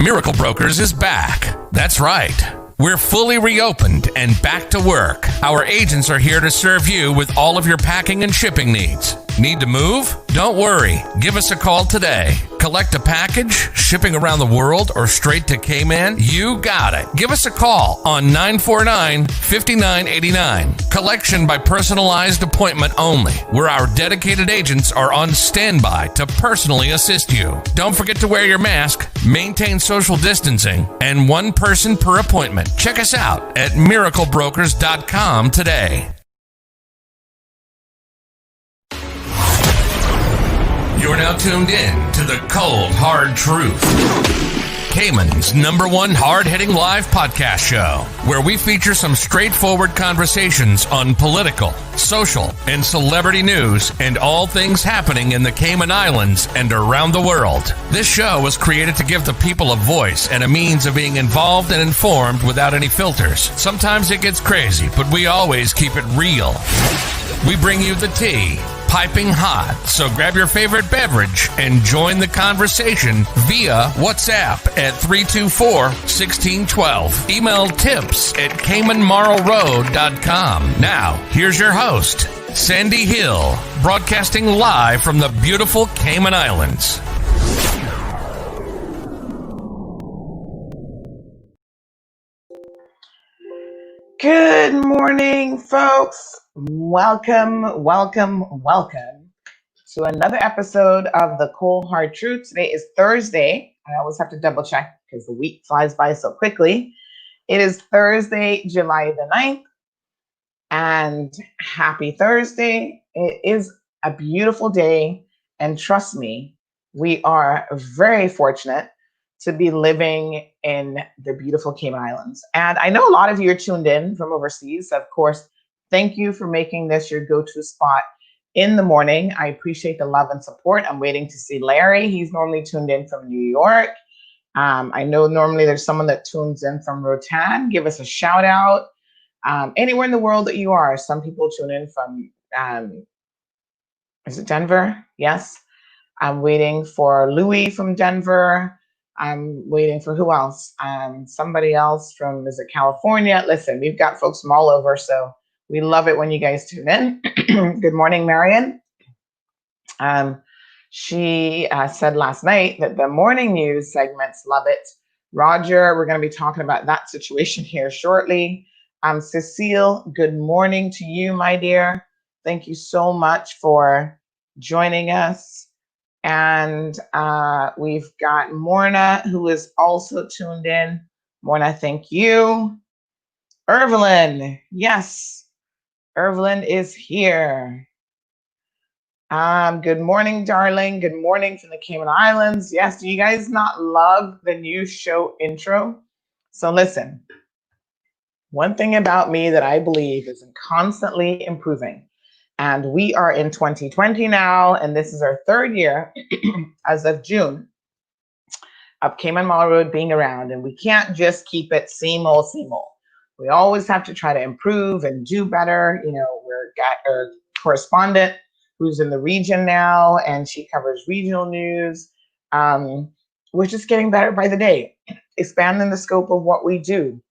Miracle Brokers is back. That's right. We're fully reopened and back to work. Our agents are here to serve you with all of your packing and shipping needs. Need to move? Don't worry. Give us a call today. Collect a package, shipping around the world, or straight to Cayman? You got it. Give us a call on 949-5989. Collection by personalized appointment only, where our dedicated agents are on standby to personally assist you. Don't forget to wear your mask, maintain social distancing, and one person per appointment. Check us out at miraclebrokers.com today. You're now tuned in to the Cold Hard Truth, Cayman's #1 hard-hitting live podcast show, where we feature some straightforward conversations on political, social, and celebrity news and all things happening in the Cayman Islands and around the world. This show was created to give the people a voice and a means of being involved and informed without any filters. Sometimes it gets crazy, but we always keep it real. We bring you the tea, piping hot, so grab your favorite beverage and join the conversation via WhatsApp at 324-1612. Email tips at CaymanMarlRoad.com. Now, here's your host, Sandy Hill, broadcasting live from the beautiful Cayman Islands. Good morning, folks. Welcome to another episode of the Cold Hard Truth. Today is Thursday. I always have to double check because the week flies by so quickly. It is Thursday, July the 9th, and happy Thursday. It is a beautiful day, and trust me, we are very fortunate to be living in the beautiful Cayman Islands. And I know a lot of you are tuned in from overseas. Of course, thank you for making this your go-to spot in the morning. I appreciate the love and support. I'm waiting to see Larry. He's normally tuned in from New York. I know normally there's someone that tunes in from Rotan. Give us a shout out. Anywhere in the world that you are. Some people tune in from, is it Denver? Yes. I'm waiting for Louis from Denver. I'm waiting for who else? Somebody else from, is it California? Listen, we've got folks from all over, so we love it when you guys tune in. Good morning, Marion. She said last night that the morning news segments love it. Roger, we're going to be talking about that situation here shortly. Cecile, good morning to you, my dear. Thank you so much for joining us. And we've got Morna, who is also tuned in. Morna, thank you. Evelyn, yes, Evelyn is here. Good morning, darling. Good morning from the Cayman Islands. Yes, do you guys not love the new show intro? So listen, one thing about me that I believe is in constantly improving. And we are in 2020 now, and this is our third year as of June of Cayman Marl Road being around. And we can't just keep it same old, same old. We always have to try to improve and do better. You know, we've got our correspondent who's in the region now, and she covers regional news. We're just getting better by the day, expanding the scope of what we do.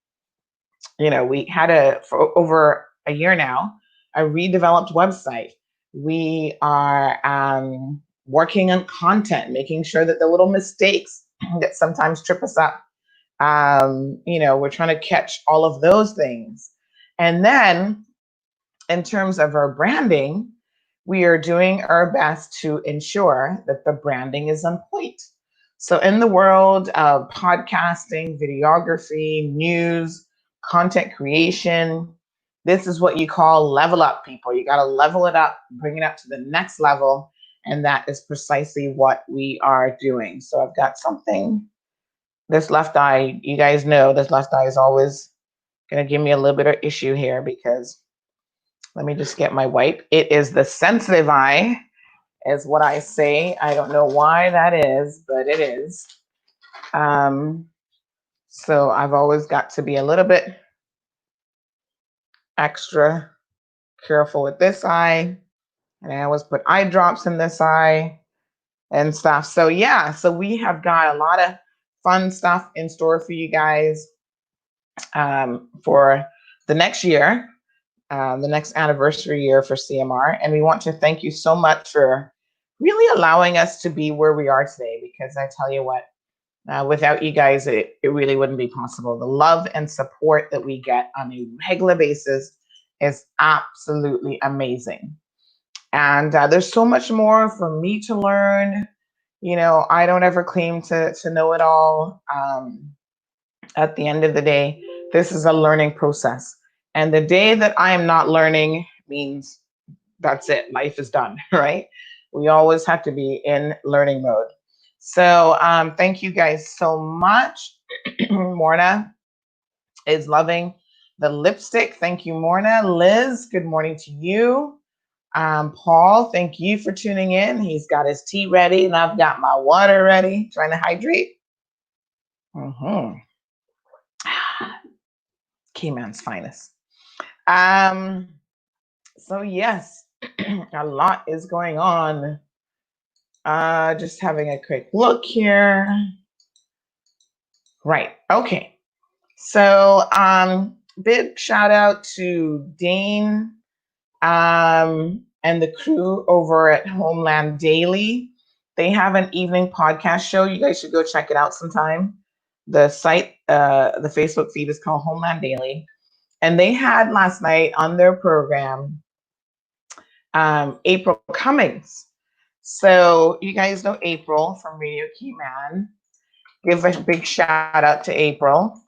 You know, we had for over a year now, a redeveloped website. We are working on content, making sure that the little mistakes that sometimes trip us up, you know, we're trying to catch all of those things. And then in terms of our branding, we are doing our best to ensure that the branding is on point. So in the world of podcasting, videography, news, content creation, this is what you call level up, people. You got to level it up, bring it up to the next level. And that is precisely what we are doing. So I've got something, this left eye, you guys know this left eye is always going to give me a little bit of issue here because let me just get my wipe. It is the sensitive eye is what I say. I don't know why that is, but it is. So I've always got to be a little bit extra careful with this eye, and I always put eye drops in this eye and stuff. So yeah, so we have got a lot of fun stuff in store for you guys for the next year, the next anniversary year for CMR. And we want to thank you so much for really allowing us to be where we are today, because I tell you what, without you guys, it really wouldn't be possible. The love and support that we get on a regular basis is absolutely amazing. And there's so much more for me to learn. You know, I don't ever claim to know it all. At the end of the day, this is a learning process. And the day that I am not learning means that's it. Life is done, right? We always have to be in learning mode. So thank you guys so much. Morna is loving the lipstick. Thank you, Morna. Liz, good morning to you. Paul, thank you for tuning in. He's got his tea ready and I've got my water ready, trying to hydrate. K-Man's finest. So yes, a lot is going on. Just having a quick look here. Right, okay. So big shout out to Dane and the crew over at Homeland Daily. They have an evening podcast show. You guys should go check it out sometime. The site, the Facebook feed is called Homeland Daily. And they had last night on their program, April Cummings. So you guys know April from Radio Key-Man. Give a big shout out to April,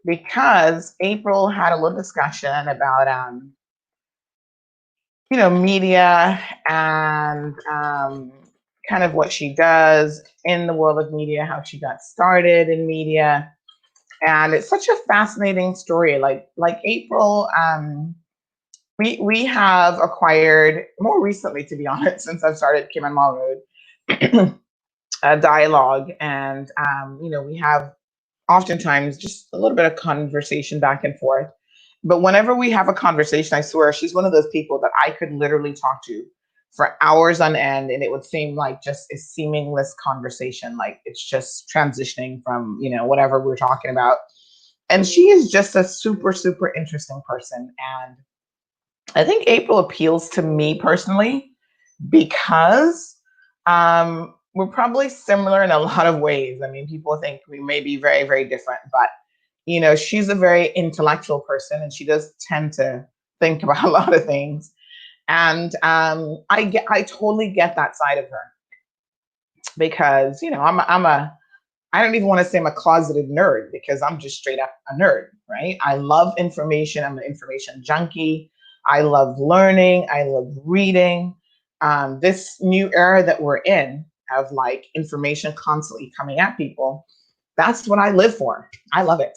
because April had a little discussion about, media and kind of what she does in the world of media, how she got started in media. And it's such a fascinating story. Like April, we have acquired more recently, to be honest, since I've started Kim and Mall Road, a dialogue. And, we have oftentimes just a little bit of conversation back and forth. But whenever we have a conversation, I swear she's one of those people that I could literally talk to for hours on end, and it would seem like just a seamless conversation. Like it's just transitioning from, whatever we're talking about. And she is just a super, super interesting person. And I think April appeals to me personally because we're probably similar in a lot of ways. I mean, people think we may be very, very different, but she's a very intellectual person, and she does tend to think about a lot of things. And I totally get that side of her, because I don't even want to say I'm a closeted nerd, because I'm just straight up a nerd, right? I love information. I'm an information junkie. I love learning. I love reading. This new era that we're in of like information constantly coming at people, that's what I live for. I love it.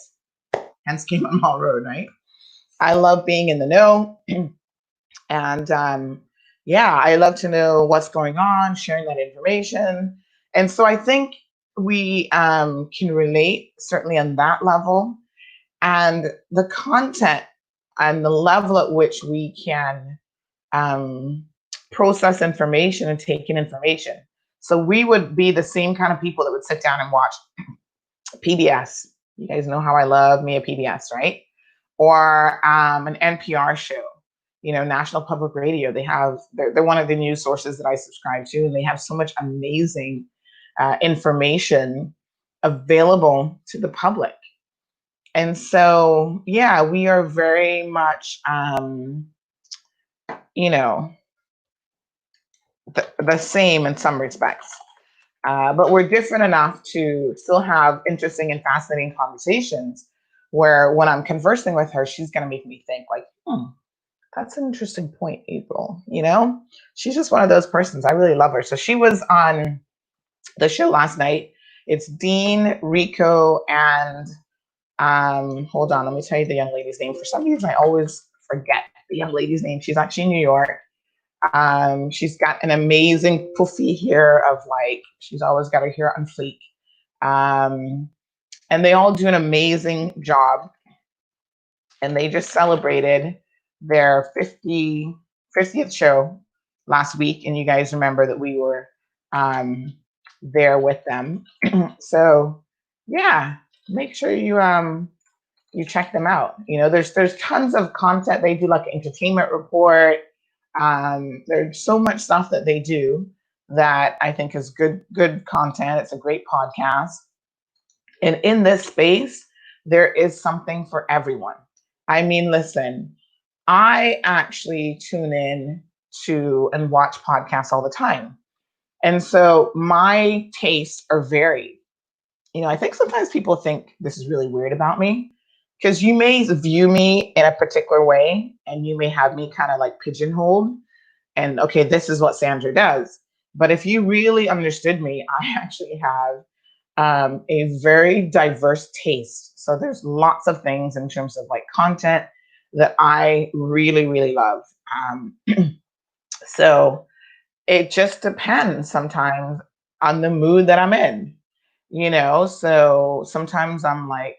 Hence Came on Mall Road, right? I love being in the know. And I love to know what's going on, sharing that information. And so I think we can relate certainly on that level. And the content and the level at which we can process information and take in information. So we would be the same kind of people that would sit down and watch PBS. You guys know how I love me a PBS, right? Or an NPR show, National Public Radio. They're one of the news sources that I subscribe to, and they have so much amazing information available to the public. And so, we are very much, the same in some respects. But we're different enough to still have interesting and fascinating conversations where when I'm conversing with her, she's going to make me think like, that's an interesting point, April. She's just one of those persons. I really love her. So she was on the show last night. It's Dean, Rico, and hold on, let me tell you the young lady's name. For some reason, I always forget the young lady's name. She's actually in New York. She's got an amazing poofy hair of like, she's always got her hair on fleek. And they all do an amazing job. And they just celebrated their 50th show last week. And you guys remember that we were there with them. So yeah, make sure you check them out. There's tons of content. They do like an entertainment report. There's so much stuff that they do that I think is good content. It's a great podcast. And in this space, there is something for everyone. I mean, listen, I actually tune in to and watch podcasts all the time. And so my tastes are varied. I think sometimes people think this is really weird about me because you may view me in a particular way and you may have me kind of like pigeonholed and okay, this is what Sandra does. But if you really understood me, I actually have a very diverse taste. So there's lots of things in terms of like content that I really, really love. Um, so it just depends sometimes on the mood that I'm in, So sometimes I'm like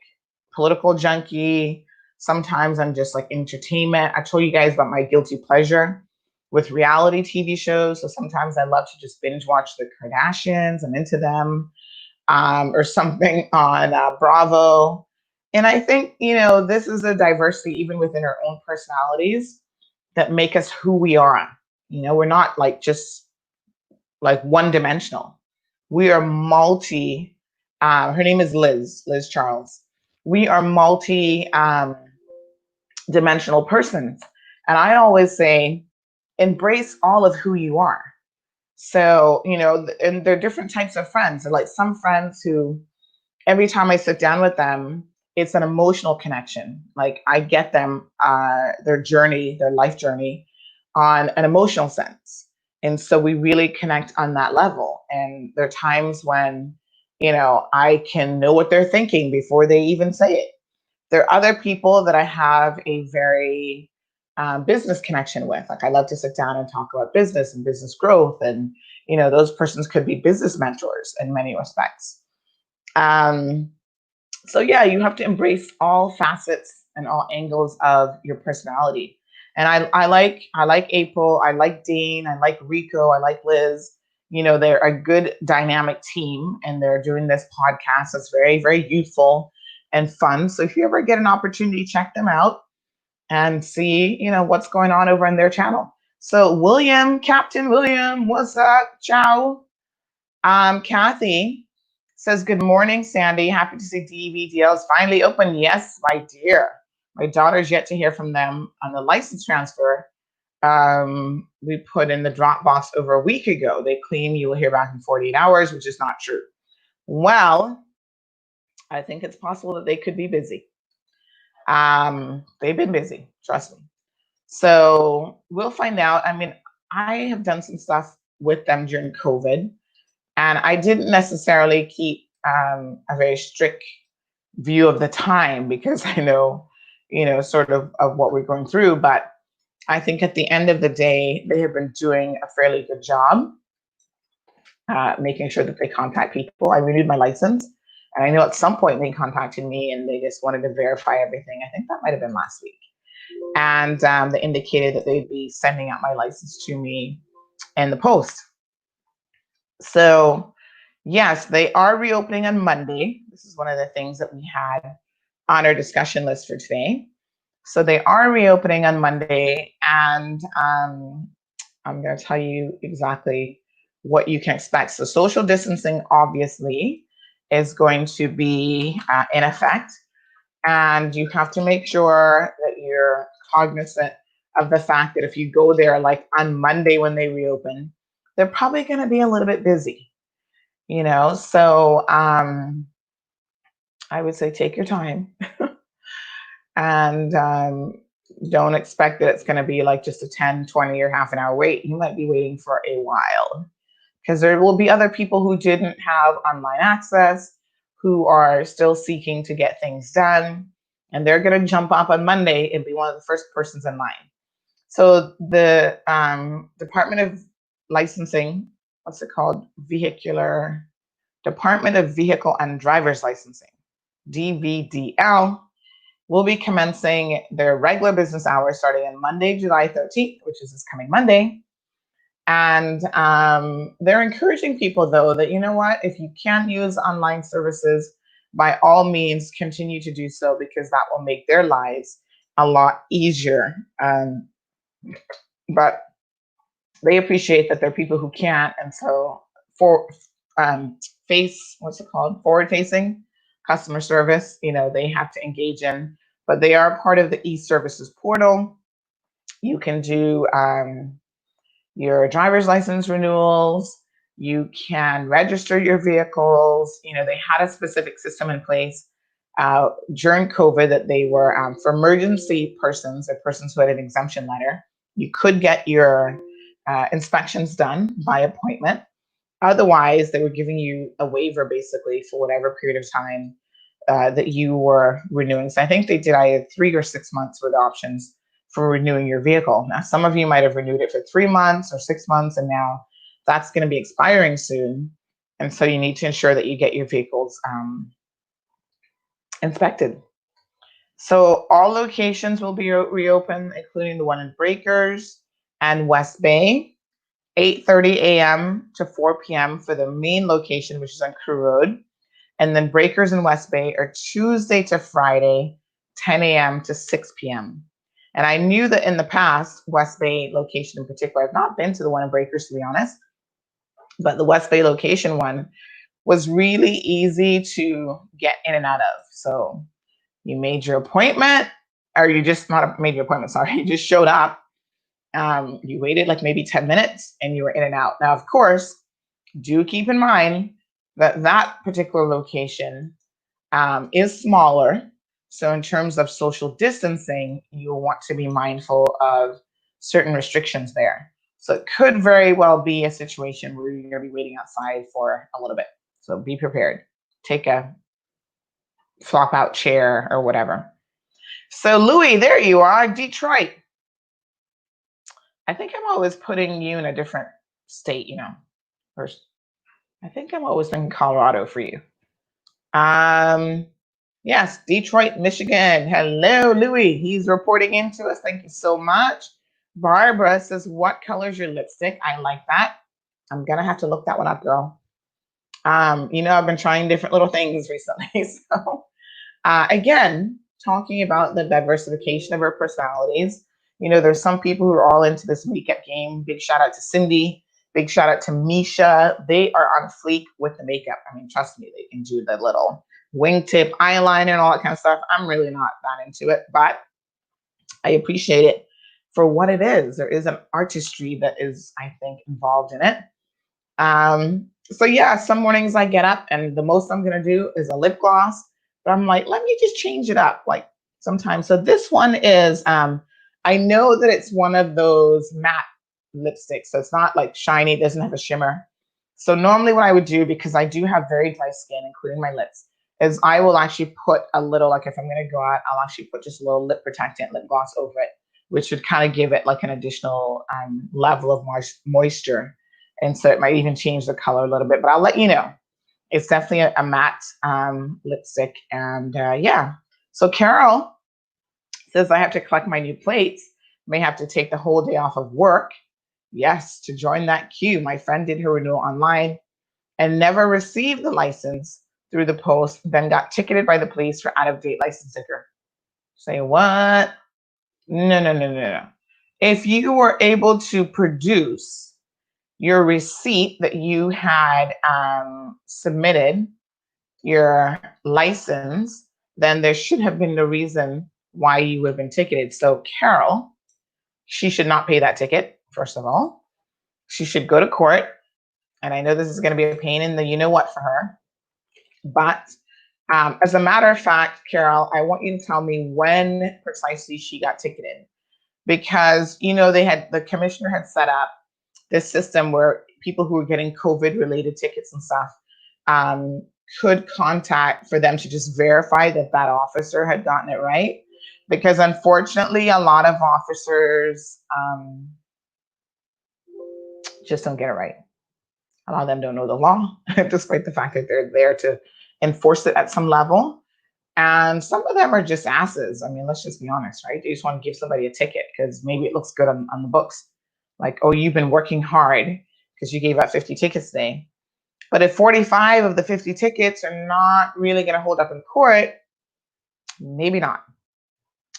political junkie. Sometimes I'm just like entertainment. I told you guys about my guilty pleasure with reality TV shows. So sometimes I love to just binge watch the Kardashians. I'm into them, or something on Bravo. And I think, this is a diversity even within our own personalities that make us who we are. We're not like just like one dimensional. We are multi. Her name is Liz Charles. We are multi dimensional persons. And I always say, embrace all of who you are. So, and there are different types of friends. There are like some friends who every time I sit down with them, it's an emotional connection. Like I get them, their journey, their life journey on an emotional sense. And so we really connect on that level. And there are times when, I can know what they're thinking before they even say it. There are other people that I have a very business connection with. Like I love to sit down and talk about business and business growth. And, those persons could be business mentors in many respects. Um, so yeah, you have to embrace all facets and all angles of your personality. And I like April, I like Dean, I like Rico, I like Liz. They're a good dynamic team and they're doing this podcast that's very, very youthful and fun. So if you ever get an opportunity, check them out and see, what's going on over on their channel. So Captain William, what's up? Ciao. Kathy says, good morning, Sandy. Happy to see DVDL is finally open. Yes, my dear. My daughter's yet to hear from them on the license transfer. We put in the Dropbox over a week ago. They claim you will hear back in 48 hours, which is not true. Well, I think it's possible that they could be busy. They've been busy, trust me. So we'll find out. I mean, I have done some stuff with them during COVID. And I didn't necessarily keep a very strict view of the time because I know, sort of what we're going through. But I think at the end of the day, they have been doing a fairly good job making sure that they contact people. I renewed my license. And I know at some point they contacted me and they just wanted to verify everything. I think that might have been last week. And they indicated that they'd be sending out my license to me in the post. So, yes, they are reopening on Monday. This is one of the things that we had on our discussion list for today. So they are reopening on Monday, and I'm going to tell you exactly what you can expect. So social distancing, obviously, is going to be in effect, and you have to make sure that you're cognizant of the fact that if you go there like on Monday when they reopen, they're probably going to be a little bit busy. So I would say take your time and don't expect that it's going to be like just a 10, 20 or half an hour wait. You might be waiting for a while because there will be other people who didn't have online access, who are still seeking to get things done, and they're going to jump up on Monday and be one of the first persons in line. So the Department of Licensing, what's it called? Department of Vehicle and Driver's Licensing, DVDL, will be commencing their regular business hours starting on Monday, July 13th, which is this coming Monday. And they're encouraging people, though, that, if you can't use online services, by all means, continue to do so because that will make their lives a lot easier. But they appreciate that there are people who can't, and so for what's it called, forward facing customer service, they have to engage in, but they are part of the e-services portal. You can do your driver's license renewals. You can register your vehicles. They had a specific system in place during COVID that they were for emergency persons or persons who had an exemption letter. You could get your inspections done by appointment. Otherwise, they were giving you a waiver basically for whatever period of time that you were renewing. So I think they did either 3 or 6 months with options for renewing your vehicle. Now, some of you might have renewed it for 3 months or 6 months, and now that's going to be expiring soon. And so you need to ensure that you get your vehicles inspected. So all locations will be reopened, including the one in Breakers and West Bay, 8:30 a.m. to 4 p.m. for the main location, which is on Crew Road. And then Breakers and West Bay are Tuesday to Friday, 10 a.m. to 6 p.m. And I knew that in the past, West Bay location in particular, I've not been to the one in Breakers, to be honest, but the West Bay location one was really easy to get in and out of. So you made your appointment, or you just not made your appointment, sorry, you just showed up. You waited like maybe 10 minutes and you were in and out. Now, of course, do keep in mind that that particular location is smaller. So in terms of social distancing, you'll want to be mindful of certain restrictions there. So it could very well be a situation where you're going to be waiting outside for a little bit. So be prepared. Take a flop out chair or whatever. So Louis, there you are, Detroit. I think I'm always putting you in a different state, First, I think I'm always in Colorado for you. Yes, Detroit, Michigan. Hello, Louis. He's reporting in to us. Thank you so much. Barbara says, what color is your lipstick? I like that. I'm going to have to look that one up, girl. I've been trying different little things recently. So again, talking about the diversification of our personalities, there's some people who are all into this makeup game. Big shout out to Cindy. Big shout out to Misha. They are on fleek with the makeup. I mean, trust me, they can do the little wingtip eyeliner and all that kind of stuff. I'm really not that into it, but I appreciate it for what it is. There is an artistry that is, I think, involved in it. So yeah, some mornings I get up and the most I'm going to do is a lip gloss, but I'm like, let me just change it up like sometimes. So this one is, I know that it's one of those matte lipsticks. So it's not like shiny, it doesn't have a shimmer. So normally what I would do, because I do have very dry skin, including my lips, is I will actually put a little, like if I'm going to go out, I'll actually put just a little lip protectant, lip gloss over it, which would kind of give it like an additional level of moisture. And so it might even change the color a little bit, but I'll let you know. It's definitely a matte lipstick. And yeah, so Carol says, I have to collect my new plates. May have to take the whole day off of work. Yes, to join that queue. My friend did her renewal online and never received the license through the post, then got ticketed by the police for out-of-date license sticker. Say what? No. If you were able to produce your receipt that you had submitted, your license, then there should have been no reason why you would have been ticketed. So Carol, she should not pay that ticket, first of all. She should go to court. And I know this is going to be a pain in the you-know-what for her. But as a matter of fact, Carol, I want you to tell me when precisely she got ticketed. Because, the commissioner had set up this system where people who were getting COVID-related tickets and stuff could contact for them to just verify that that officer had gotten it right. Because unfortunately, a lot of officers just don't get it right. A lot of them don't know the law, despite the fact that they're there to enforce it at some level. And some of them are just asses. I mean, let's just be honest, right? They just want to give somebody a ticket because maybe it looks good on the books. Like, oh, you've been working hard because you gave out 50 tickets today. But if 45 of the 50 tickets are not really going to hold up in court, maybe not.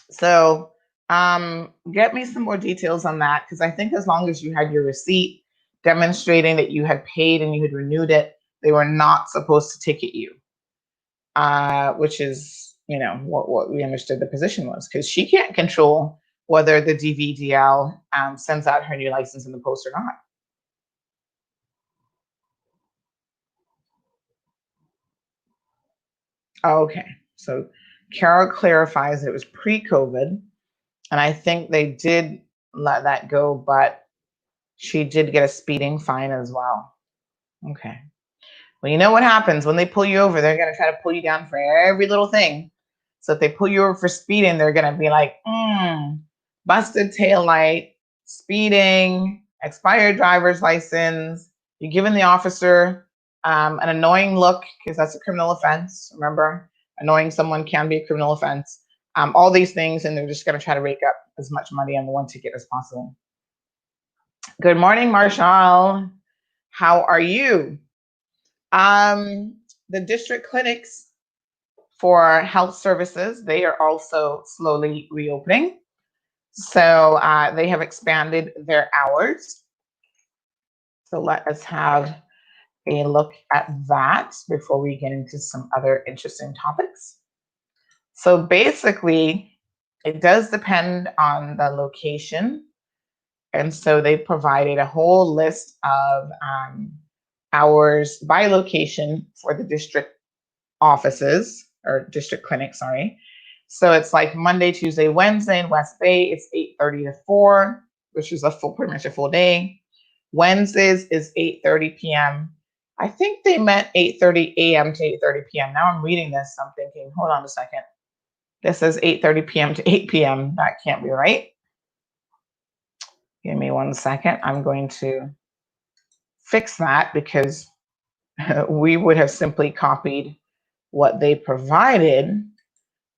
So get me some more details on that, because I think as long as you had your receipt demonstrating that you had paid and you had renewed it, they were not supposed to ticket you, which is, what we understood the position was, because she can't control whether the DVDL sends out her new license in the post or not. Okay, so Carol clarifies it was pre-COVID, and I think they did let that go, but she did get a speeding fine as well. Okay. Well, you know what happens when they pull you over? They're going to try to pull you down for every little thing. So if they pull you over for speeding, they're going to be like, busted taillight, speeding, expired driver's license. You're giving the officer an annoying look, because that's a criminal offense. Remember, annoying someone can be a criminal offense. All these things, and they're just going to try to rake up as much money on the one ticket as possible. Good morning, Marshall. How are you? The district clinics for health services, they are also slowly reopening. So they have expanded their hours. So let us have a look at that before we get into some other interesting topics. So basically, it does depend on the location. And so they provided a whole list of hours by location for the district offices, or district clinics, sorry. So it's like Monday, Tuesday, Wednesday in West Bay, it's 8:30 to 4, which is pretty much a full day. Wednesdays is 8:30 p.m. I think they meant 8:30 a.m. to 8:30 p.m. Now I'm reading this, I'm thinking, hold on a second. This says 8:30 p.m. to 8 p.m. That can't be right. Give me 1 second. I'm going to fix that, because we would have simply copied what they provided,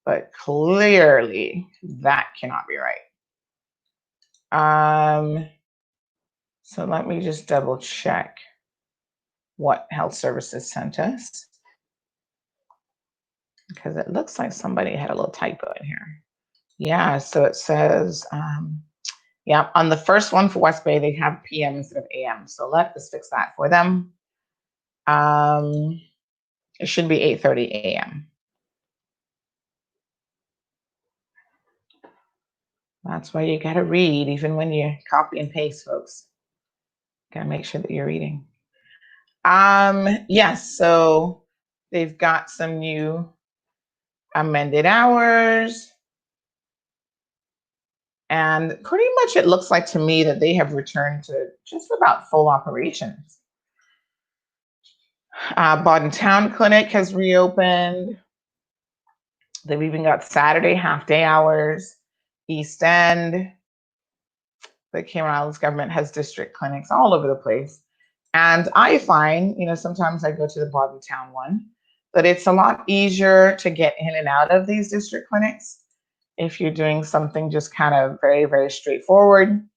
but clearly that cannot be right. So let me just double check what health services sent us, because it looks like somebody had a little typo in here. Yeah, so it says, yeah, on the first one for West Bay, they have PM instead of AM. So let us fix that for them. It should be 8:30 a.m. That's why you gotta read, even when you copy and paste, folks. Gotta make sure that you're reading. Yes, so they've got some new amended hours. And pretty much it looks like to me that they have returned to just about full operations. Bodden Town Clinic has reopened. They've even got Saturday half-day hours. East End. The Cayman Islands government has district clinics all over the place. And I find, sometimes I go to the Bodden Town one, that it's a lot easier to get in and out of these district clinics if you're doing something just kind of very, very straightforward.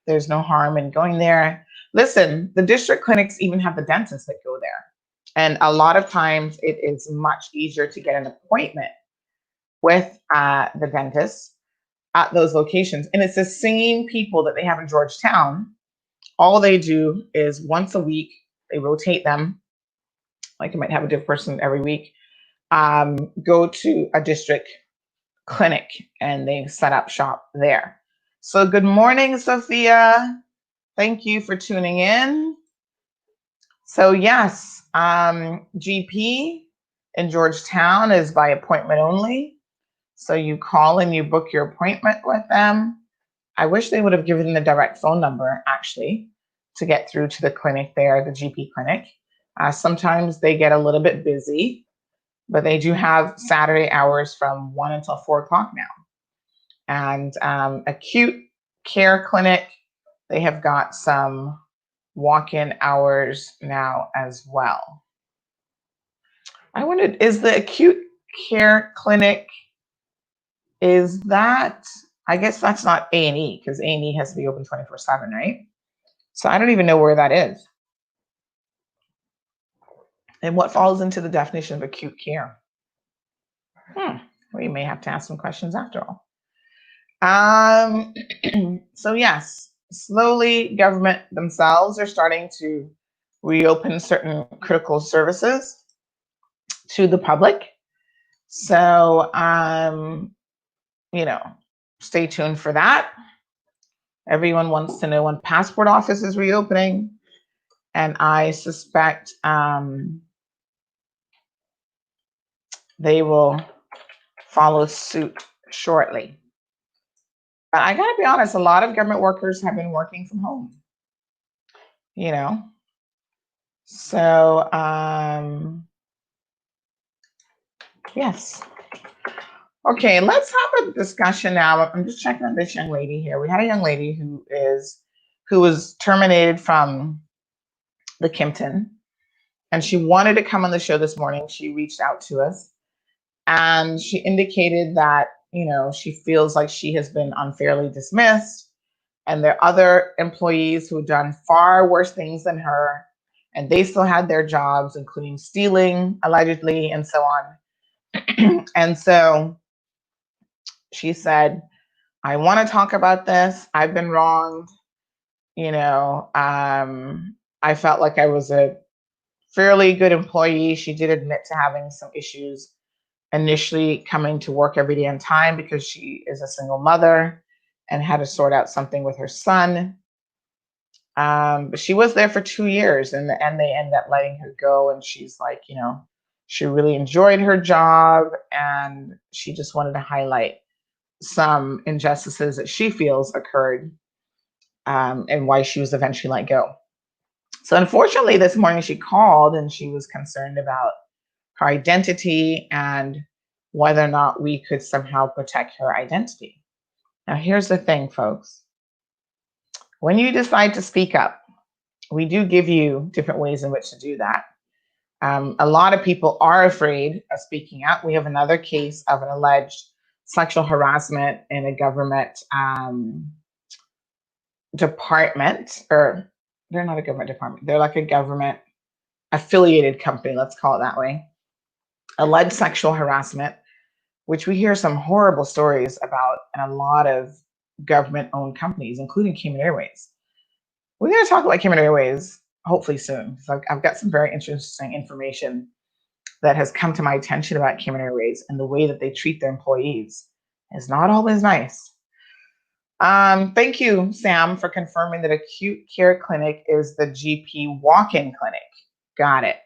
There's no harm in going there. Listen, the district clinics even have the dentists that go there. And a lot of times it is much easier to get an appointment with the dentist at those locations. And it's the same people that they have in Georgetown. All they do is once a week, they rotate them. Like you might have a different person every week, go to a district clinic and they set up shop there. So good morning, Sophia. Thank you for tuning in. So yes, GP in Georgetown is by appointment only. So you call and you book your appointment with them. I wish they would have given the direct phone number, actually, to get through to the clinic there, the GP clinic. Sometimes they get a little bit busy, but they do have Saturday hours from 1 until 4 o'clock now. And acute care clinic, they have got some walk-in hours now as well. I wondered, is the acute care clinic, is that, I guess that's not A&E, because A&E has to be open 24/7, right? So I don't even know where that is. And what falls into the definition of acute care? We may have to ask some questions after all. So yes, slowly government themselves are starting to reopen certain critical services to the public. So, stay tuned for that. Everyone wants to know when passport office is reopening, and I suspect they will follow suit shortly. But I gotta be honest, a lot of government workers have been working from home, you know. So yes. Okay, let's have a discussion now. I'm just checking on this young lady here. We had a young lady who was terminated from the Kimpton, and she wanted to come on the show this morning. She reached out to us, and she indicated that, she feels like she has been unfairly dismissed, and there are other employees who have done far worse things than her, and they still had their jobs, including stealing, allegedly, and so on. And so she said, I want to talk about this. I've been wronged. I felt like I was a fairly good employee. She did admit to having some issues initially coming to work every day on time because she is a single mother and had to sort out something with her son. But she was there for 2 years, and they ended up letting her go. And she's like, she really enjoyed her job, and she just wanted to highlight some injustices that she feels occurred, and why she was eventually let go. So unfortunately, this morning she called and she was concerned about her identity and whether or not we could somehow protect her identity. Now, here's the thing, folks. When you decide to speak up, we do give you different ways in which to do that. A lot of people are afraid of speaking out. We have another case of an alleged sexual harassment in a government department, or they're not a government department. They're like a government affiliated company, let's call it that way. Alleged sexual harassment, which we hear some horrible stories about in a lot of government-owned companies, including Cayman Airways. We're going to talk about Cayman Airways hopefully soon. So I've got some very interesting information that has come to my attention about Cayman Airways, and the way that they treat their employees is not always nice. Thank you, Sam, for confirming that acute care clinic is the GP walk-in clinic. Got it.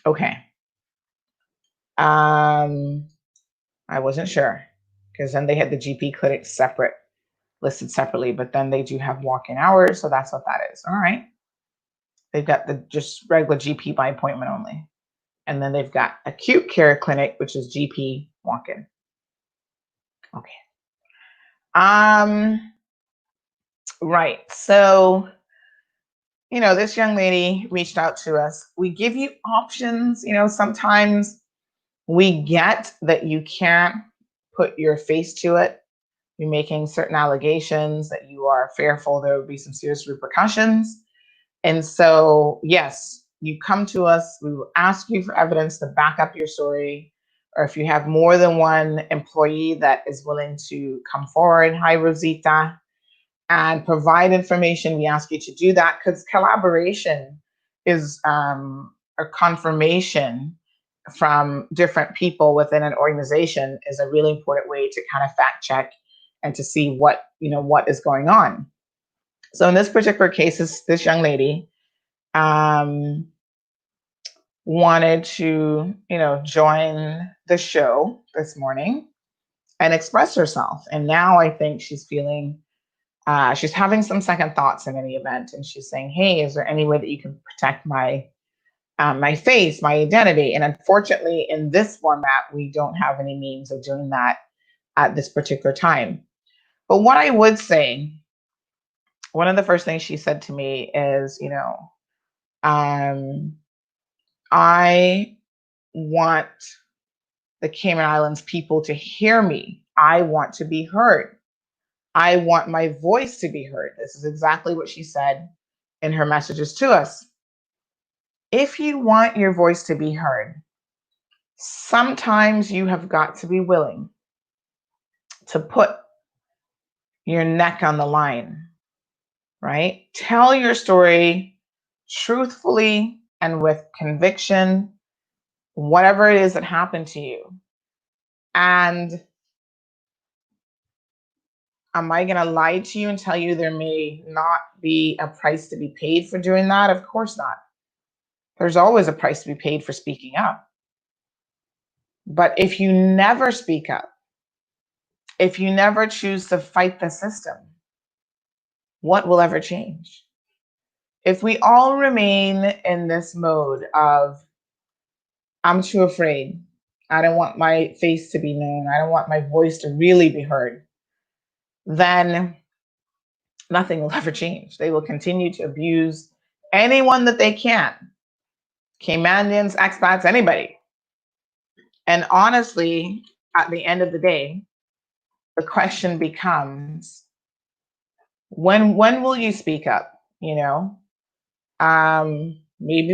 Okay. I wasn't sure, because then they had the GP clinic listed separately, but then they do have walk-in hours, so that's what that is. All right. They've got the just regular GP by appointment only. And then they've got acute care clinic, which is GP walk-in. Okay. Right. So, this young lady reached out to us. We give you options. Sometimes we get that you can't put your face to it. You're making certain allegations that you are fearful there would be some serious repercussions. And so, yes, you come to us, we will ask you for evidence to back up your story. Or if you have more than one employee that is willing to come forward, hi, Rosita, and provide information, we ask you to do that, because collaboration is a confirmation from different people within an organization is a really important way to kind of fact check and to see what is going on. So in this particular case, this young lady wanted to, join the show this morning and express herself. And now I think she's feeling, she's having some second thoughts in any event. And she's saying, hey, is there any way that you can protect my face, my identity? And unfortunately, in this format, we don't have any means of doing that at this particular time. But what I would say, one of the first things she said to me is, I want the Cayman Islands people to hear me. I want to be heard. I want my voice to be heard. This is exactly what she said in her messages to us. If you want your voice to be heard, sometimes you have got to be willing to put your neck on the line, right? Tell your story truthfully and with conviction, whatever it is that happened to you. And am I going to lie to you and tell you there may not be a price to be paid for doing that? Of course not. There's always a price to be paid for speaking up. But if you never speak up, if you never choose to fight the system, what will ever change? If we all remain in this mode of, I'm too afraid, I don't want my face to be known, I don't want my voice to really be heard, then nothing will ever change. They will continue to abuse anyone that they can. Caymanians, expats, anybody. And honestly, at the end of the day, the question becomes, when will you speak up? Maybe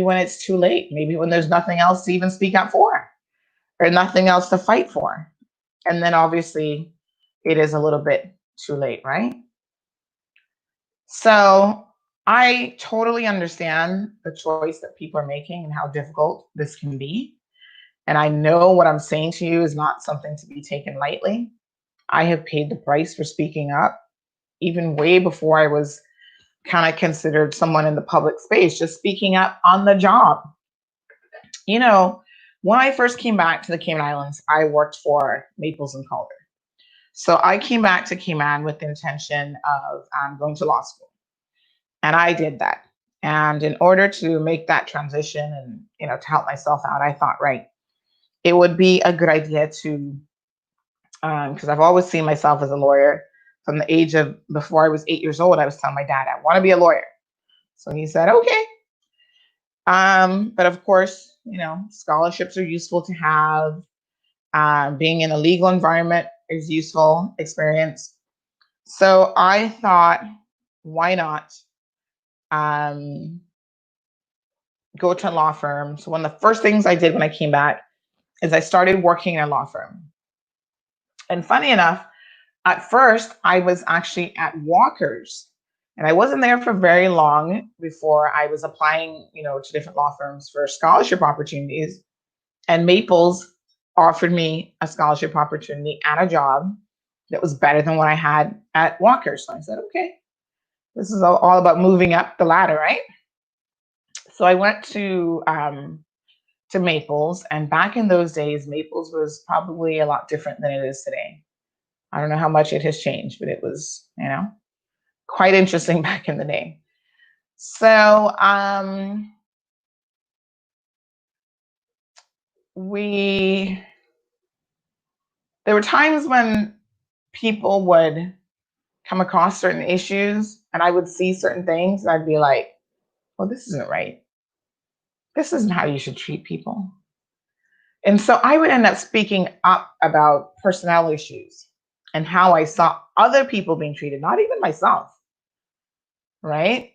when it's too late, maybe when there's nothing else to even speak up for, or nothing else to fight for. And then obviously it is a little bit too late, right? So I totally understand the choice that people are making and how difficult this can be. And I know what I'm saying to you is not something to be taken lightly. I have paid the price for speaking up, even way before I was kind of considered someone in the public space, just speaking up on the job. When I first came back to the Cayman Islands, I worked for Maples and Calder. So I came back to Cayman with the intention of going to law school. And I did that. And in order to make that transition and, to help myself out, I thought, right, it would be a good idea to, because I've always seen myself as a lawyer from the age of, before I was 8 years old, I was telling my dad, I want to be a lawyer. So he said, okay. But of course, scholarships are useful to have. Being in a legal environment is useful experience. So I thought, why not go to a law firm? So one of the first things I did when I came back is I started working in a law firm. And funny enough, at first I was actually at Walker's, and I wasn't there for very long before I was applying, to different law firms for scholarship opportunities. And Maples offered me a scholarship opportunity and a job that was better than what I had at Walker's. So I said, okay, this is all about moving up the ladder, right? So I went to Maples, and back in those days, Maples was probably a lot different than it is today. I don't know how much it has changed, but it was, quite interesting back in the day. So there were times when people would come across certain issues and I would see certain things and I'd be like, well, this isn't right. This isn't how you should treat people. And so I would end up speaking up about personnel issues and how I saw other people being treated, not even myself, right?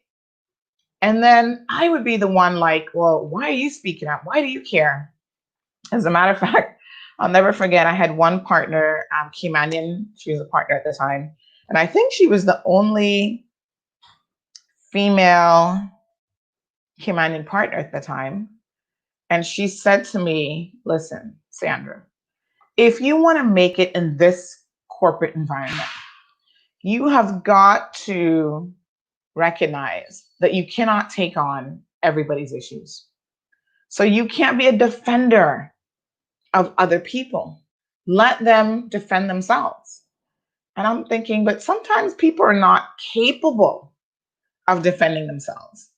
And then I would be the one like, well, why are you speaking up? Why do you care? As a matter of fact, I'll never forget, I had one partner, Caymanian, she was a partner at the time, and I think she was the only female Caymanian partner at the time. And she said to me, listen, Sandra, if you want to make it in this corporate environment, you have got to recognize that you cannot take on everybody's issues. So you can't be a defender of other people. Let them defend themselves. And I'm thinking, but sometimes people are not capable of defending themselves.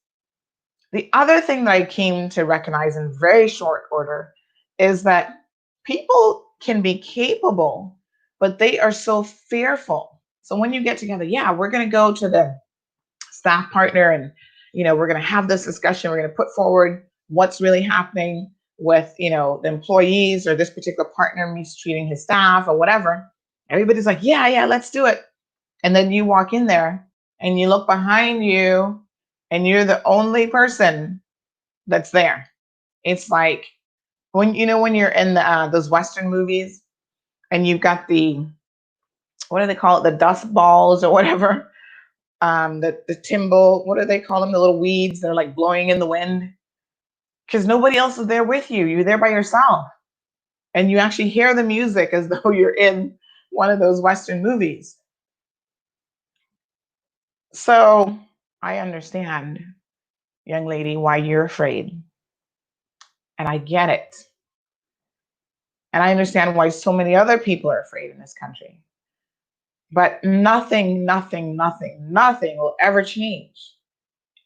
The other thing that I came to recognize in very short order is that people can be capable, but they are so fearful. So when you get together, yeah, we're going to go to the staff partner and, we're going to have this discussion. We're going to put forward what's really happening with, the employees or this particular partner mistreating his staff or whatever. Everybody's like, yeah, let's do it. And then you walk in there and you look behind you and you're the only person that's there. It's like when when you're in those Western movies and you've got the, what do they call it, the dust balls or whatever, the timbo, what do they call them, the little weeds that are like blowing in the wind, because nobody else is there with you. You're there by yourself, and you actually hear the music as though you're in one of those Western movies. So I understand, young lady, why you're afraid, and I get it. And I understand why so many other people are afraid in this country. But nothing, nothing, nothing, nothing will ever change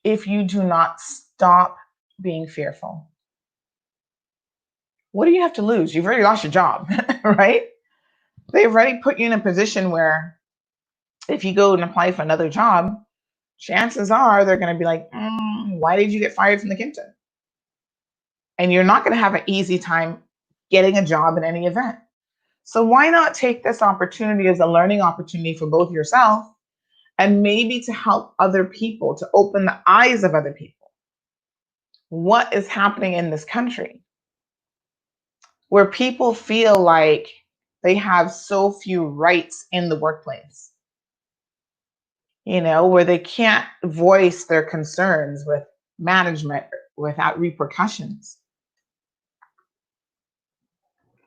if you do not stop being fearful. What do you have to lose? You've already lost your job, right? They've already put you in a position where if you go and apply for another job, chances are they're going to be like, why did you get fired from the Kimpton? And you're not going to have an easy time getting a job in any event. So why not take this opportunity as a learning opportunity for both yourself and maybe to help other people, to open the eyes of other people? What is happening in this country where people feel like they have so few rights in the workplace, where they can't voice their concerns with management without repercussions?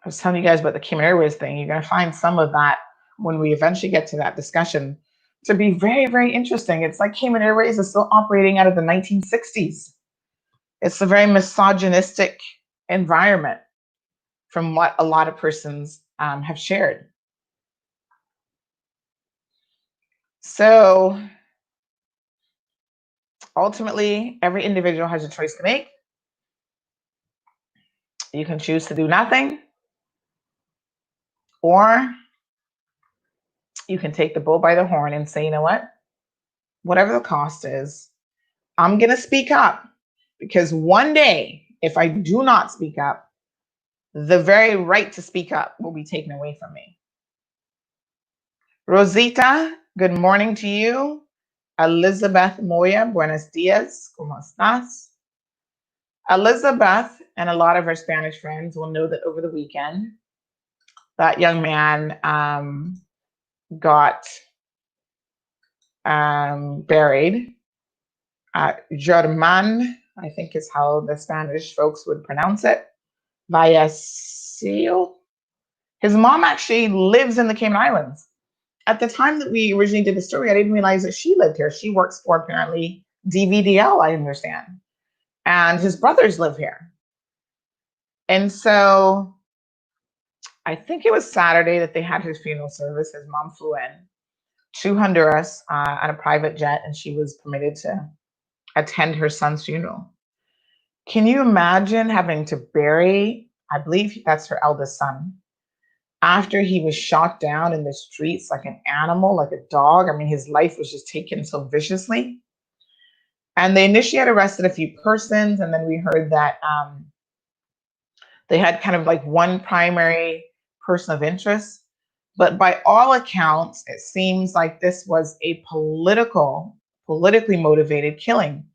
I was telling you guys about the Cayman Airways thing. You're going to find some of that when we eventually get to that discussion to be very, very interesting. It's like Cayman Airways is still operating out of the 1960s. It's a very misogynistic environment from what a lot of persons have shared. So ultimately, every individual has a choice to make. You can choose to do nothing, or you can take the bull by the horn and say, you know what? Whatever the cost is, I'm going to speak up, because one day, if I do not speak up, the very right to speak up will be taken away from me. Rosita, good morning to you. Elizabeth Moya, buenos dias, ¿cómo estás? Elizabeth and a lot of her Spanish friends will know that over the weekend, that young man got buried. German, I think is how the Spanish folks would pronounce it. Vallecillo. His mom actually lives in the Cayman Islands. At the time that we originally did the story, I didn't realize that she lived here. She works for apparently DVDL, I understand. And his brothers live here. And so I think it was Saturday that they had his funeral service. His mom flew in to Honduras on a private jet, and she was permitted to attend her son's funeral. Can you imagine having to bury, I believe that's her eldest son, after he was shot down in the streets like an animal, like a dog? I mean, his life was just taken so viciously. And they initially had arrested a few persons, and then we heard that they had kind of like one primary person of interest. But by all accounts, it seems like this was a politically motivated killing,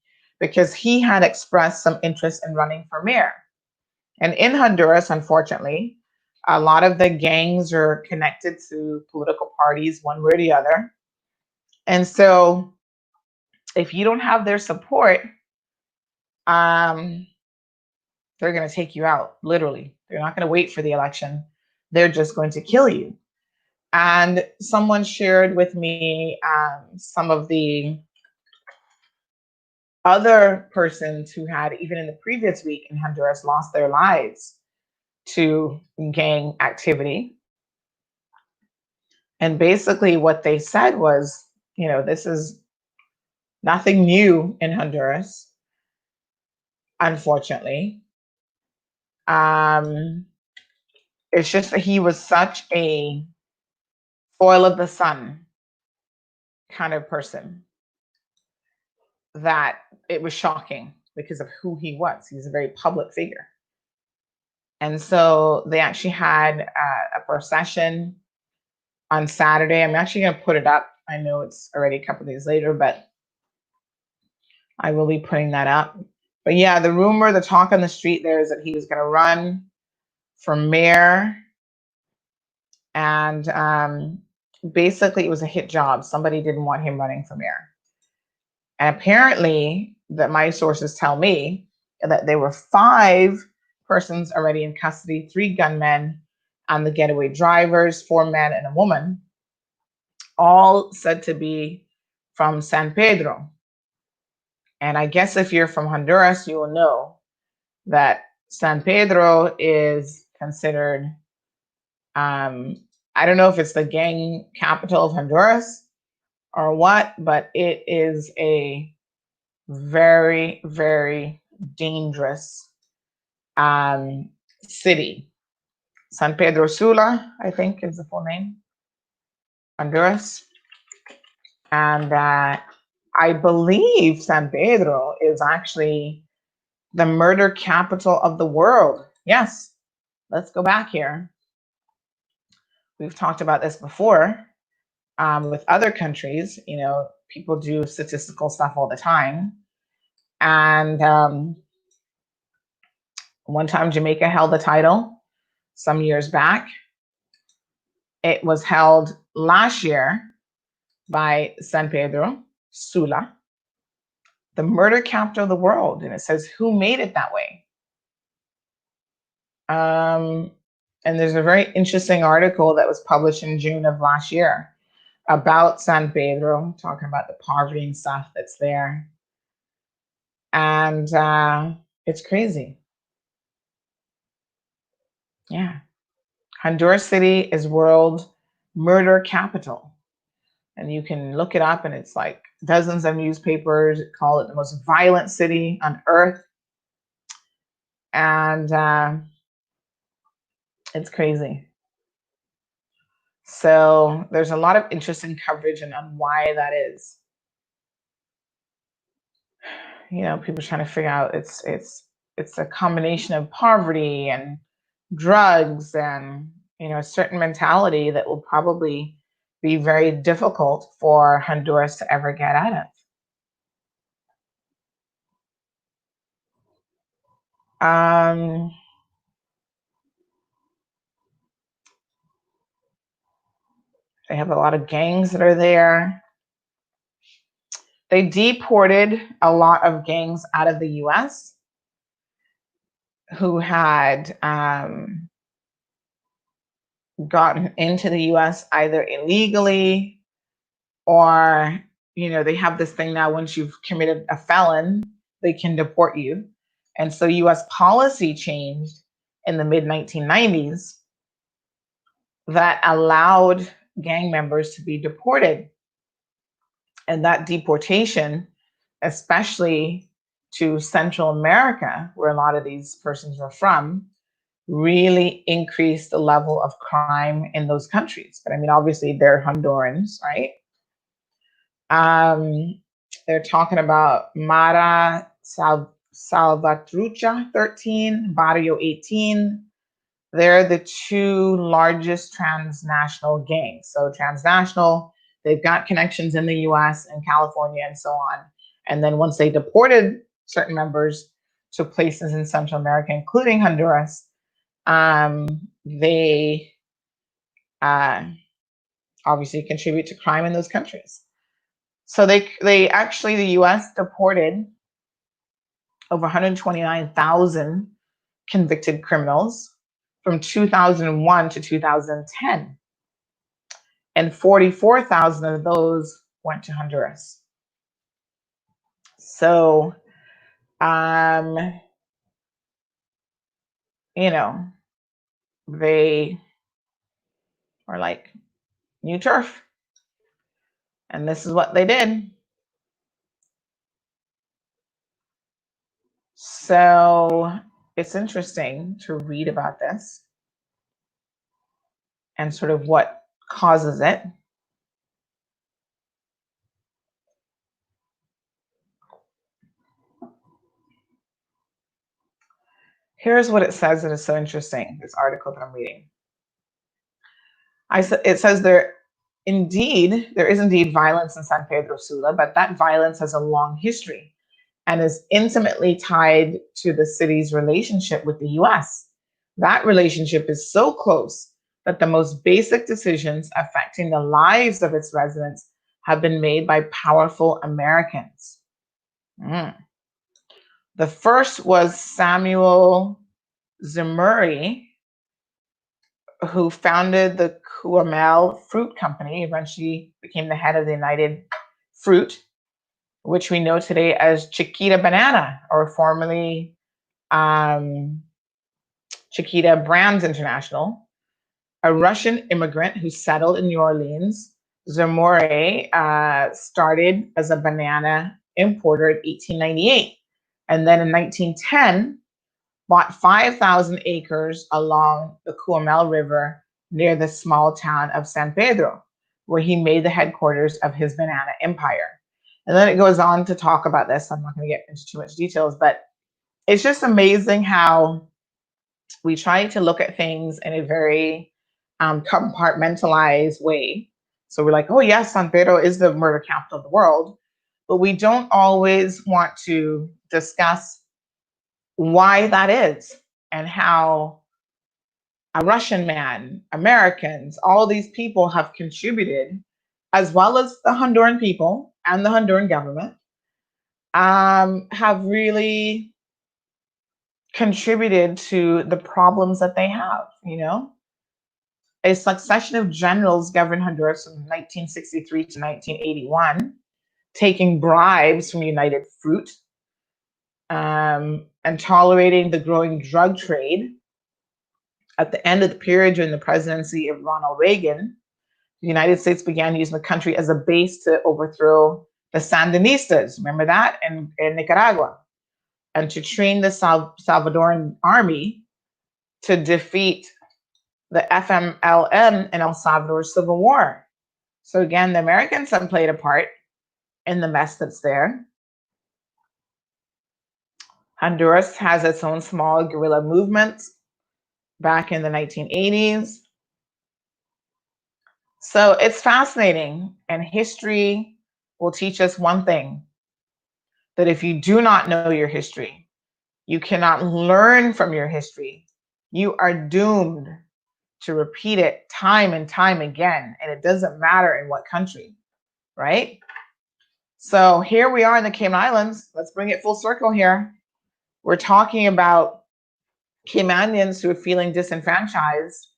because he had expressed some interest in running for mayor. And in Honduras, unfortunately, a lot of the gangs are connected to political parties one way or the other. And so if you don't have their support, they're going to take you out, literally. They're not going to wait for the election. They're just going to kill you. And someone shared with me some of the other persons who had, even in the previous week in Honduras, lost their lives to gang activity. And basically what they said was, this is nothing new in Honduras, unfortunately. It's just that he was such a foil of the sun kind of person that it was shocking because of who he was. He was a very public figure. And so they actually had a procession on Saturday. I'm actually going to put it up. I know it's already a couple of days later, but I will be putting that up. But yeah, the rumor, the talk on the street there is that he was going to run for mayor. And basically, it was a hit job. Somebody didn't want him running for mayor. And apparently, that my sources tell me that there were 5 persons already in custody, 3 gunmen and the getaway drivers, 4 men and a woman, all said to be from San Pedro. And I guess if you're from Honduras, you will know that San Pedro is considered, I don't know if it's the gang capital of Honduras or what, but it is a very, very dangerous city. San Pedro Sula, I think is the full name, Honduras. And I believe San Pedro is actually the murder capital of the world. Yes, let's go back here. We've talked about this before with other countries. You know, people do statistical stuff all the time. And one time Jamaica held the title some years back. It was held last year by San Pedro Sula, the murder capital of the world. And it says, who made it that way? And there's a very interesting article that was published in June of last year about San Pedro, talking about the poverty and stuff that's there. And it's crazy. Yeah. Honduras City is world murder capital. And you can look it up, and it's like dozens of newspapers call it the most violent city on earth. And it's crazy. So there's a lot of interesting coverage on why that is. You know, people trying to figure out it's a combination of poverty and drugs and, you know, a certain mentality that will probably be very difficult for Honduras to ever get out of. They have a lot of gangs that are there. They deported a lot of gangs out of the US who had gotten into the US either illegally or, you know, they have this thing now, once you've committed a felon, they can deport you. And so US policy changed in the mid 1990s that allowed gang members to be deported. And that deportation, especially to Central America, where a lot of these persons were from, really increased the level of crime in those countries. But I mean, obviously they're Hondurans, right? They're talking about Mara Salvatrucha 13, Barrio 18. They're the 2 largest transnational gangs. So transnational, they've got connections in the US and California and so on. And then once they deported certain members to places in Central America, including Honduras, they obviously contribute to crime in those countries. So they actually, the US deported over 129,000 convicted criminals from 2001 to 2010. And 44,000 of those went to Honduras. So, you know, they were like, new turf. And this is what they did. So it's interesting to read about this and sort of what causes it. Here's what it says that is so interesting, this article that I'm reading. It says there is indeed violence in San Pedro Sula, but that violence has a long history. and is intimately tied to the city's relationship with the US. That relationship is so close that the most basic decisions affecting the lives of its residents have been made by powerful Americans. Mm. The first was Samuel Zemurray, who founded the Cuamel Fruit Company, eventually became the head of the United Fruit, which we know today as Chiquita Banana, or formerly Chiquita Brands International. A Russian immigrant who settled in New Orleans, Zemurray started as a banana importer in 1898. And then in 1910, bought 5,000 acres along the Cuamel River near the small town of San Pedro, where he made the headquarters of his banana empire. And then it goes on to talk about this. I'm not going to get into too much details, but it's just amazing how we try to look at things in a very compartmentalized way. So we're like, oh yes, San Pedro is the murder capital of the world, but we don't always want to discuss why that is and how a Russian man, Americans, all these people have contributed, as well as the Honduran people and the Honduran government, have really contributed to the problems that they have. You know, a succession of generals governed Honduras from 1963 to 1981, taking bribes from United Fruit, and tolerating the growing drug trade. At the end of the period during the presidency of Ronald Reagan, the United States began using the country as a base to overthrow the Sandinistas, remember that, in Nicaragua, and to train the Salvadoran army to defeat the FMLN in El Salvador's civil war. So again, the Americans have played a part in the mess that's there. Honduras has its own small guerrilla movements back in the 1980s. So it's fascinating, and history will teach us one thing, that if you do not know your history, you cannot learn from your history, you are doomed to repeat it time and time again, and it doesn't matter in what country, right? So here we are in the Cayman Islands. Let's bring it full circle here. We're talking about Caymanians who are feeling disenfranchised.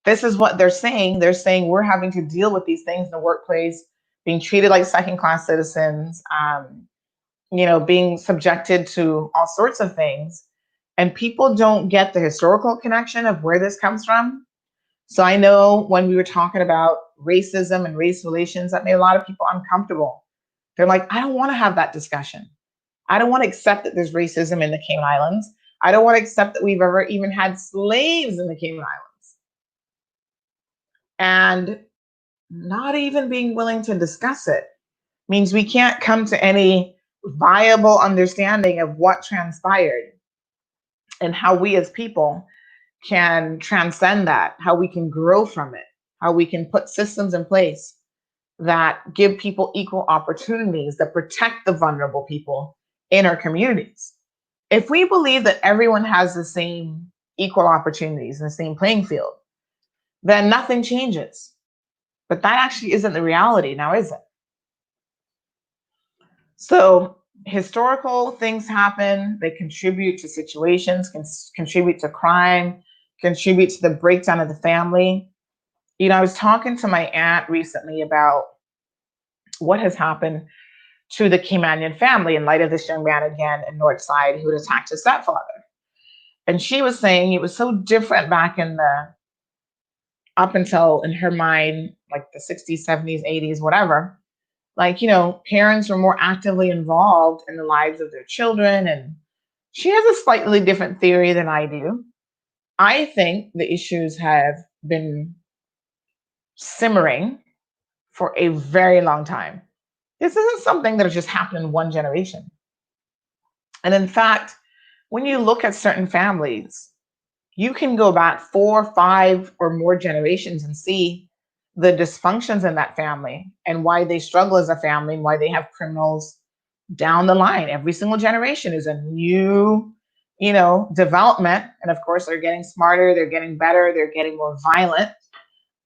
This is what they're saying. They're saying we're having to deal with these things in the workplace, being treated like second-class citizens, being subjected to all sorts of things. And people don't get the historical connection of where this comes from. So I know when we were talking about racism and race relations, that made a lot of people uncomfortable. They're like, I don't want to have that discussion. I don't want to accept that there's racism in the Cayman Islands. I don't want to accept that we've ever even had slaves in the Cayman Islands. And not even being willing to discuss it means we can't come to any viable understanding of what transpired and how we as people can transcend that, how we can grow from it, how we can put systems in place that give people equal opportunities, that protect the vulnerable people in our communities. If we believe that everyone has the same equal opportunities and the same playing field, then nothing changes. But that actually isn't the reality now, is it? So historical things happen, they contribute to situations, can contribute to crime, contribute to the breakdown of the family. You know, I was talking to my aunt recently about what has happened to the Caymanian family in light of this young man again in Northside who had attacked his stepfather. And she was saying it was so different back in up until, in her mind, like the 60s, 70s, 80s, whatever. Like, parents were more actively involved in the lives of their children. And she has a slightly different theory than I do. I think the issues have been simmering for a very long time. This isn't something that has just happened in one generation. And in fact, when you look at certain families, you can go back 4, 5, or more generations and see the dysfunctions in that family and why they struggle as a family and why they have criminals down the line. Every single generation is a new, development. And of course, they're getting smarter, they're getting better, they're getting more violent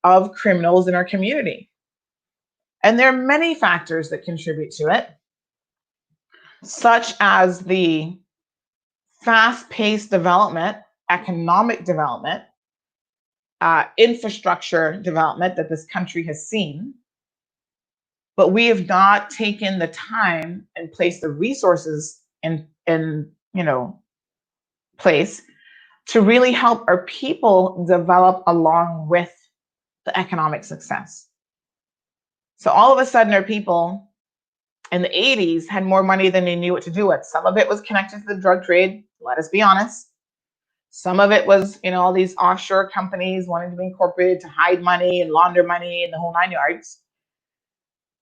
of criminals in our community. And there are many factors that contribute to it, such as the fast-paced development, economic development, infrastructure development that this country has seen. But we have not taken the time and placed the resources in place to really help our people develop along with the economic success. So all of a sudden, our people in the 80s had more money than they knew what to do with. Some of it was connected to the drug trade, let us be honest. Some of it was, all these offshore companies wanting to be incorporated to hide money and launder money and the whole 9 yards.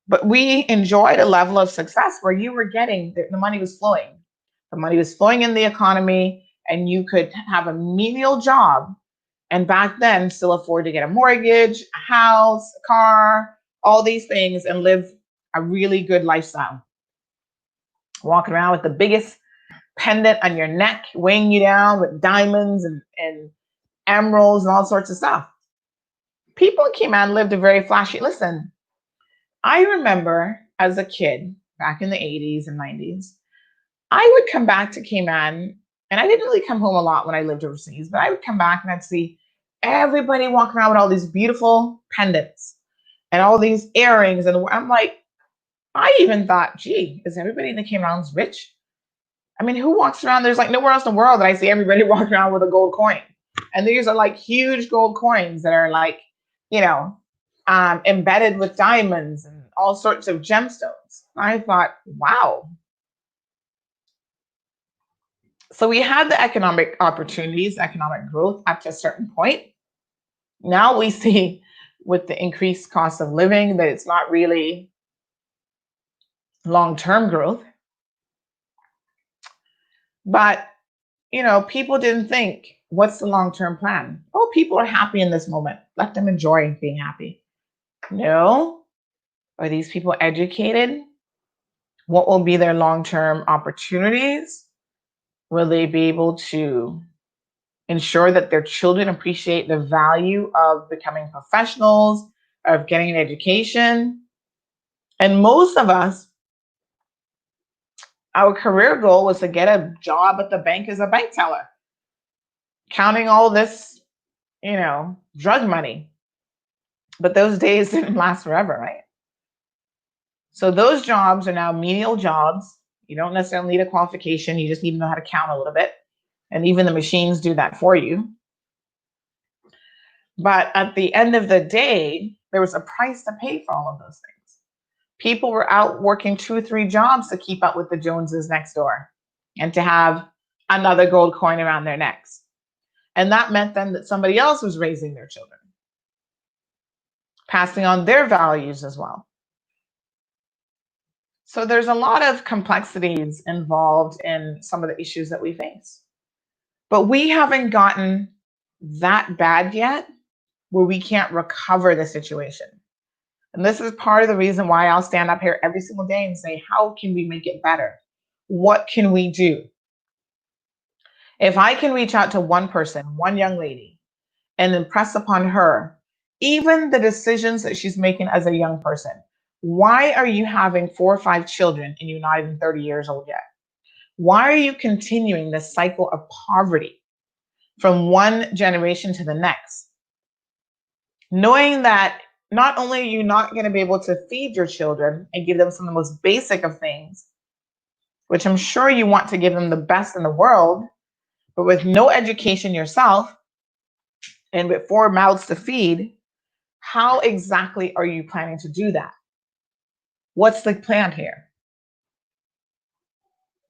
But we enjoyed a level of success where you were getting, the money was flowing. The money was flowing in the economy, and you could have a menial job, and back then still afford to get a mortgage, a house, a car, all these things, and live a really good lifestyle. Walking around with the biggest pendant on your neck, weighing you down with diamonds and emeralds and all sorts of stuff. People in Cayman lived a very flashy. Listen, I remember as a kid back in the 80s and 90s, I would come back to Cayman, and I didn't really come home a lot when I lived overseas, but I would come back and I'd see everybody walking around with all these beautiful pendants and all these earrings. And I'm like, I even thought, gee, is everybody in the Caymans rich? I mean, who walks around? There's like nowhere else in the world that I see everybody walking around with a gold coin. And these are like huge gold coins that are like, embedded with diamonds and all sorts of gemstones. I thought, wow. So we had the economic opportunities, economic growth up to a certain point. Now we see with the increased cost of living that it's not really long-term growth. But, people didn't think, what's the long-term plan? Oh, people are happy in this moment. Let them enjoy being happy. No. Are these people educated? What will be their long-term opportunities? Will they be able to ensure that their children appreciate the value of becoming professionals, of getting an education? And most of us, our career goal was to get a job at the bank as a bank teller, counting all this, drug money. But those days didn't last forever, right? So those jobs are now menial jobs. You don't necessarily need a qualification. You just need to know how to count a little bit. And even the machines do that for you. But at the end of the day, there was a price to pay for all of those things. People were out working 2 or 3 jobs to keep up with the Joneses next door and to have another gold coin around their necks. And that meant then that somebody else was raising their children, passing on their values as well. So there's a lot of complexities involved in some of the issues that we face. But we haven't gotten that bad yet where we can't recover the situation. And this is part of the reason why I'll stand up here every single day and say, how can we make it better? What can we do? If I can reach out to one person, one young lady, and impress upon her, even the decisions that she's making as a young person. Why are you having 4 or 5 children and you're not even 30 years old yet? Why are you continuing this cycle of poverty from one generation to the next? Knowing that not only are you not going to be able to feed your children and give them some of the most basic of things, which I'm sure you want to give them the best in the world, but with no education yourself and with 4 mouths to feed, how exactly are you planning to do that? What's the plan here?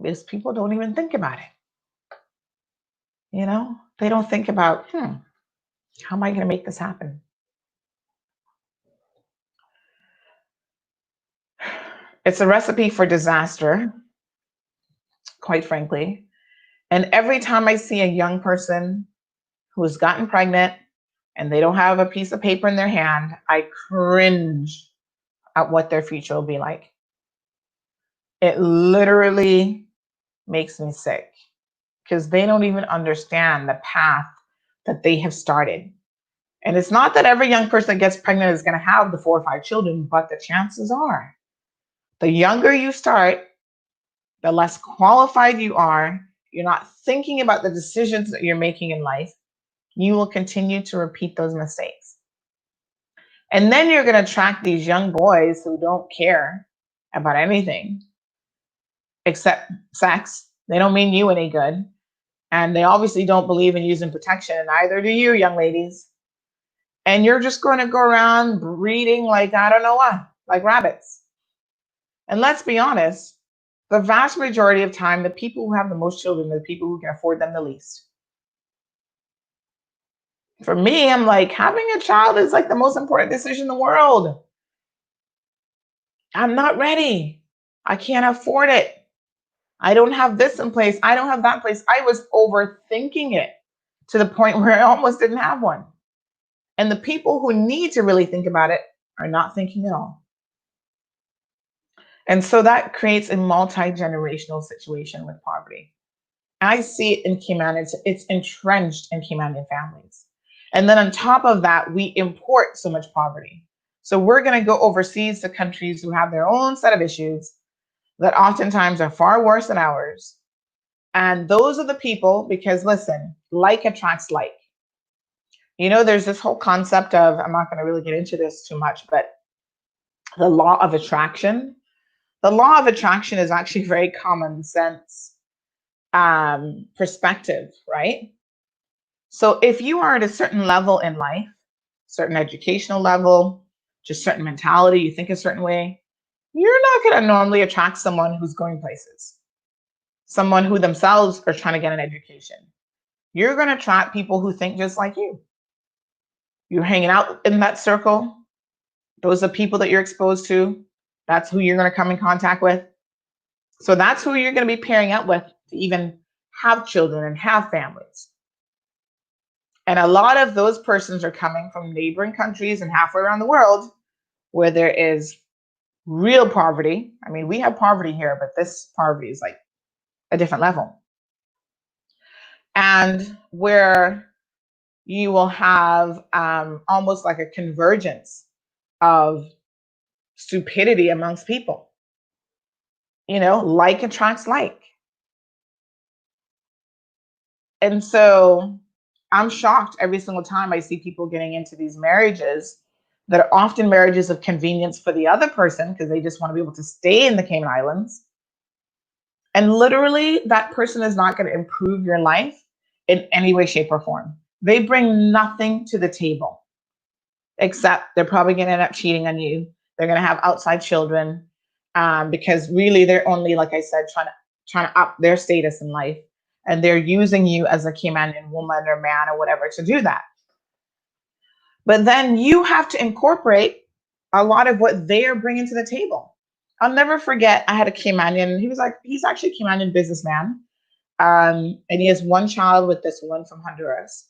Because people don't even think about it. They don't think about, how am I going to make this happen? It's a recipe for disaster, quite frankly. And every time I see a young person who has gotten pregnant and they don't have a piece of paper in their hand, I cringe at what their future will be like. It literally makes me sick because they don't even understand the path that they have started. And it's not that every young person that gets pregnant is going to have the 4 or 5 children, but the chances are the younger you start, the less qualified you are. You're not thinking about the decisions that you're making in life. You will continue to repeat those mistakes. And then you're going to attract these young boys who don't care about anything except sex. They don't mean you any good. And they obviously don't believe in using protection, and neither do you, young ladies. And you're just going to go around breeding like, I don't know what, like rabbits. And let's be honest, the vast majority of time, the people who have the most children are the people who can afford them the least. For me, I'm like, having a child is like the most important decision in the world. I'm not ready. I can't afford it. I don't have this in place. I don't have that in place. I was overthinking it to the point where I almost didn't have one. And the people who need to really think about it are not thinking at all. And so that creates a multi-generational situation with poverty. I see it in Cayman. It's entrenched in Caymanian families. And then on top of that, we import so much poverty. So we're going to go overseas to countries who have their own set of issues that oftentimes are far worse than ours. And those are the people, because listen, like attracts like. You know, there's this whole concept of, I'm not going to really get into this too much, but the law of attraction. The law of attraction is actually very common sense perspective, right? So if you are at a certain level in life, certain educational level, just certain mentality, you think a certain way, you're not going to normally attract someone who's going places, someone who themselves are trying to get an education. You're going to attract people who think just like you. You're hanging out in that circle. Those are people that you're exposed to. That's who you're going to come in contact with. So that's who you're going to be pairing up with to even have children and have families. And a lot of those persons are coming from neighboring countries and halfway around the world where there is real poverty. I mean, we have poverty here, but this poverty is like a different level. And where you will have almost like a convergence of stupidity amongst people. You know, like attracts like. And so I'm shocked every single time I see people getting into these marriages that are often marriages of convenience for the other person because they just want to be able to stay in the Cayman Islands. And literally, that person is not going to improve your life in any way, shape, or form. They bring nothing to the table, except they're probably going to end up cheating on you. They're going to have outside children because really they're only, like I said, trying to up their status in life. And they're using you as a Caymanian woman or man or whatever to do that. But then you have to incorporate a lot of what they are bringing to the table. I'll never forget, I had a Caymanian, he's actually a Caymanian businessman. And he has one child with this woman from Honduras.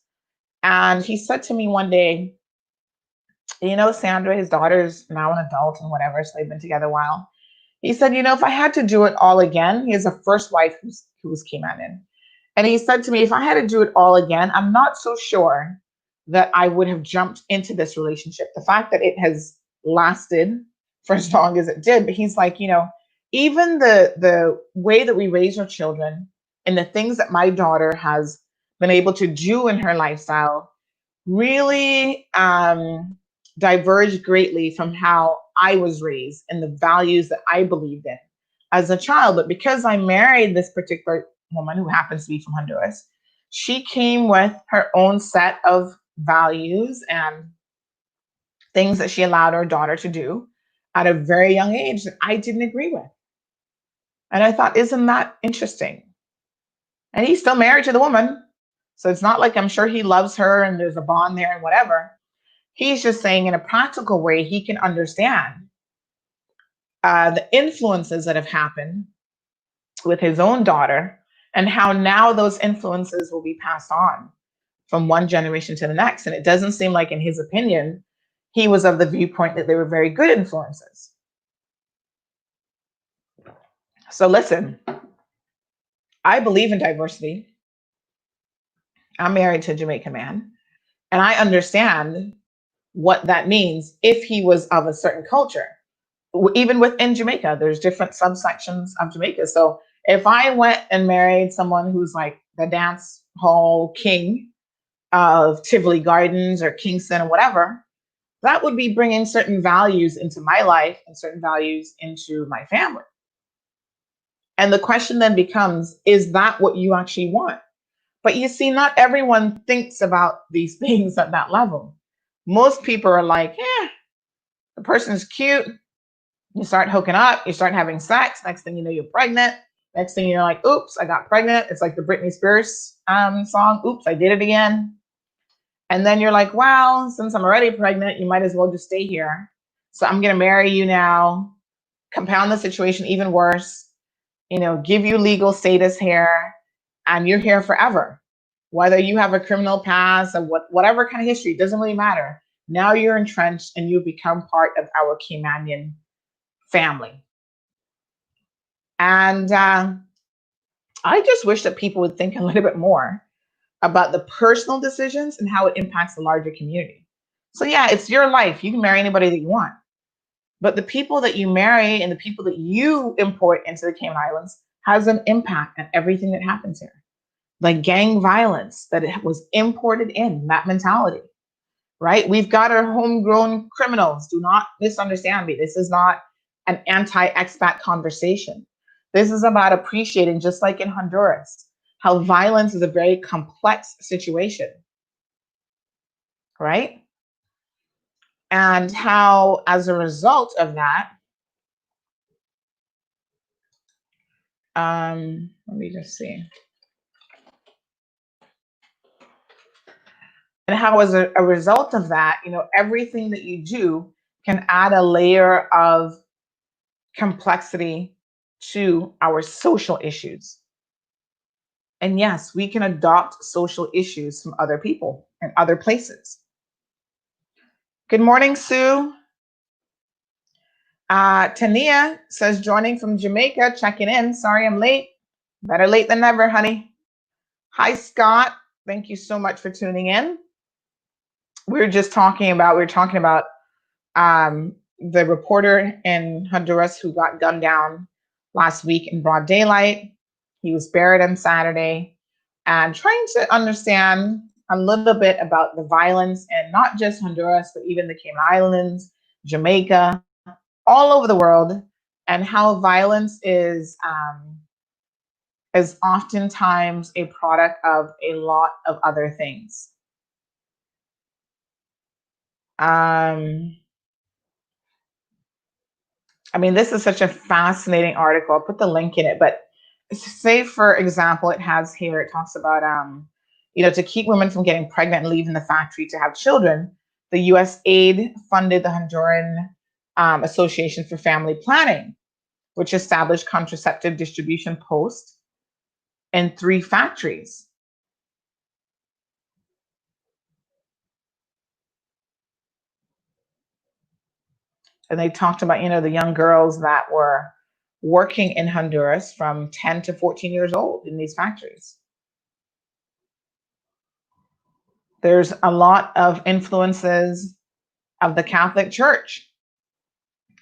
And he said to me one day, you know, Sandra, his daughter's now an adult and whatever, so they've been together a while. He said, you know, if I had to do it all again, he has a first wife who was Caymanian. And he said to me, if I had to do it all again, I'm not so sure that I would have jumped into this relationship. The fact that it has lasted for as long as it did, but he's like, you know, even the way that we raise our children and the things that my daughter has been able to do in her lifestyle really diverged greatly from how I was raised and the values that I believed in as a child. But because I married this particular woman who happens to be from Honduras, she came with her own set of values and things that she allowed her daughter to do at a very young age that I didn't agree with. And I thought, isn't that interesting? And he's still married to the woman. So it's not like I'm sure he loves her and there's a bond there and whatever. He's just saying in a practical way, he can understand the influences that have happened with his own daughter and how now those influences will be passed on from one generation to the next. And it doesn't seem like, in his opinion, he was of the viewpoint that they were very good influences. So listen, I believe in diversity. I'm married to a Jamaican man, and I understand what that means if he was of a certain culture. Even within Jamaica, there's different subsections of Jamaica. So if I went and married someone who's like the dance hall king of Tivoli Gardens or Kingston or whatever, that would be bringing certain values into my life and certain values into my family. And the question then becomes, is that what you actually want? But you see, not everyone thinks about these things at that level. Most people are like, yeah, the person's cute. You start hooking up, you start having sex. Next thing you know, you're pregnant. Next thing you're like, oops, I got pregnant. It's like the Britney Spears song, oops, I did it again. And then you're like, well, since I'm already pregnant, you might as well just stay here. So I'm going to marry you now, compound the situation even worse, give you legal status here, and you're here forever. Whether you have a criminal past or whatever kind of history, doesn't really matter. Now you're entrenched and you become part of our Caymanian family. And I just wish that people would think a little bit more about the personal decisions and how it impacts the larger community. So yeah, it's your life. You can marry anybody that you want. But the people that you marry and the people that you import into the Cayman Islands has an impact on everything that happens here. Like gang violence that it was imported in, that mentality, right? We've got our homegrown criminals. Do not misunderstand me. This is not an anti-expat conversation. This is about appreciating, just like in Honduras, how violence is a very complex situation, right? And how, as a result of that, let me just see. And how, as a result of that, everything that you do can add a layer of complexity to our social issues. And yes, we can adopt social issues from other people and other places. Good morning, Sue. Tania says, joining from Jamaica, checking in. Sorry I'm late. Better late than never, honey. Hi, Scott. Thank you so much for tuning in. We were talking about the reporter in Honduras who got gunned down last week in broad daylight. He was buried on Saturday, and trying to understand a little bit about the violence in not just Honduras, but even the Cayman Islands, Jamaica, all over the world, and how violence is oftentimes a product of a lot of other things. This is such a fascinating article. I'll put the link in it, but say, for example, it talks about, to keep women from getting pregnant and leaving the factory to have children, the U.S. aid funded the Honduran Association for Family Planning, which established contraceptive distribution posts in 3 factories. And they talked about, the young girls that were working in Honduras from 10 to 14 years old in these factories. There's a lot of influences of the Catholic Church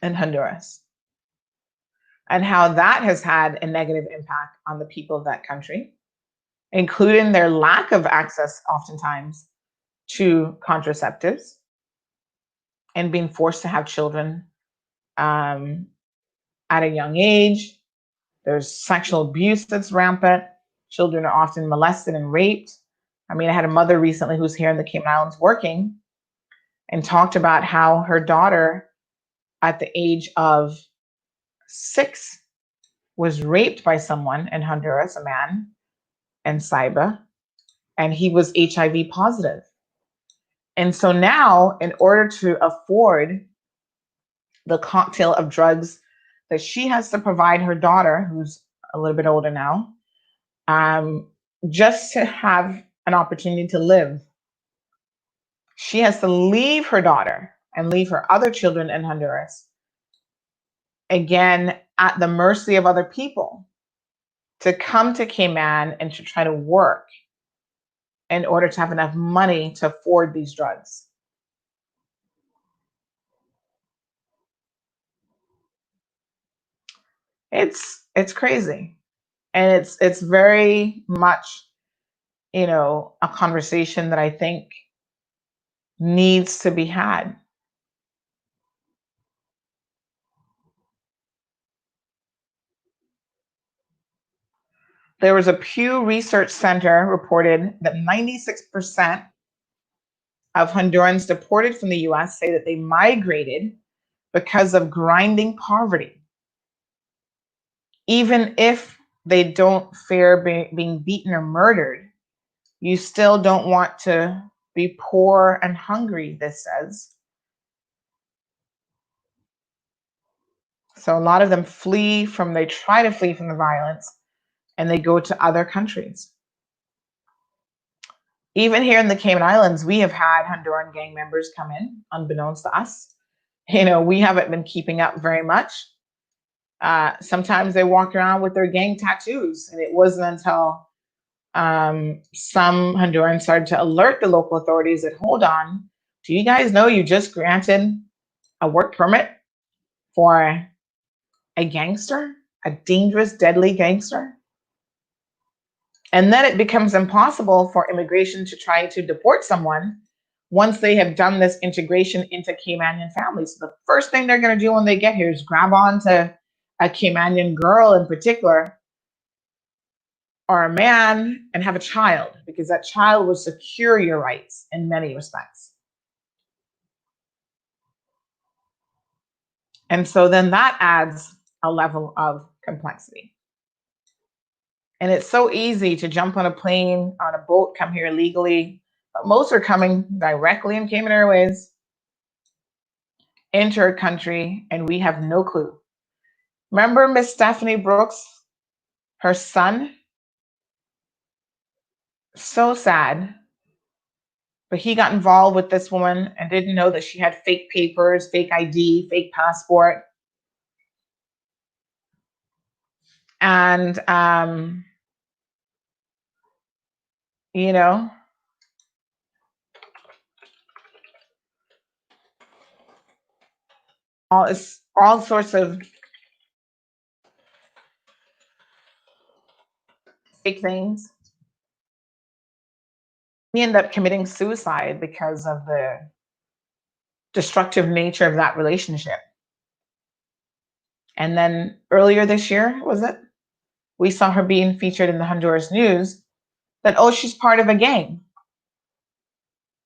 in Honduras, and how that has had a negative impact on the people of that country, including their lack of access oftentimes to contraceptives and being forced to have children at a young age. There's sexual abuse that's rampant. Children are often molested and raped. I had a mother recently who's here in the Cayman Islands working and talked about how her daughter at the age of 6 was raped by someone in Honduras, a man in Saiba, and he was HIV positive. And so now, in order to afford the cocktail of drugs that she has to provide her daughter, who's a little bit older now, just to have an opportunity to live, she has to leave her daughter and leave her other children in Honduras, again, at the mercy of other people to come to Cayman and to try to work in order to have enough money to afford these drugs. It's crazy. And it's very much, a conversation that I think needs to be had. There was a Pew Research Center reported that 96% of Hondurans deported from the US say that they migrated because of grinding poverty. Even if they don't fear being beaten or murdered, you still don't want to be poor and hungry, this says. So a lot of them try to flee from the violence, and they go to other countries. Even here in the Cayman Islands, we have had Honduran gang members come in, unbeknownst to us. We haven't been keeping up very much. Sometimes they walk around with their gang tattoos, and it wasn't until some Hondurans started to alert the local authorities that, hold on, do you guys know you just granted a work permit for a gangster, a dangerous, deadly gangster? And then it becomes impossible for immigration to try to deport someone once they have done this integration into Caymanian families. So the first thing they're going to do when they get here is grab on to a Caymanian girl in particular, or a man, and have a child, because that child will secure your rights in many respects. And so then that adds a level of complexity. And it's so easy to jump on a plane, on a boat, come here legally, but most are coming directly in Cayman Airways, enter a country, and we have no clue. Remember Miss Stephanie Brooks, her son? So sad. But he got involved with this woman and didn't know that she had fake papers, fake ID, fake passport. And, all sorts of fake things. He ended up committing suicide because of the destructive nature of that relationship. And then earlier this year, was it? We saw her being featured in the Honduras news that, oh, she's part of a gang,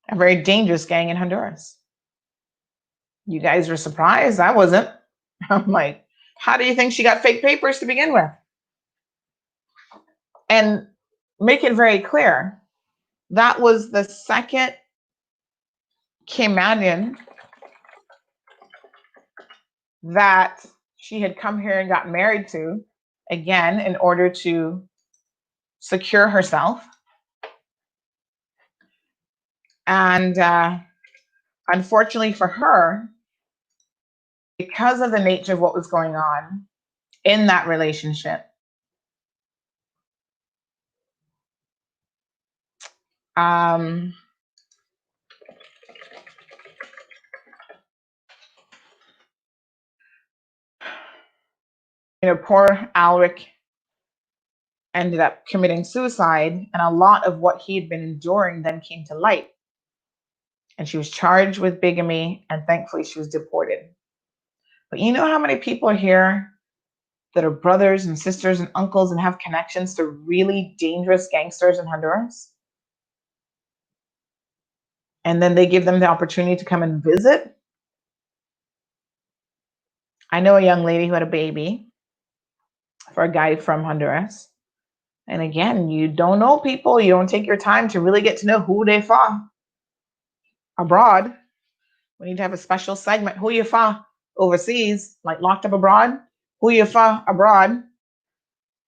a very dangerous gang in Honduras. You guys were surprised. I wasn't. I'm like, how do you think she got fake papers to begin with? And make it very clear, that was the second Caymanian that she had come here and got married to, again, in order to secure herself. And unfortunately for her, because of the nature of what was going on in that relationship, poor Alric ended up committing suicide, and a lot of what he had been enduring then came to light. And she was charged with bigamy, and thankfully she was deported. But you know how many people are here that are brothers and sisters and uncles and have connections to really dangerous gangsters in Honduras? And then they give them the opportunity to come and visit. I know a young lady who had a baby for a guy from Honduras. And again, you don't know people. You don't take your time to really get to know who they fa abroad. We need to have a special segment. Who you fa overseas, like locked up abroad? Who you fa abroad?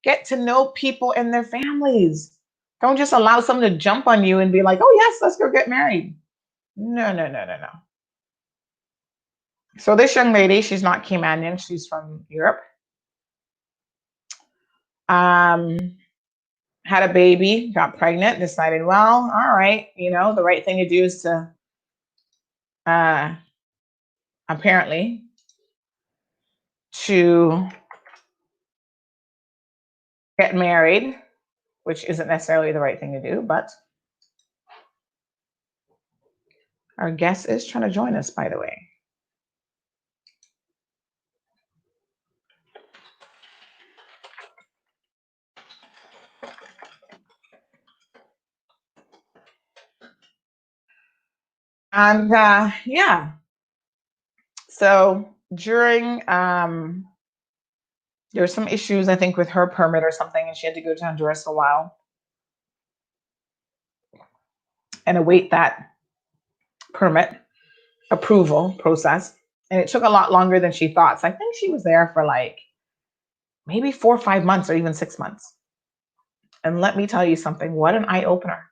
Get to know people and their families. Don't just allow someone to jump on you and be like, oh yes, let's go get married. No. So this young lady, she's not Caymanian, she's from Europe. Had a baby, got pregnant, decided, well, all right, the right thing to do is to apparently to get married, which isn't necessarily the right thing to do, but our guest is trying to join us, by the way. And yeah, so during there were some issues, I think, with her permit or something, and she had to go to Honduras a while and await that permit approval process. And it took a lot longer than she thought. So I think she was there for like maybe 4 or 5 months or even 6 months. And let me tell you something, what an eye opener.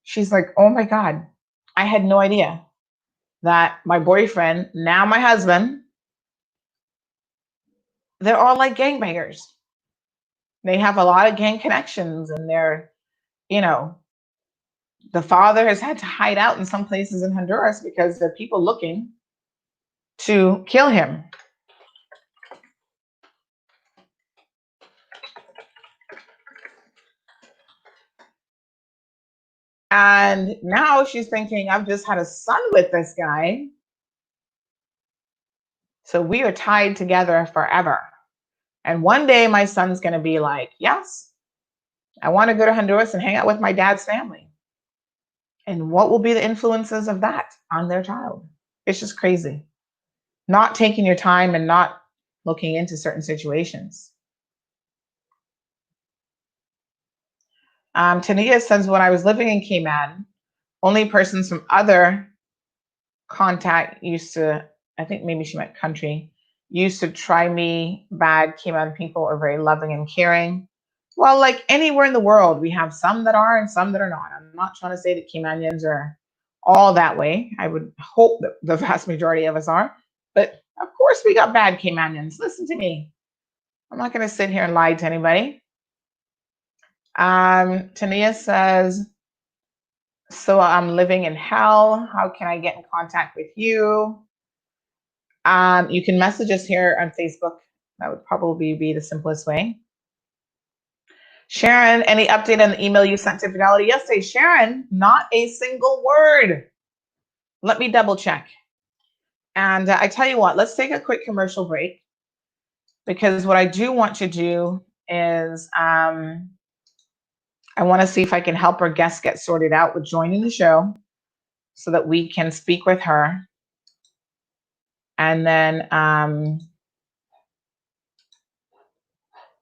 She's like, oh my God, I had no idea that my boyfriend, now my husband, they're all like gangbangers. They have a lot of gang connections, and they're, the father has had to hide out in some places in Honduras because there are people looking to kill him. And now she's thinking, I've just had a son with this guy, so we are tied together forever. And one day my son's going to be like, yes, I want to go to Honduras and hang out with my dad's family. And what will be the influences of that on their child? It's just crazy. Not taking your time and not looking into certain situations. Tania says, when I was living in Cayman, only persons from other contact used to, I think maybe she meant country, used to try me bad. Cayman people are very loving and caring. Well, like anywhere in the world, we have some that are and some that are not. I'm not trying to say that Caymanians are all that way. I would hope that the vast majority of us are. But of course we got bad Caymanians. Listen to me. I'm not going to sit here and lie to anybody. Tania says, so I'm living in hell. How can I get in contact with you? You can message us here on Facebook. That would probably be the simplest way. Sharon, any update on the email you sent to Fidelity yesterday? Sharon, not a single word. Let me double check. And I tell you what, let's take a quick commercial break, because what I do want to do is I want to see if I can help our guest get sorted out with joining the show so that we can speak with her. And then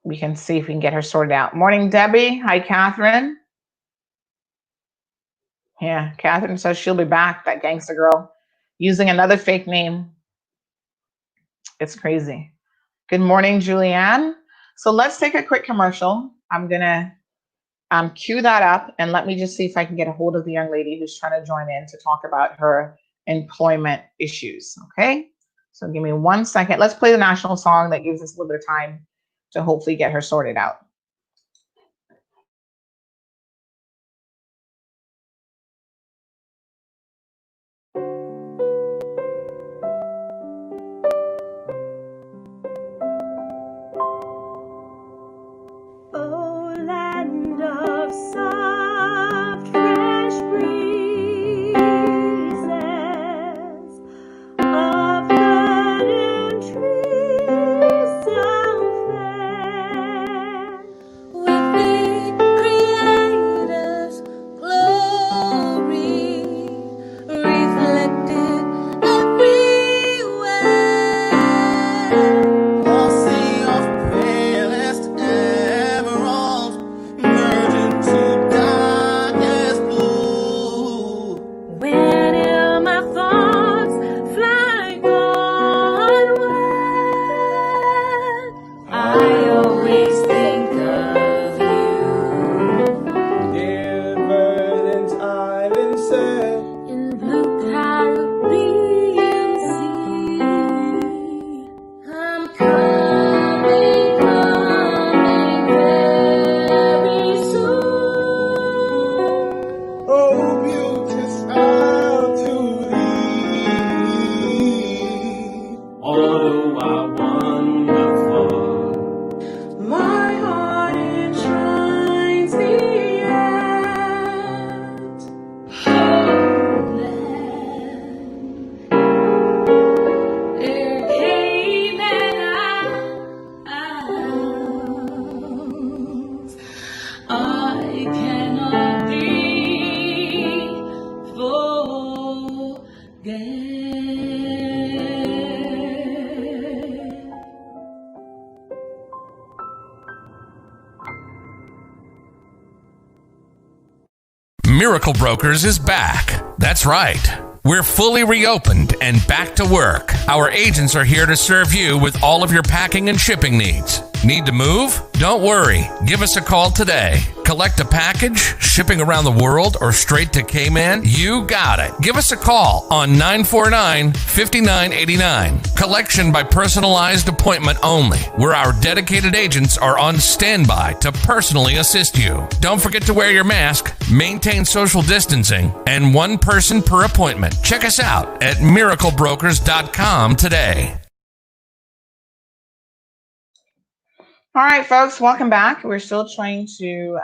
we can see if we can get her sorted out. Morning, Debbie. Hi, Catherine. Yeah, Catherine says she'll be back, that gangster girl, using another fake name. It's crazy. Good morning, Julianne. So let's take a quick commercial. I'm going to cue that up, and let me just see if I can get a hold of the young lady who's trying to join in to talk about her employment issues. Okay, so give me 1 second. Let's play the national song that gives us a little bit of time to hopefully get her sorted out. Oh, land of soft, fresh breezes, of verdant trees so fair, Miracle Brokers is back. That's right. We're fully reopened and back to work. Our agents are here to serve you with all of your packing and shipping needs. Need to move? Don't worry. Give us a call today. Collect a package, shipping around the world, or straight to Cayman? You got it. Give us a call on 949-5989. Collection by personalized appointment only, where our dedicated agents are on standby to personally assist you. Don't forget to wear your mask, maintain social distancing, and one person per appointment. Check us out at miraclebrokers.com today. All right, folks, welcome back. We're still trying to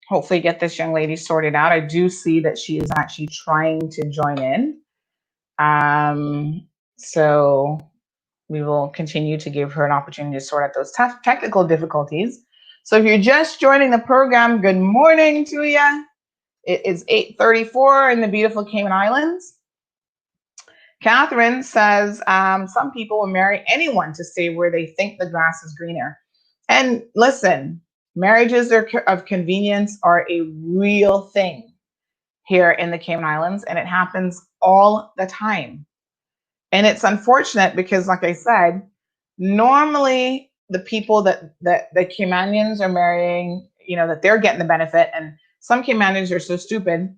hopefully get this young lady sorted out. I do see that she is actually trying to join in. So we will continue to give her an opportunity to sort out those tough technical difficulties. So if you're just joining the program, good morning to you. It is 8:34 in the beautiful Cayman Islands. Catherine says, some people will marry anyone to stay where they think the grass is greener. And listen, marriages of convenience are a real thing here in the Cayman Islands, and it happens all the time. And it's unfortunate because, like I said, normally the people that the Caymanians are marrying, that they're getting the benefit, and some Caymanians are so stupid.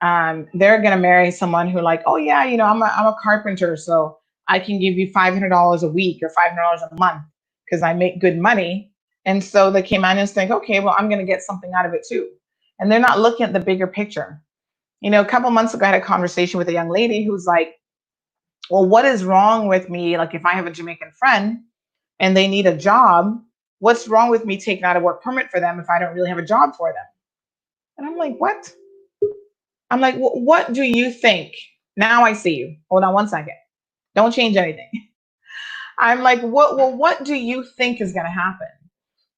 They're going to marry someone who like, oh yeah, I'm a carpenter, so I can give you $500 a week or $500 a month because I make good money. And so the Caymanians think, okay, well, I'm going to get something out of it too. And they're not looking at the bigger picture. A couple months ago, I had a conversation with a young lady who's like, well, what is wrong with me? Like if I have a Jamaican friend and they need a job, what's wrong with me taking out a work permit for them if I don't really have a job for them? And I'm like, what? I'm like, what do you think? Now I see you. Hold on one second. Don't change anything. I'm like, what do you think is going to happen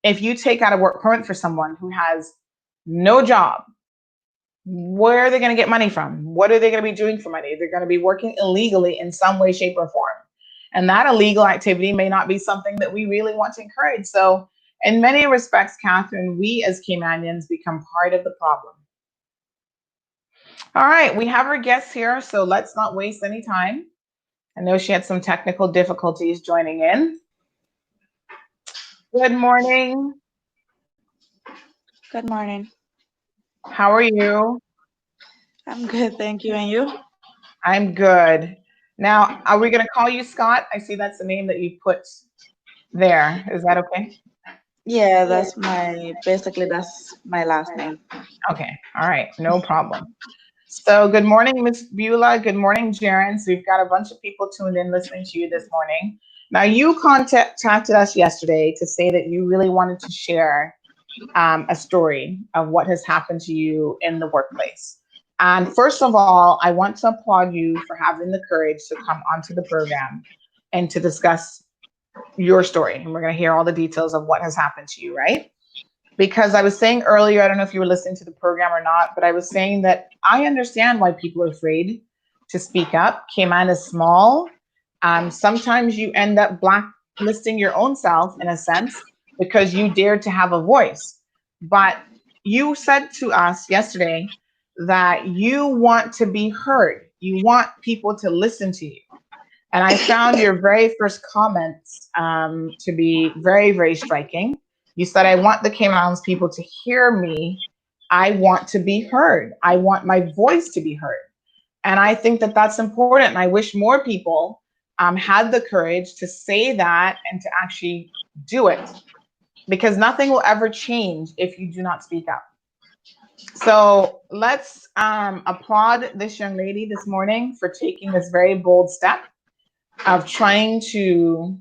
if you take out a work permit for someone who has no job? Where are they going to get money from? What are they going to be doing for money? They're going to be working illegally in some way, shape, or form. And that illegal activity may not be something that we really want to encourage. So in many respects, Catherine, we as Caymanians become part of the problem. All right, we have our guests here, so let's not waste any time. I know she had some technical difficulties joining in. Good morning. Good morning. How are you? I'm good, thank you. And you? I'm good. Now, are we going to call you Scott? I see that's the name that you put there. Is that okay? Yeah, that's my last name. Okay, all right, no problem. So good morning, Miss Beulah. Good morning, Jaren. So we've got a bunch of people tuned in listening to you this morning. Now, you contacted us yesterday to say that you really wanted to share a story of what has happened to you in the workplace. And first of all, I want to applaud you for having the courage to come onto the program and to discuss your story. And we're going to hear all the details of what has happened to you, right? Because I was saying earlier, I don't know if you were listening to the program or not, but I was saying that I understand why people are afraid to speak up. Cayman is small. Sometimes you end up blacklisting your own self in a sense because you dared to have a voice. But you said to us yesterday that you want to be heard. You want people to listen to you. And I found your very first comments to be very, very striking. You said, I want the Cayman Islands people to hear me. I want to be heard. I want my voice to be heard. And I think that that's important. And I wish more people had the courage to say that and to actually do it, because nothing will ever change if you do not speak up. So let's applaud this young lady this morning for taking this very bold step of trying to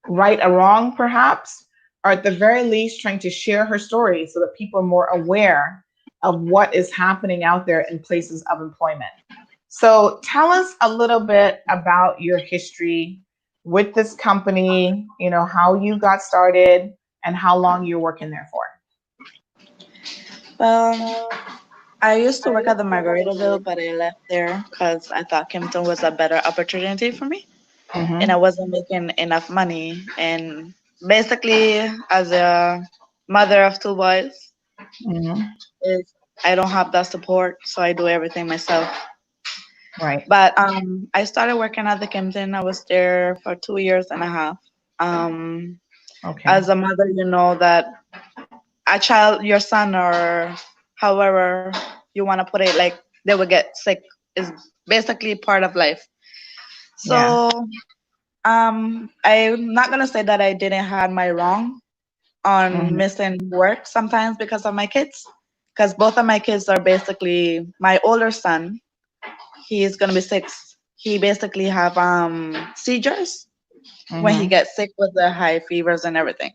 right a wrong, perhaps, or at the very least trying to share her story so that people are more aware of what is happening out there in places of employment. So tell us a little bit about your history with this company, how you got started and how long you're working there for. I used to work at the Margaritaville, but I left there because I thought Kimpton was a better opportunity for me, and I Mm-hmm. wasn't making enough money. And basically, as a mother of two boys, Mm-hmm. is I don't have that support, so I do everything myself. Right. But I started working at the Kimpton. I was there for 2 years and a half. Um, Okay. as a mother, you know that a child, your son, or however you want to put it, like they will get sick, is basically part of life. Yeah. So I'm not gonna say that I didn't have my wrong on Mm-hmm. missing work sometimes because of my kids, because both of my kids are basically my older son. He is gonna be 6. He basically have seizures when he Mm-hmm. gets sick with the high fevers and everything.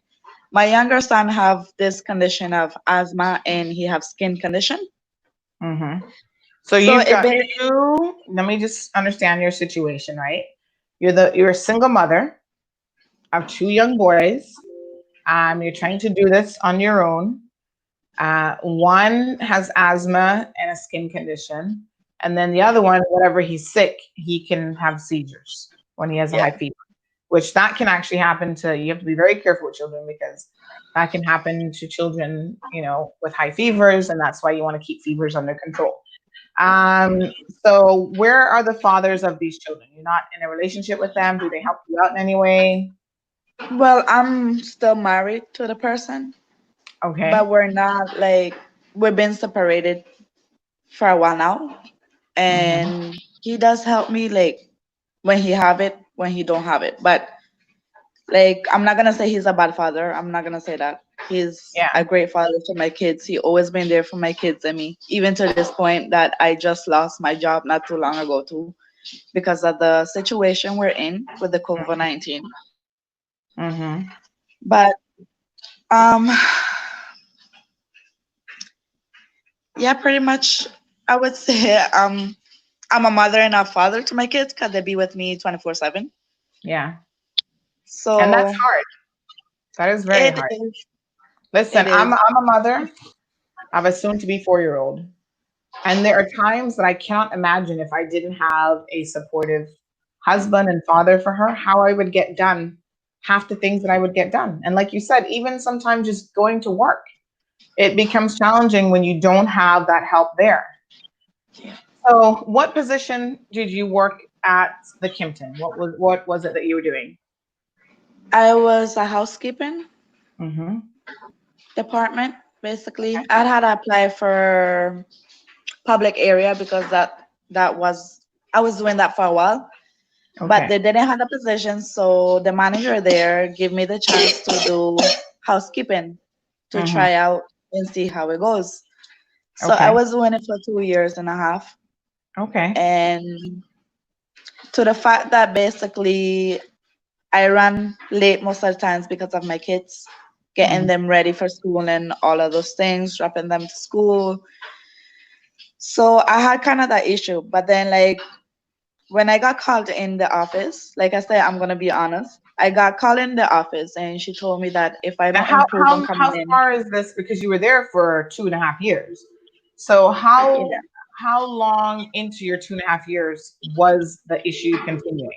My younger son have this condition of asthma and he have skin condition. Mm-hmm. So So you've it got ba- two. Let me just understand your situation, right? You're a single mother of two young boys. You're trying to do this on your own. One has asthma and a skin condition, and then the other one, whatever he's sick, he can have seizures when he has a high yeah. fever, which that can actually happen to. You have to be very careful with children because that can happen to children, with high fevers, and that's why you want to keep fevers under control. So where are the fathers of these children? You're not in a relationship with them. Do they help you out in any way? Well, I'm still married to the person, but Okay. we're not like we've been separated for a while now, Mm-hmm. and he does help me like when he have it, when he don't have it. But like I'm not gonna say he's a bad father. I'm not gonna say that. He's Yeah. a great father to my kids. He always been there for my kids and me, even to this point that I just lost my job not too long ago too, because of the situation we're in with the COVID-19. Mm-hmm. But um, yeah, pretty much I would say I'm a mother and a father to my kids because they be with me 24/7. Yeah. And that's So hard. That is very it hard. is, Listen, it I'm is. I'm a mother of a soon-to-be 4-year-old, and there are times that I cannot imagine if I didn't have a supportive husband and father for her, how I would get done half the things that I would get done. And like you said, even sometimes just going to work, it becomes challenging when you don't have that help there. So, what position did you work at the Kimpton? What was it that you were doing? I was a housekeeping Mm-hmm. department basically. I had applied for public area because that was I was doing that for a while, but Okay. they didn't have a position, so the manager there gave me the chance to do housekeeping to Mm-hmm. try out and see how it goes. So I Okay. was doing it for 2 years and a half, Okay. and to the fact that basically I run late most of the times because of my kids, getting Mm-hmm. them ready for school and all of those things, dropping them to school. So I had kind of that issue. But then, like, when I got called in the office, like I said, I'm going to be honest. I got called in the office and she told me that if I Now, don't how improve on how coming how in, far is this? Because you were there for 2.5 years. So how yeah, how long into your 2.5 years was the issue continuing?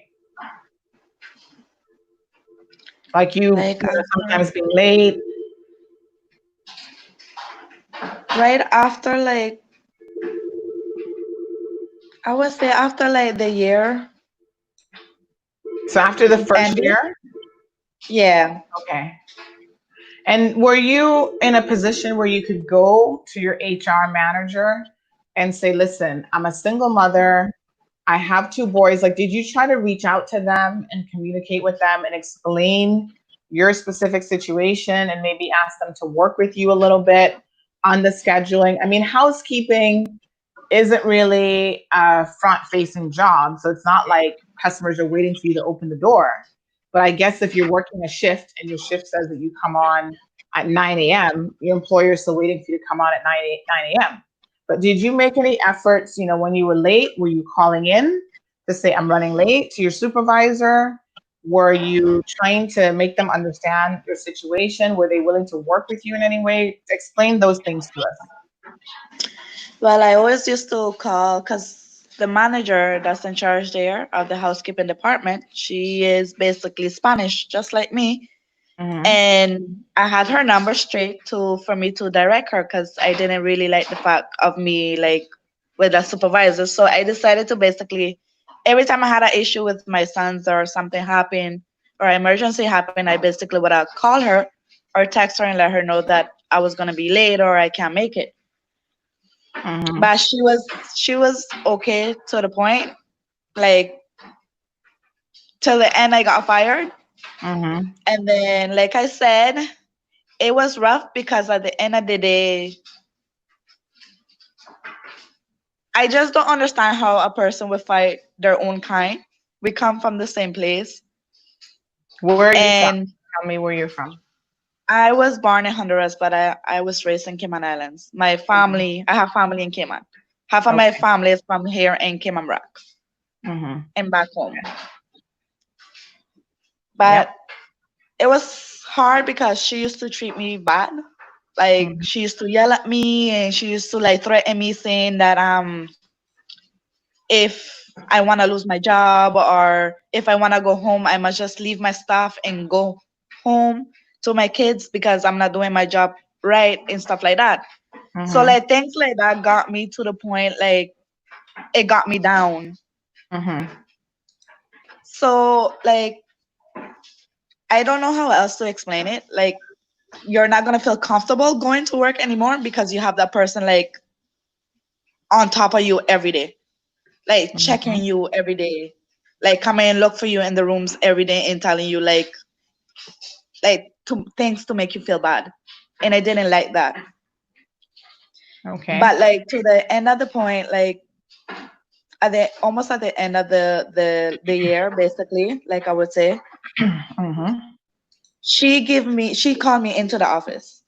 Like like sometimes being late. right after, like, I would say after like the year So after the first ended, year, yeah. okay. And were you in a position where you could go to your HR manager and say, "Listen, I'm a single mother. I have two boys." Like, did you try to reach out to them and communicate with them and explain your specific situation and maybe ask them to work with you a little bit on the scheduling? I mean, housekeeping isn't really a front facing job. So it's not like customers are waiting for you to open the door. But I guess if you're working a shift and your shift says that you come on at 9 a.m., your employer is still waiting for you to come on at 9 a.m. But did you make any efforts, when you were late? Were you calling in to say, I'm running late to your supervisor? Were you trying to make them understand your situation? Were they willing to work with you in any way? Explain those things to us. Well, I always used to call because the manager that's in charge there of the housekeeping department, she is basically Spanish, just like me. Mm-hmm. And I had her number straight to for me to direct her because I didn't really like the fact of me like with a supervisor. So I decided to basically every time I had an issue with my sons or something happened or an emergency happened, I basically would call her or text her and let her know that I was gonna be late or I can't make it. Mm-hmm. But she was okay to the point. Like till the end I got fired. Mm-hmm. And then like I said, it was rough because at the end of the day, I just don't understand how a person would fight their own kind. We come from the same place. Where are you from? And Tell me where you're from. I was born in Honduras, but I was raised in Cayman Islands. My Okay. family, I have family in Cayman. Half of my Okay. family is from here in Cayman Rock Mm-hmm. and back home. Yep. But it was hard because she used to treat me bad. Like Mm-hmm. she used to yell at me and she used to like threaten me saying that if I want to lose my job or if I want to go home, I must just leave my stuff and go home to my kids because I'm not doing my job right and stuff like that. So Mm-hmm. like things like that got me to the point like it got me down. Mm-hmm. So like I don't know how else to explain it. Like you're not gonna feel comfortable going to work anymore because you have that person like on top of you every day, like checking Mm-hmm. you every day, like coming and look for you in the rooms every day and telling you like to things to make you feel bad. And I didn't like that. Okay. But like to the end of the point, like at the almost at the end of the year, basically, like I would say, Mm-hmm. she called me into the office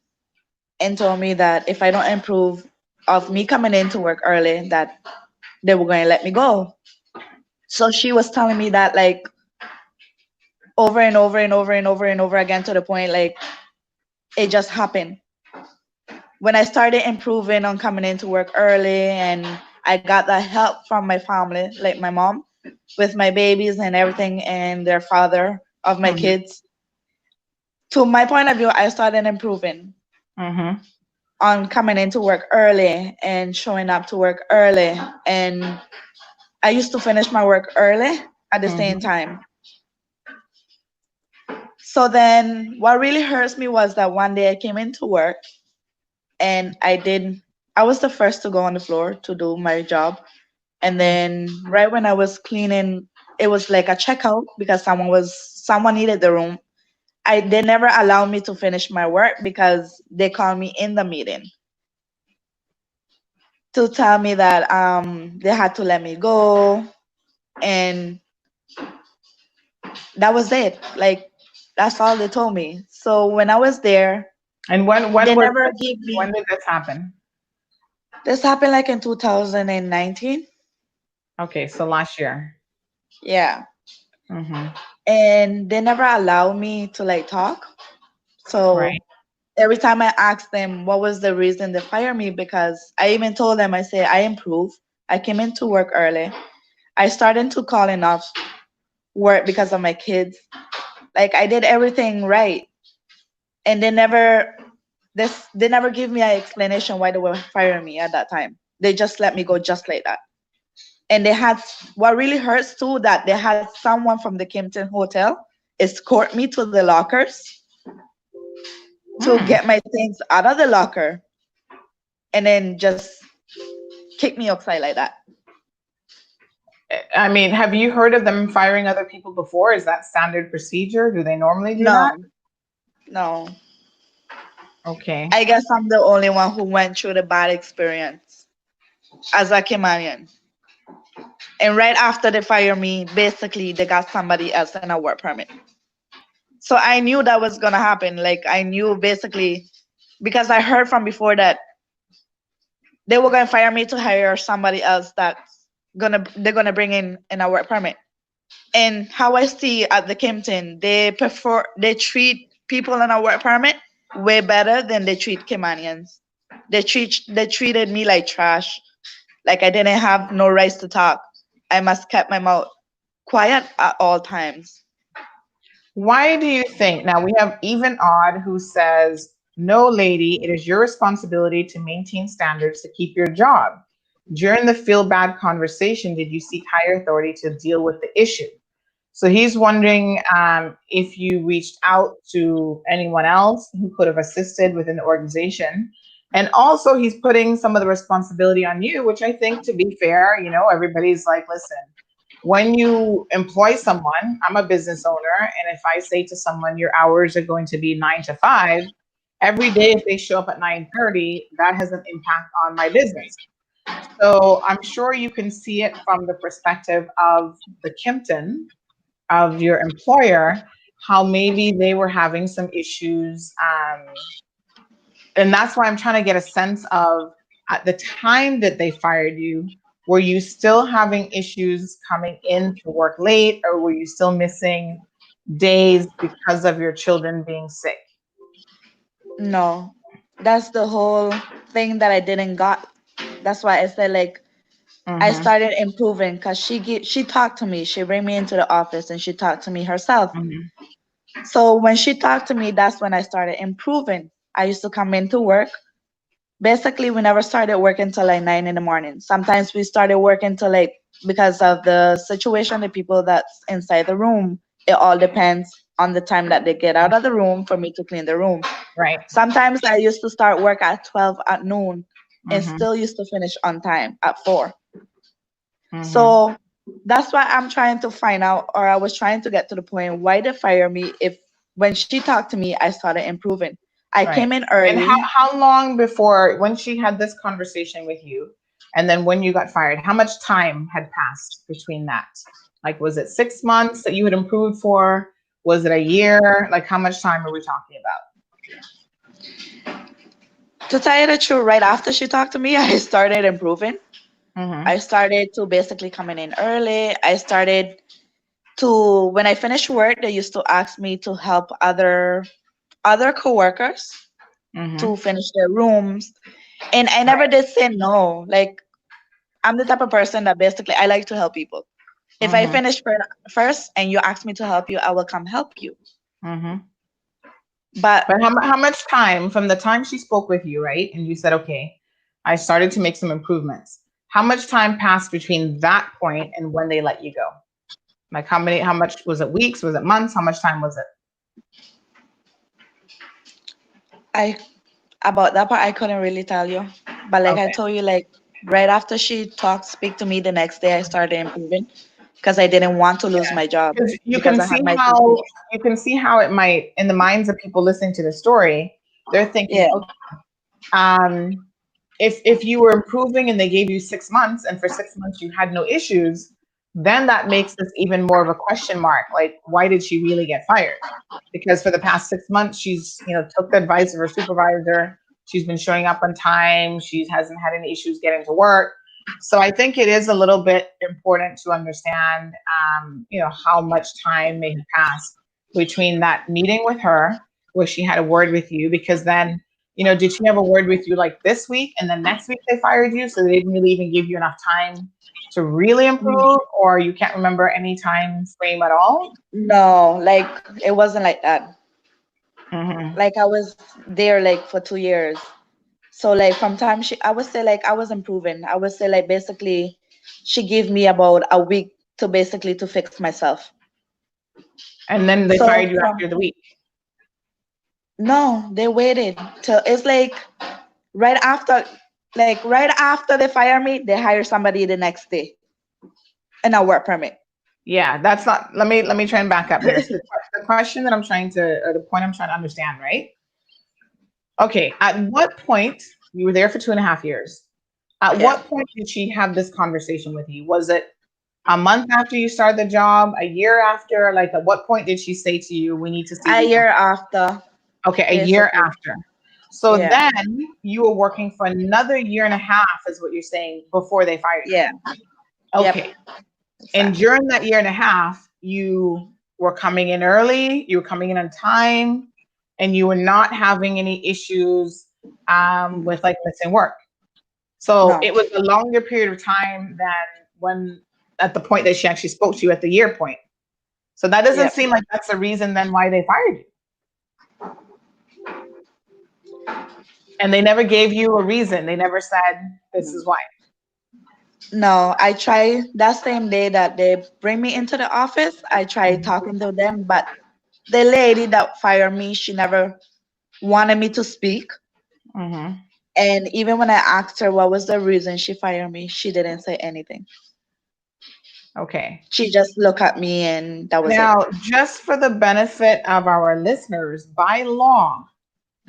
and told me that if I don't improve of me coming in to work early, that they were going to let me go. So she was telling me that like over and over and over and over and over again to the point like it just happened. When I started improving on coming into work early and I got that help from my family, like my mom, with my babies and everything and their father of my Mm-hmm. kids. To my point of view, I started improving Mm-hmm. on coming into work early and showing up to work early. And I used to finish my work early at the same Mm-hmm. time. So then what really hurts me was that one day I came into work and I was the first to go on the floor to do my job. And then right when I was cleaning, it was like a checkout because someone needed the room. They never allowed me to finish my work because they called me in the meeting to tell me that they had to let me go and that was it. Like that's all they told me. So when I was there, And when they was never this? gave When me. did this happen? This happened like in 2019. Okay, so last year. Yeah. Mm-hmm. And they never allowed me to like talk. So Right. every time I asked them what was the reason they fired me, because I even told them, I say I improved. I came into work early. I started to call enough work because of my kids. Like I did everything right. And they never give me an explanation why they were firing me at that time. They just let me go just like that. And they had what really hurts too that they had someone from the Kimpton hotel escort me to the lockers to Mm. get my things out of the locker and then just kick me upside like that. I mean, have you heard of them firing other people before? Is that standard procedure? Do they normally do that? No, no. Okay. I guess I'm the only one who went through the bad experience as a Caymanian. And right after they fire me, basically they got somebody else in a work permit. So I knew that was gonna happen. Like I knew basically because I heard from before that they were gonna fire me to hire somebody else that's they're gonna bring in a work permit. And how I see at the Kimpton, they treat people on a work permit way better than they treat Caymanians. They treated me like trash. Like I didn't have no rights to talk. I must keep my mouth quiet at all times. Why do you think? Now we have Even Odd who says, "No, lady, it is your responsibility to maintain standards to keep your job. During the feel bad conversation, did you seek higher authority to deal with the issue?" So he's wondering if you reached out to anyone else who could have assisted within the organization. And also, he's putting some of the responsibility on you, which I think, to be fair, everybody's like, listen, when you employ someone, I'm a business owner, and if I say to someone, your hours are going to be 9 to 5, every day if they show up at 9:30, that has an impact on my business. So I'm sure you can see it from the perspective of the Kimpton, of your employer, how maybe they were having some issues. And that's why I'm trying to get a sense of, at the time that they fired you, were you still having issues coming in to work late, or were you still missing days because of your children being sick? No, that's the whole thing that I didn't got. That's why I said like I Mm-hmm. started improving because she talked to me. She bring me into the office and she talked to me herself. Mm-hmm. So when she talked to me, that's when I started improving. I used to come into work. Basically, we never started working till like 9 in the morning. Sometimes we started working till like, because of the situation, the people that's inside the room, it all depends on the time that they get out of the room for me to clean the room. Right. Sometimes I used to start work at 12 at noon and Mm-hmm. still used to finish on time at 4. Mm-hmm. So that's why I'm trying to find out, or I was trying to get to the point why they fire me if when she talked to me, I started improving. I Right. came in And early. how long before, when she had this conversation with you, and then when you got fired, how much time had passed between that? Like, was it 6 months that you had improved for? Was it a year? Like, how much time are we talking about? To tell you the truth, right after she talked to me, I started improving. Mm-hmm. I started to basically coming in early. I started to, when I finished work, they used to ask me to help other coworkers Mm-hmm. to finish their rooms. And I never did say no. Like, I'm the type of person that basically I like to help people. If I Mm-hmm. finish first and you ask me to help you, I will come help you. Mm-hmm. But But how much time from the time she spoke with you, right? And you said, okay, I started to make some improvements. How much time passed between that point and when they let you go? Like, how much was it? Weeks? Was it months? How much time was it? about that part I couldn't really tell you. But like I Okay. told you, like right after she speak to me the next day, I started improving because I didn't want to lose my job Because because I had my 2 kids. you can see how it might, in the minds of people listening to the story, they're thinking, Yeah. okay, if you were improving and they gave you 6 months, and for 6 months you had no issues, then that makes this even more of a question mark. Like, why did she really get fired? Because for the past 6 months, she's took the advice of her supervisor. She's been showing up on time. She hasn't had any issues getting to work. So I think it is a little bit important to understand, how much time may have passed between that meeting with her, where she had a word with you, because then, did she have a word with you like this week, and then next week they fired you, so they didn't really even give you enough time to really improve, or you can't remember any time frame at all? No, like it wasn't like that. Mm-hmm. Like I was there like for 2 years. So like from time I would say like I was improving. I would say like basically she gave me about a week to basically to fix myself. And then they So fired you from after the week. no, they waited till it's like right after right after they fire me, they hire somebody the next day and a work permit. Yeah, that's not. Let me try and back up here. So the question that I'm trying to, or the point I'm trying to understand, right? Okay, at what point, you were there for 2.5 years? At Yeah. what point did she have this conversation with you? Was it a month after you started the job? A year after? Like, at what point did she say to you, "We need to see A these"? year after, Okay, a year basically. after. So Yeah. then you were working for another year and a half, is what you're saying, before they fired you. Yeah. Okay. Yep. And Exactly. during that year and a half, you were coming in early, you were coming in on time, and you were not having any issues with like missing work. So No. it was a longer period of time than when at the point that she actually spoke to you at the year point. So that doesn't Yep. seem like that's the reason then why they fired you. And they never gave you a reason. They never said this is why. No, I try that same day that they bring me into the office. I try talking to them, but the lady that fired me, she never wanted me to speak. Mm-hmm. And even when I asked her what was the reason she fired me, she didn't say anything. Okay. She just looked at me and that was it. Now, just for the benefit of our listeners, by law,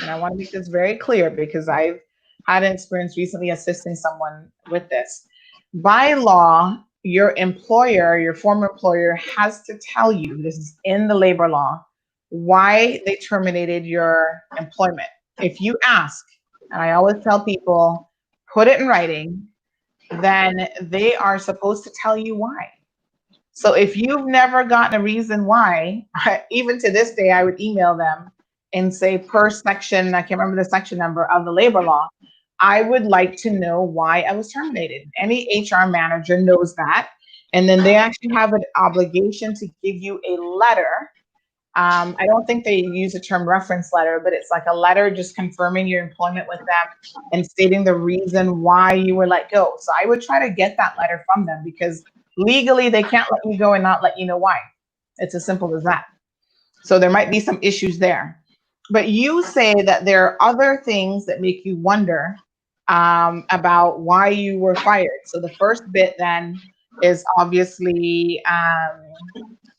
and I want to make this very clear because I've had an experience recently assisting someone with this. By law, your employer, your former employer, has to tell you, this is in the labor law, why they terminated your employment. If you ask, and I always tell people, put it in writing, then they are supposed to tell you why. So if you've never gotten a reason why, even to this day, I would email them and say, per section, I can't remember the section number of the labor law, I would like to know why I was terminated. Any HR manager knows that. And then they actually have an obligation to give you a letter. I don't think they use the term reference letter, but it's like a letter just confirming your employment with them and stating the reason why you were let go. So I would try to get that letter from them because legally they can't let you go and not let you know why. It's as simple as that. So there might be some issues there. But you say that there are other things that make you wonder about why you were fired. So the first bit then is obviously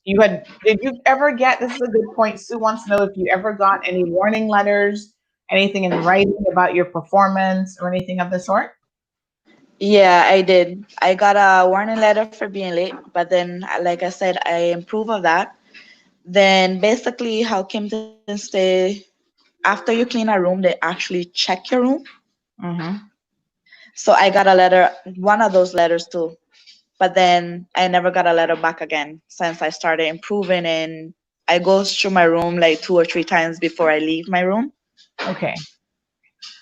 did you ever get, this is a good point, Sue wants to know if you ever got any warning letters, anything in writing about your performance or anything of the sort? Yeah, I did. I got a warning letter for being late, but then, like I said, I improve of that. Then basically, how Kimpton stay after you clean a room, they actually check your room. Mm-hmm. So I got a letter, one of those letters too. But then I never got a letter back again since I started improving, and I go through my room like 2 or 3 times before I leave my room. Okay.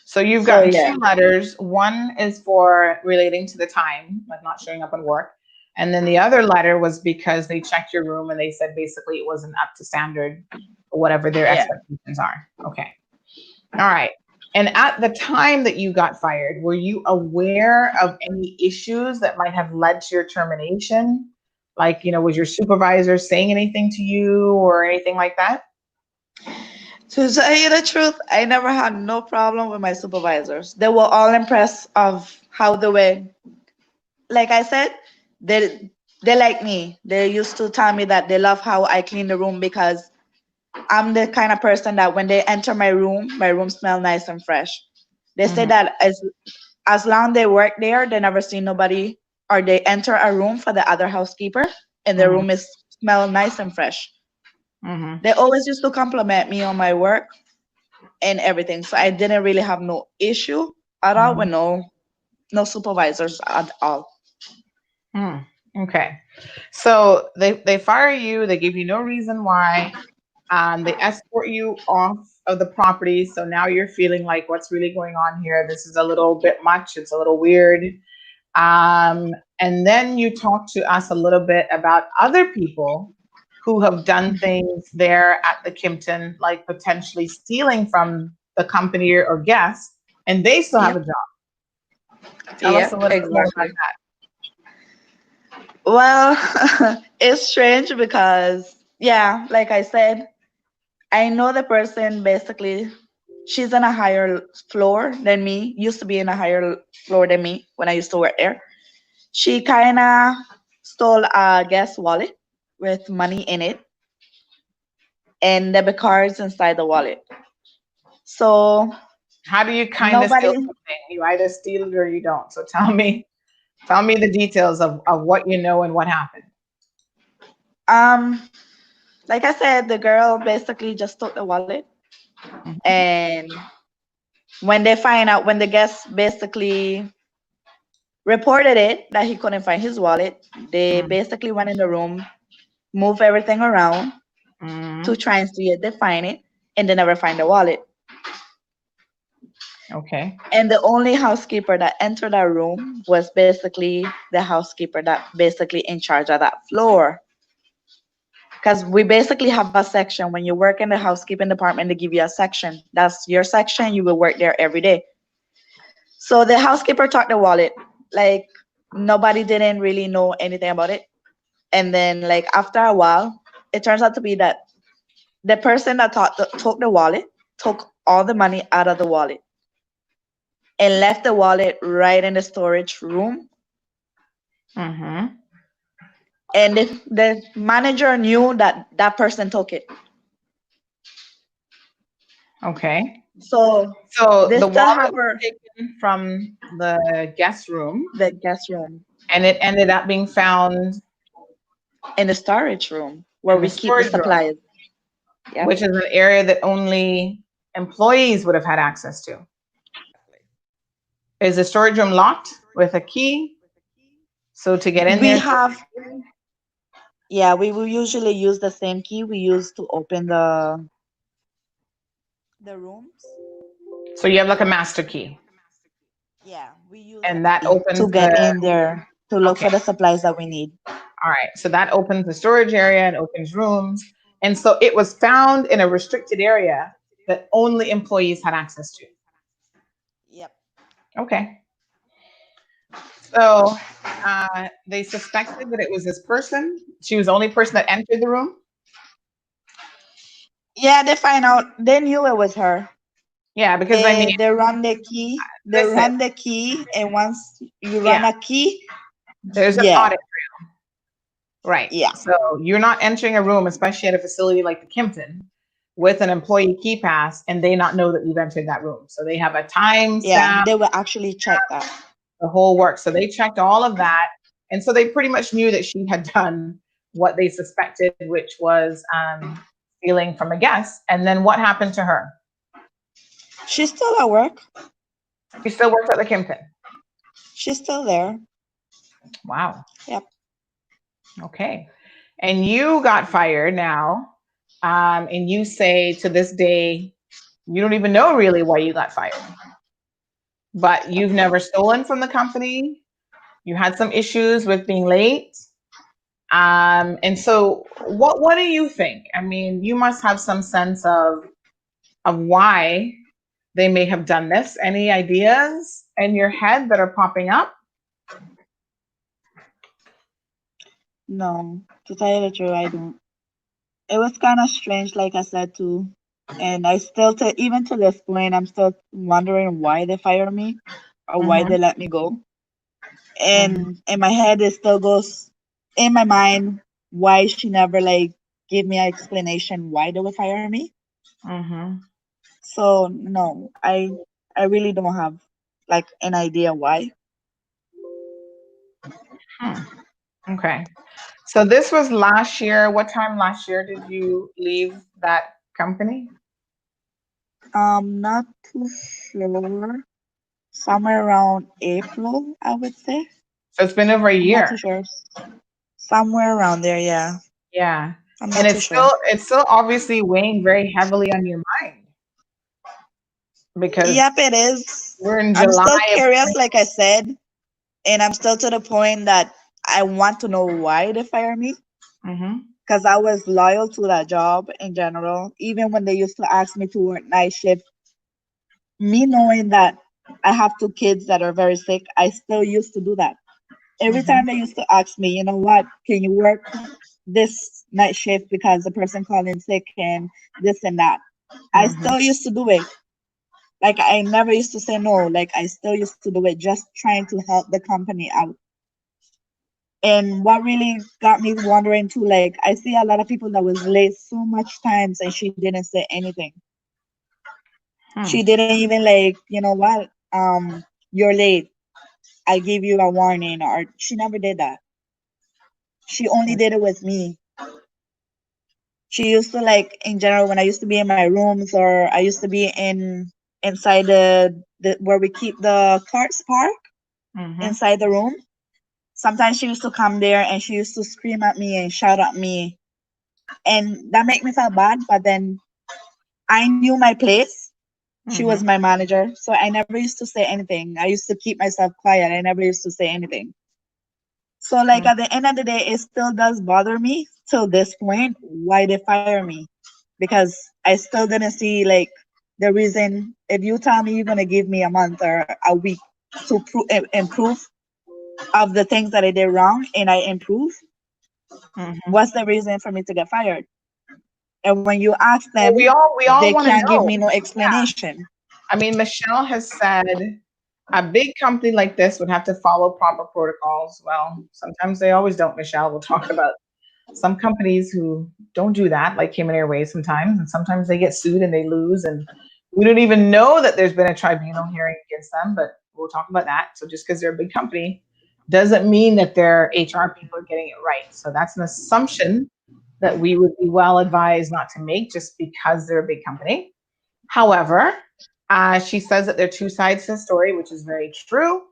So you've So gotten yeah, two letters. One is for relating to the time, like not showing up on work. And then the other letter was because they checked your room and they said basically it wasn't up to standard or whatever their yeah. expectations are. Okay. All right. And at the time that you got fired, were you aware of any issues that might have led to your termination? Like, was your supervisor saying anything to you or anything like that? To tell you the truth, I never had no problem with my supervisors. They were all impressed of how they were. Like I said, they like me. They used to tell me that they love how I clean the room because I'm the kind of person that when they enter my room smell nice and fresh. They say Mm-hmm. that as long they work there, they never see nobody or they enter a room for the other housekeeper and the Mm-hmm. room is smell nice and fresh. Mm-hmm. They always used to compliment me on my work and everything. So I didn't really have no issue at all Mm-hmm. with no supervisors at all. Hmm. Okay. So they fire you, they give you no reason why. They escort you off of the property. So now you're feeling like what's really going on here? This is a little bit much. It's a little weird. And then you talk to us a little bit about other people who have done things there at the Kimpton, like potentially stealing from the company or guests, and they still have Yep. a job. Tell us a Yep, little bit more about exactly. Well, it's strange because, yeah, like I said, I know the person basically, she's on a higher floor than me, used to be in a higher floor than me when I used to work there. She kind of stole a guest wallet with money in it and debit cards inside the wallet. So how do you kind of steal nobody, something? You either steal it or you don't. So tell me the details of what you know and what happened. um, like I said, the girl basically just took the wallet. Mhm. And when they find out, when the guest basically reported it that he couldn't find his wallet, they Mhm. basically went in the room, moved everything around to Mhm. try and see if they find it, and they never find the wallet. Okay. And the only housekeeper that entered that room was basically the housekeeper that basically in charge of that floor. Because we basically have a section. When you work in the housekeeping department, they give you a section. That's your section. You will work there every day. So the housekeeper took the wallet. Like nobody didn't really know anything about it. And then like after a while, it turns out to be that the person that took the wallet took all the money out of the wallet and left the wallet right in the storage room. Mm-hmm. And the manager knew that that person took it. Okay. So So they the still wallet have was her taken from the guest room, the guest room and it ended up being found in the storage room where in the we keep the storage room, supplies. Yep. which is an area that only employees would have had access to. Is the storage room locked with a key? So to get in We there, have, yeah, we will usually use the same key we use to open the rooms. so you have like a master key, Yeah, we use and that that key to opens get the. in there to look Okay. for the supplies that we need. All right. So that opens the storage area and opens rooms. And so it was found in a restricted area that only employees had access to. Yep. Okay. So they suspected that it was this person. She was the only person that entered the room. Yeah, they find out. They knew it was her. Yeah, because I mean, They run the key. They listen, run the key, and once you run yeah, a key, there's an yeah, audit trail. Right. yeah, So you're not entering a room, especially at a facility like the Kimpton, with an employee key pass, and they not know that you've entered that room. So they have a time yeah. stamp, They will actually check that. the whole work. So they checked all of that. And so they pretty much knew that she had done what they suspected, which was stealing from a guest. And then what happened to her? She's still at work. She still works at the Kimpton. She's still there. Wow. Yep. Okay. And you got fired now. And you say to this day, you don't even know really why you got fired. But you've never stolen from the company. You had some issues with being late. And so what do you think? I mean, you must have some sense of why they may have done this. Any ideas in your head that are popping up? No, to tell you the truth, I don't. It was kind of strange, like I said too. And I still, even to this point, I'm still wondering why they fired me or why they let me go. And in my head, it still goes in my mind why she never like gave me an explanation why they would fire me. Mm-hmm. So no, I really don't have like an idea why. Okay. So this was last year. What time last year did you leave that company? Not too sure. Somewhere around April, I would say. So it's been over a I'm not year. too sure. Somewhere around there, yeah. Yeah. I'm not And too sure. it's still obviously weighing very heavily on your mind because Yep, it is. we're in I'm July still of curious, like I said, and I'm still to the point that I want to know why they fire me because I was loyal to that job in general. Even when they used to ask me to work night shift, me knowing that I have two kids that are very sick, I still used to do that. Every time they used to ask me, you know what, can you work this night shift because the person called in sick and this and that. I still used to do it. Like I never used to say no. Like I still used to do it, just trying to help the company out. And what really got me wondering too, like I see a lot of people that was late so much times and she didn't say anything. She didn't even like, you know what, you're late. I give you a warning, or she never did that. She only did it with me. She used to like in general when I used to be in my rooms or I used to be inside the where we keep the cars parked inside the room. Sometimes she used to come there and she used to scream at me and shout at me, and that made me feel bad. But then I knew my place, She was my manager, so I never used to say anything. I used to keep myself quiet. I never used to say anything. So like at the end of the day, it still does bother me till this point why they fire me, because I still didn't see like the reason. If you tell me you're gonna give me a month or a week to improve of the things that I did wrong and I improve, what's the reason for me to get fired? And when you ask them, we all they want to can't give know. me no explanation. I mean, Michelle has said a big company like this would have to follow proper protocols. Well, sometimes they always don't, Michelle. We'll talk about some companies who don't do that, like Cayman Airways sometimes, and sometimes they get sued and they lose, and we don't even know that there's been a tribunal hearing against them, but we'll talk about that. So just because they're a big company doesn't mean that their HR people are getting it right. So that's an assumption that we would be well advised not to make just because they're a big company. However, she says that there are two sides to the story, which is very true.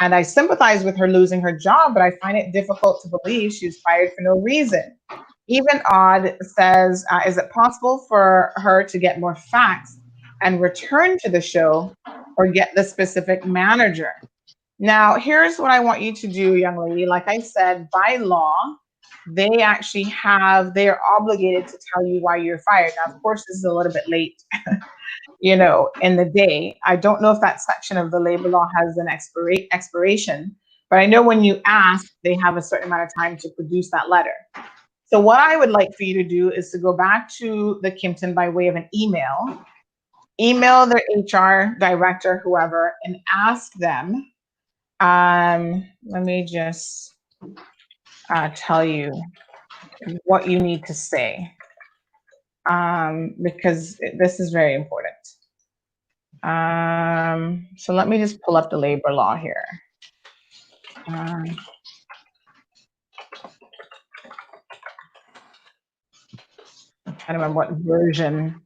And I sympathize with her losing her job, but I find it difficult to believe she was fired for no reason. Even Odd says, is it possible for her to get more facts and return to the show or get the specific manager? Now, here's what I want you to do, young lady. Like I said, by law, they are obligated to tell you why you're fired. Now, of course, this is a little bit late, in the day. I don't know if that section of the labor law has an expiration, but I know when you ask, they have a certain amount of time to produce that letter. So what I would like for you to do is to go back to the Kimpton by way of an email their HR director, whoever, and ask them, let me just tell you what you need to say, because this is very important. So let me just pull up the labor law here. I don't remember what version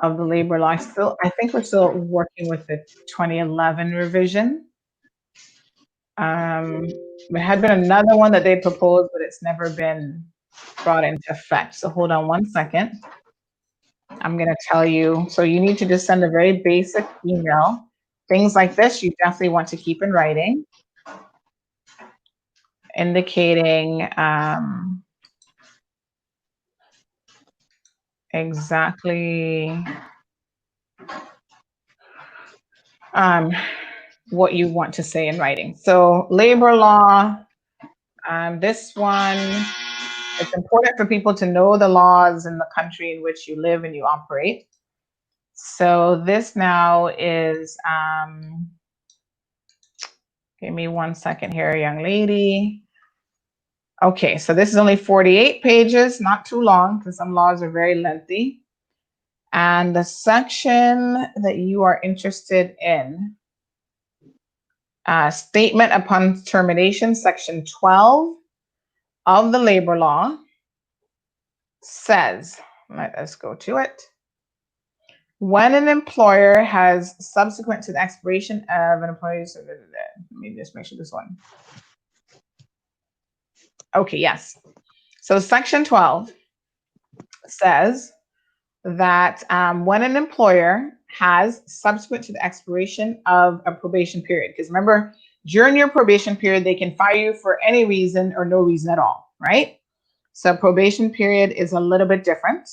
of the labor law. I think we're still working with the 2011 revision. There had been another one that they proposed, but it's never been brought into effect. So hold on one second. I'm going to tell you. So you need to just send a very basic email. Things like this, you definitely want to keep in writing, indicating exactly what you want to say in writing. So labor law, this one, it's important for people to know the laws in the country in which you live and you operate. So this now is, give me 1 second here, young lady. Okay, so this is only 48 pages, not too long, because some laws are very lengthy. And the section that you are interested in, statement upon termination, section 12 of the labor law says, let us go to it. When an employer has, subsequent to the expiration of an employee's, let me just make sure this one. Okay, yes. So section 12 says that when an employer has, subsequent to the expiration of a probation period, because remember, during your probation period, they can fire you for any reason or no reason at all, right? So probation period is a little bit different.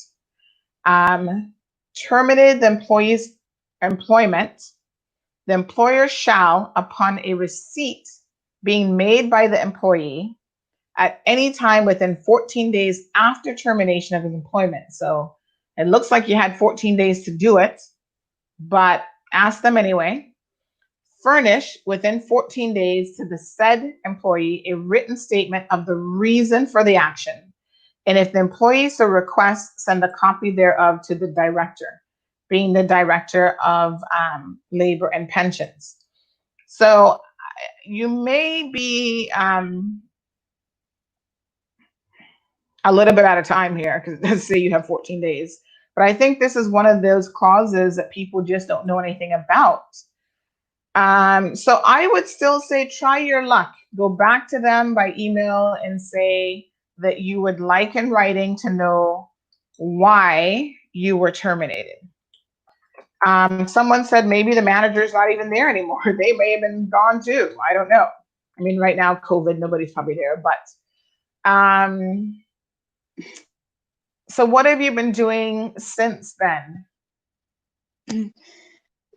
Terminated the employee's employment, the employer shall, upon a receipt being made by the employee at any time within 14 days after termination of his employment. So it looks like you had 14 days to do it, but ask them anyway. Furnish within 14 days to the said employee a written statement of the reason for the action. And if the employee so requests, send a copy thereof to the director, being the director of labor and pensions. So you may be a little bit out of time here, because let's say you have 14 days. But I think this is one of those clauses that people just don't know anything about. So I would still say try your luck. Go back to them by email and say that you would like in writing to know why you were terminated. Someone said maybe the manager's not even there anymore. They may have been gone too. I don't know. I mean, right now, COVID, nobody's probably there. But so what have you been doing since then?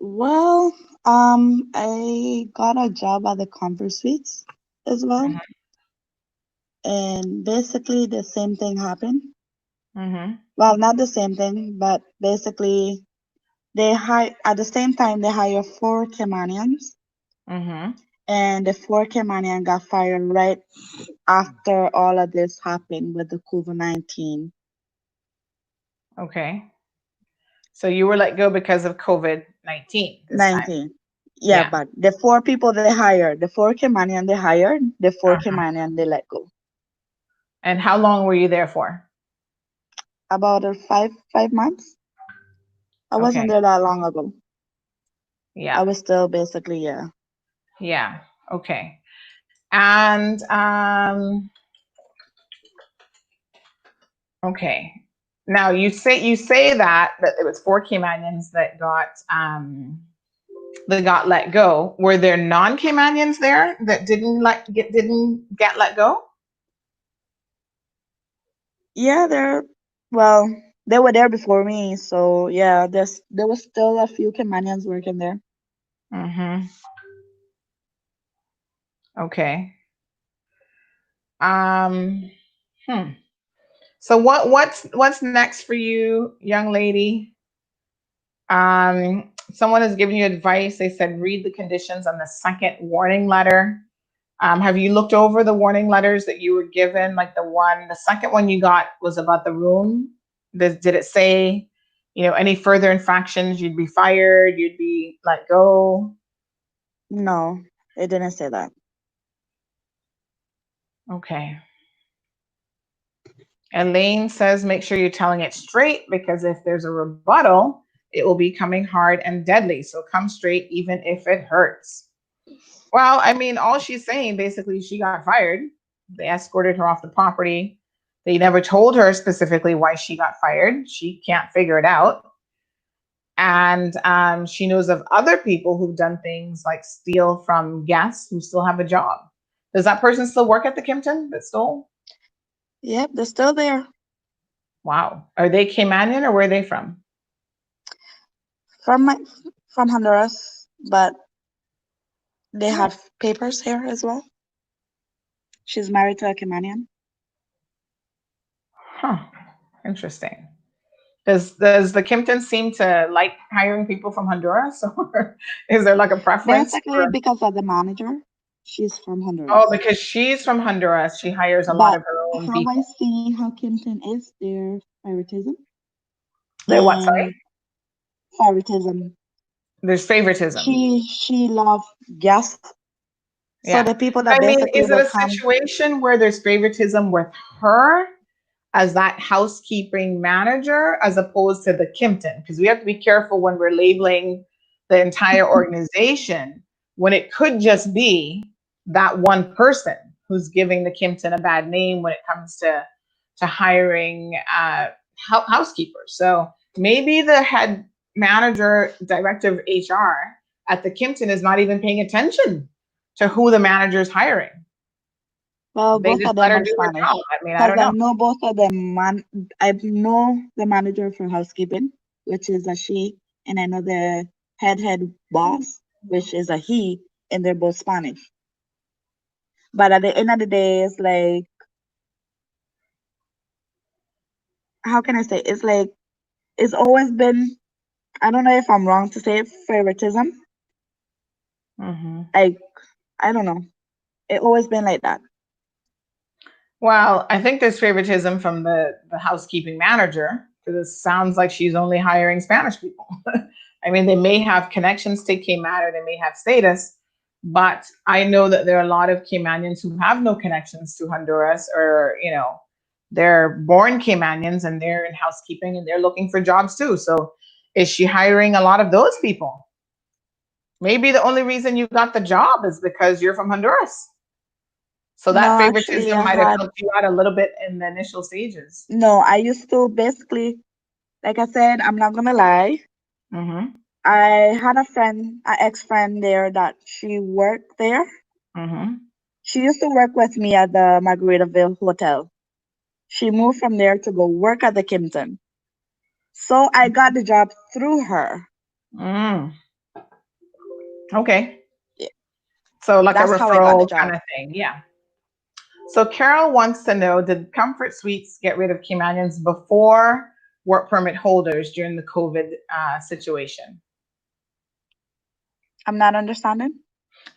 Well, I got a job at the Comfort Suites as well, Mhm. and basically the same thing happened. Mhm. Well, not the same thing, but basically they hire at the same time they hire 4 Caymanians, Mhm. and the 4 Caymanian got fired right after all of this happened with the COVID-19. Okay. So you were let go because of COVID-19 this time. 19. Yeah, Yeah. but the 4 people they hired, the 4 Caymanian they hired, the 4 Uh-huh. Caymanian they let go. And how long were you there for? About 5 months. I wasn't Okay. there that long ago. I Yeah. was still basically, yeah. Yeah. Okay. And okay. Now you say that it was 4 Caymanians that got let go. Were there non-Caymanians there that didn't get let go? Yeah, well, they were there before me, so yeah, there was still a few Caymanians working there. Mm-hmm. Okay. Um. Hmm. So what's next for you, young lady? Someone has given you advice. They said read the conditions on the second warning letter. Have you looked over the warning letters that you were given? Like the second one you got was about the room. Did it say, any further infractions, you'd be fired, you'd be let go? No, it didn't say that. Okay. Elaine says make sure you're telling it straight because if there's a rebuttal, it will be coming hard and deadly. So come straight even if it hurts. Well, I mean, all she's saying basically she got fired. They escorted her off the property. They never told her specifically why she got fired. She can't figure it out. And she knows of other people who've done things like steal from guests who still have a job. Does that person still work at the Kimpton that stole? Yep, they're still there. Wow. Are they Caymanian or where are they from? From from Honduras, but they Hmm. have papers here as well. She's married to a Caymanian. Huh. Interesting. Does the Kimpton seem to like hiring people from Honduras, or is there like a preference Basically, for? because of the manager, she's from Oh, Honduras. because she's from Honduras, she hires a lot But of her own how I people. see how Kimpton is their favoritism They what? Sorry, and favoritism. there's favoritism. She loves guests. So Yeah, the people I that mean, basically is it will a come, situation where there's favoritism with her as that housekeeping manager as opposed to the Kimpton? Because we have to be careful when we're labeling the entire organization when it could just be that one person who's giving the Kimpton a bad name when it comes to hiring housekeepers. So maybe the head manager, director of HR at the Kimpton is not even paying attention to who the manager is hiring. well, They both just of let them her are do her Spanish. job. I mean, I Because don't I know. know both of them. I know the manager for housekeeping, which is a she, and I know the head boss, which is a he, and they're both Spanish. But at the end of the day, it's like, how can I say? It's like it's always been. I don't know if I'm wrong to say it, favoritism. Hmm. Like I don't know. It always been like that. Well, I think there's favoritism from the housekeeping manager because it sounds like she's only hiring Spanish people. I mean, they may have connections to Cayman or they may have status, but I know that there are a lot of Caymanians who have no connections to Honduras or, they're born Caymanians and they're in housekeeping and they're looking for jobs too. So is she hiring a lot of those people? Maybe the only reason you got the job is because you're from Honduras. So that No, actually, favoritism might have helped you out a little bit in the initial stages. I used to basically, like I said, I'm not gonna lie. Mm-hmm. I had a friend, an ex-friend there that she worked there. Mm-hmm. She used to work with me at the Margaritaville Hotel. She moved from there to go work at the Kimpton. So I got the job through her. Mm. Okay. Yeah, So like a that's how I got the referral kind job. of thing. Yeah. So Carol wants to know, did Comfort Suites get rid of Caymanians before work permit holders during the COVID situation? I'm not understanding.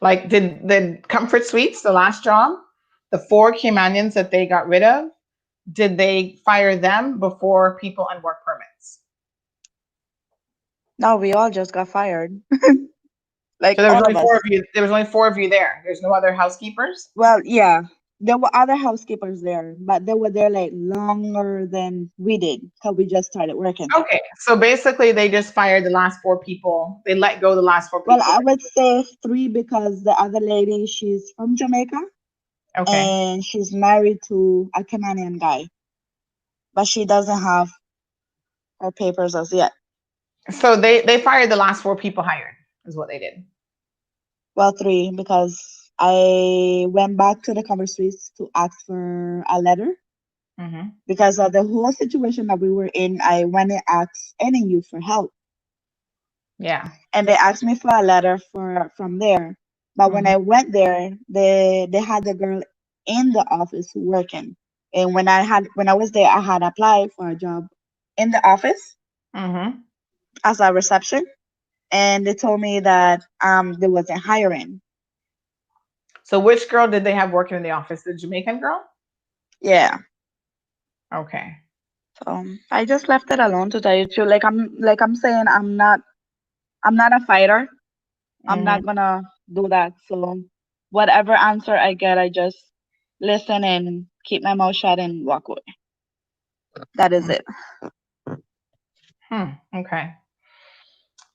Like, did Comfort Suites, the last job, the 4 Caymanians that they got rid of, did they fire them before people on work permits? No, we all just got fired. So Like there was all only of 4 us. of you. There was only 4 of you there. There's no other housekeepers. Well, yeah, there were other housekeepers there, but they were there like longer than we did because we just started working. Okay, so basically they just fired the last 4 people. They let go the last 4 Well, people. I would say 3 because the other lady, she's from Jamaica Okay. and she's married to a Canadian guy, but she doesn't have her papers as yet. So they fired the last 4 people hired, is what they did. Well, 3 because I went back to the Comfort Suites to ask for a letter Mm-hmm. because of the whole situation that we were in. I went and asked NNU for help, Yeah. and they asked me for a letter from there. But when Mm-hmm. I went there, they had the girl in the office working. And when I was there, I had applied for a job in the office Mm-hmm. as a reception, and they told me that they wasn't hiring. So which girl did they have working in the office? The Jamaican girl? Yeah. Okay. So I just left it alone to tell you the truth. Like I'm saying, I'm not a fighter. I'm Mm-hmm. not gonna do that. So whatever answer I get, I just listen and keep my mouth shut and walk away. That is it. Okay.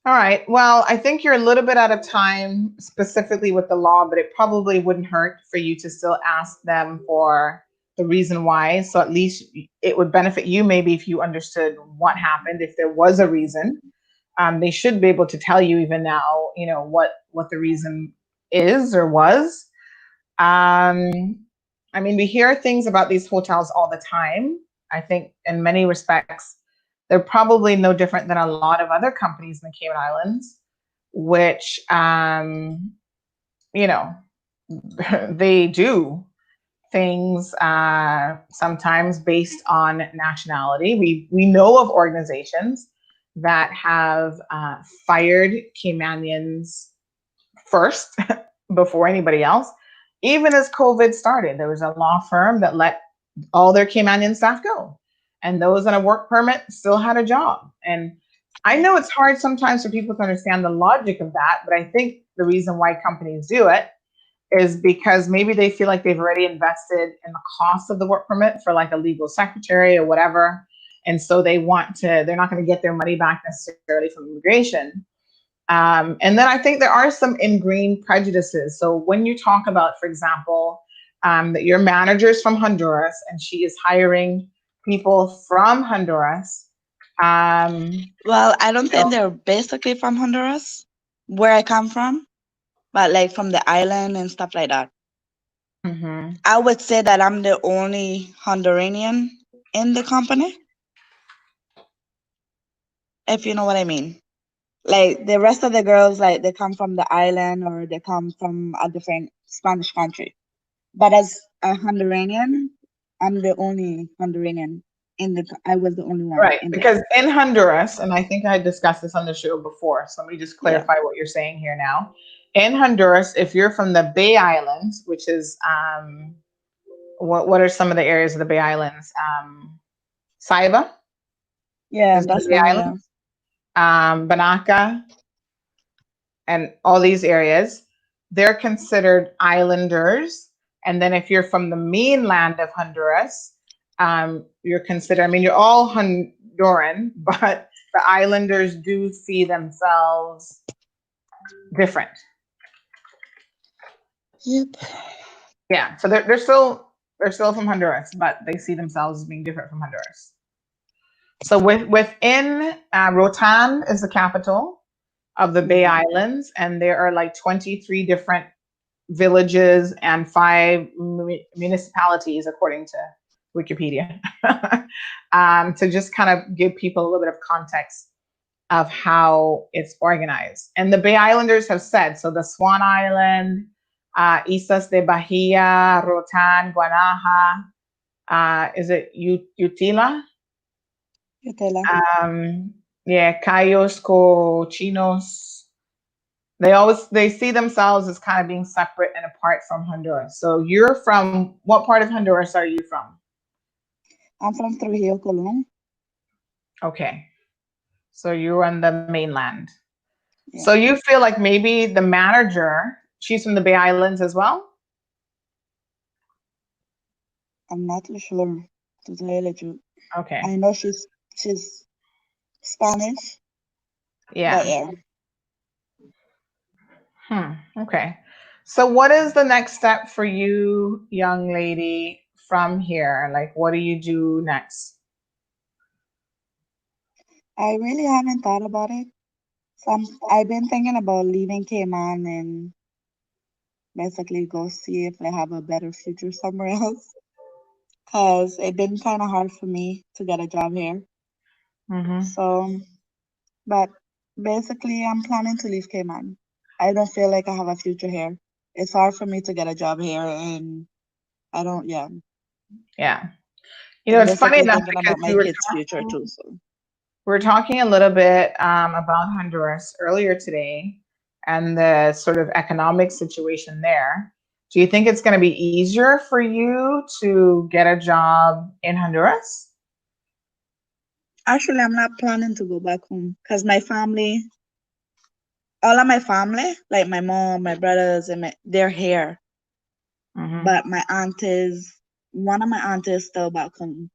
All right. Well, I think you're a little bit out of time specifically with the law, but it probably wouldn't hurt for you to still ask them for the reason why. So at least it would benefit you maybe if you understood what happened, if there was a reason. They should be able to tell you even now, what the reason is or was. I mean, we hear things about these hotels all the time. I think in many respects, they're probably no different than a lot of other companies in the Cayman Islands, which, you know, they do things sometimes based on nationality. We know of organizations that have fired Caymanians first before anybody else. Even as COVID started, there was a law firm that let all their Caymanian staff go. And those on a work permit still had a job. And I know it's hard sometimes for people to understand the logic of that, but I think the reason why companies do it is because maybe they feel like they've already invested in the cost of the work permit for like a legal secretary or whatever. And so they're not going to get their money back necessarily from immigration. And then I think there are some ingrained prejudices. So when you talk about, for example, that your manager is from Honduras and she is hiring people from Honduras. Well, I don't think they're basically from Honduras, where I come from, but like from the island and stuff like that. Mhm. I would say that I'm the only Honduranian in the company, if you know what I mean. Like the rest of the girls, like they come from the island or they come from a different Spanish country. But as a Honduranian, I'm the only Honduranian I was the only one Right, in there. because in Honduras, and I think I discussed this on the show before, so let me just Yeah. clarify what you're saying here now. In Honduras, if you're from the Bay Islands, which is what are some of the areas of the Bay Islands? Saiba Yeah, is in that's the Bay one, yeah. Islands. Banaka, and all these areas, they're considered islanders. And then if you're from the mainland of Honduras, you're considered, I mean, you're all Honduran, but the islanders do see themselves different. Yep. Yeah, so they're still from Honduras, but they see themselves as being different from Honduras. So within Rotan is the capital. of the Bay Islands, and there are like 23 different villages and 5 municipalities, according to Wikipedia, to just kind of give people a little bit of context of how it's organized. And the Bay Islanders have said, so the Swan Island, Islas de Bahia, Rotan, Guanaja, is it Utila? Utila. Yeah, Cayos, Cochinos. They see themselves as kind of being separate and apart from Honduras. So you're from what part of Honduras are you from? I'm from Trujillo, Colón. Okay. So you're on the mainland. Yeah. So you feel like maybe the manager, she's from the Bay Islands as well? I'm not too sure, to tell you the truth. Okay. I know she's Spanish. Yeah. But yeah. Okay. So what is the next step for you, young lady, from here? Like, what do you do next? I really haven't thought about it. So I've been thinking about leaving Cayman and basically go see if I have a better future somewhere else. Because it's been kind of hard for me to get a job here. So, but basically, I'm planning to leave Cayman. I don't feel like I have a future here. It's hard for me to get a job here, and I don't, yeah. Yeah. You know, it's funny enough thinking because about my kids' future too. So. We're talking a little bit about Honduras earlier today and the sort of economic situation there. Do you think it's going to be easier for you to get a job in Honduras? Actually, I'm not planning to go back home because my family, all of my family, like my mom, my brothers, and they're here. But my one of my aunts is still back home.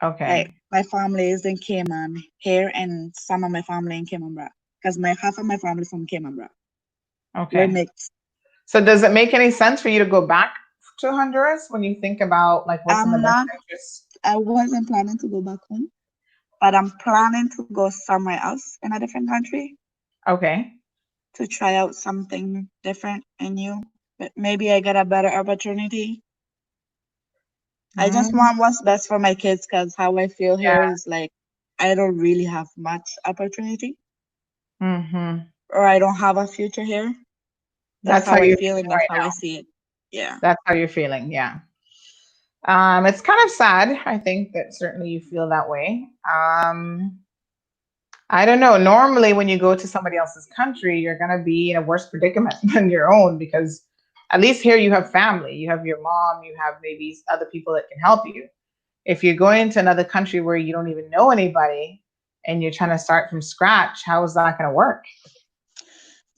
Okay. Like my family is in Cayman here, and some of my family in Cayman, because half of my family from Cayman. Okay. We're mixed. So does it make any sense for you to go back to Honduras when you think about like what's in the best interest? I wasn't planning to go back home, but I'm planning to go somewhere else in a different country. Okay. To try out something different and new, but maybe I get a better opportunity. I just want what's best for my kids because how I feel here is like I don't really have much opportunity. Or I don't have a future here. That's how I feel and that's how I see it. Yeah. That's how you're feeling, yeah. It's kind of sad. I think that certainly you feel that way. I don't know. Normally, when you go to somebody else's country, you're going to be in a worse predicament than your own because at least here you have family. You have your mom. You have maybe other people that can help you. If you're going to another country where you don't even know anybody and you're trying to start from scratch, how is that going to work?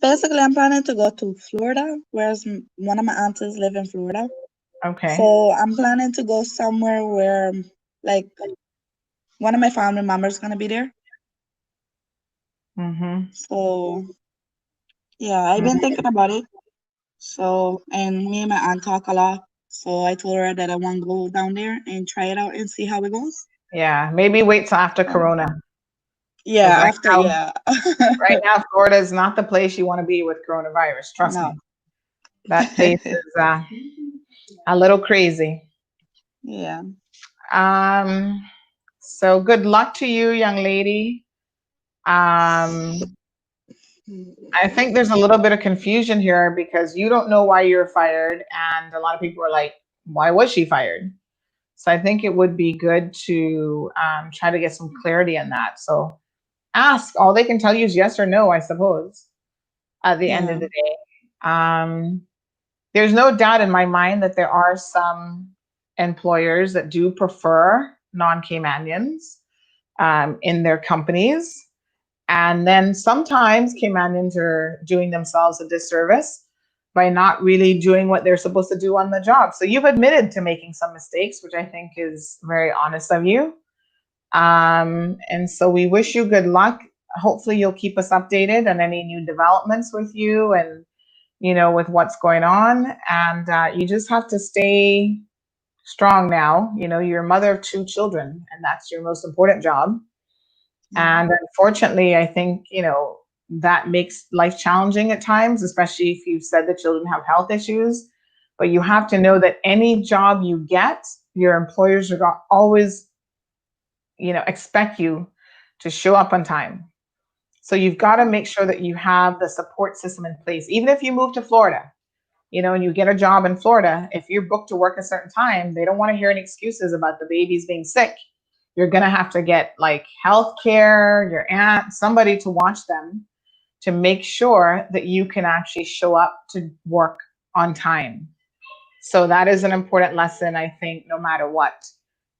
Basically, I'm planning to go to Florida, whereas one of my aunts live in Florida. Okay. So I'm planning to go somewhere where, like, one of my family members is going to be there. So, yeah, I've been thinking about it. So, and me and my aunt talk a lot. So I told her that I want to go down there and try it out and see how it goes. Yeah, maybe wait till after Corona. Yeah, right after, now, yeah. Right now, Florida is not the place you want to be with coronavirus. Trust me. That place is a little crazy. Yeah. So good luck to you, young lady. I think there's a little bit of confusion here because you don't know why you're fired, and a lot of people are like, why was she fired? So I think it would be good to try to get some clarity on that. So ask. All they can tell you is yes or no, I suppose, at the end of the day. There's no doubt in my mind that there are some employers that do prefer non-Caymanians in their companies. And then sometimes Caymanians are doing themselves a disservice by not really doing what they're supposed to do on the job. So you've admitted to making some mistakes, which I think is very honest of you. And so we wish you good luck. Hopefully you'll keep us updated on any new developments with you and, you know, with what's going on. And you just have to stay strong now. You know, you're a mother of 2 children, and that's your most important job. And unfortunately, I think, you know, that makes life challenging at times, especially if you've said the children have health issues. But you have to know that any job you get, your employers are always, expect you to show up on time. So you've got to make sure that you have the support system in place. Even if you move to Florida, and you get a job in Florida, if you're booked to work a certain time, they don't want to hear any excuses about the babies being sick. You're going to have to get like health care, your aunt, somebody to watch them to make sure that you can actually show up to work on time. So that is an important lesson, I think, no matter what.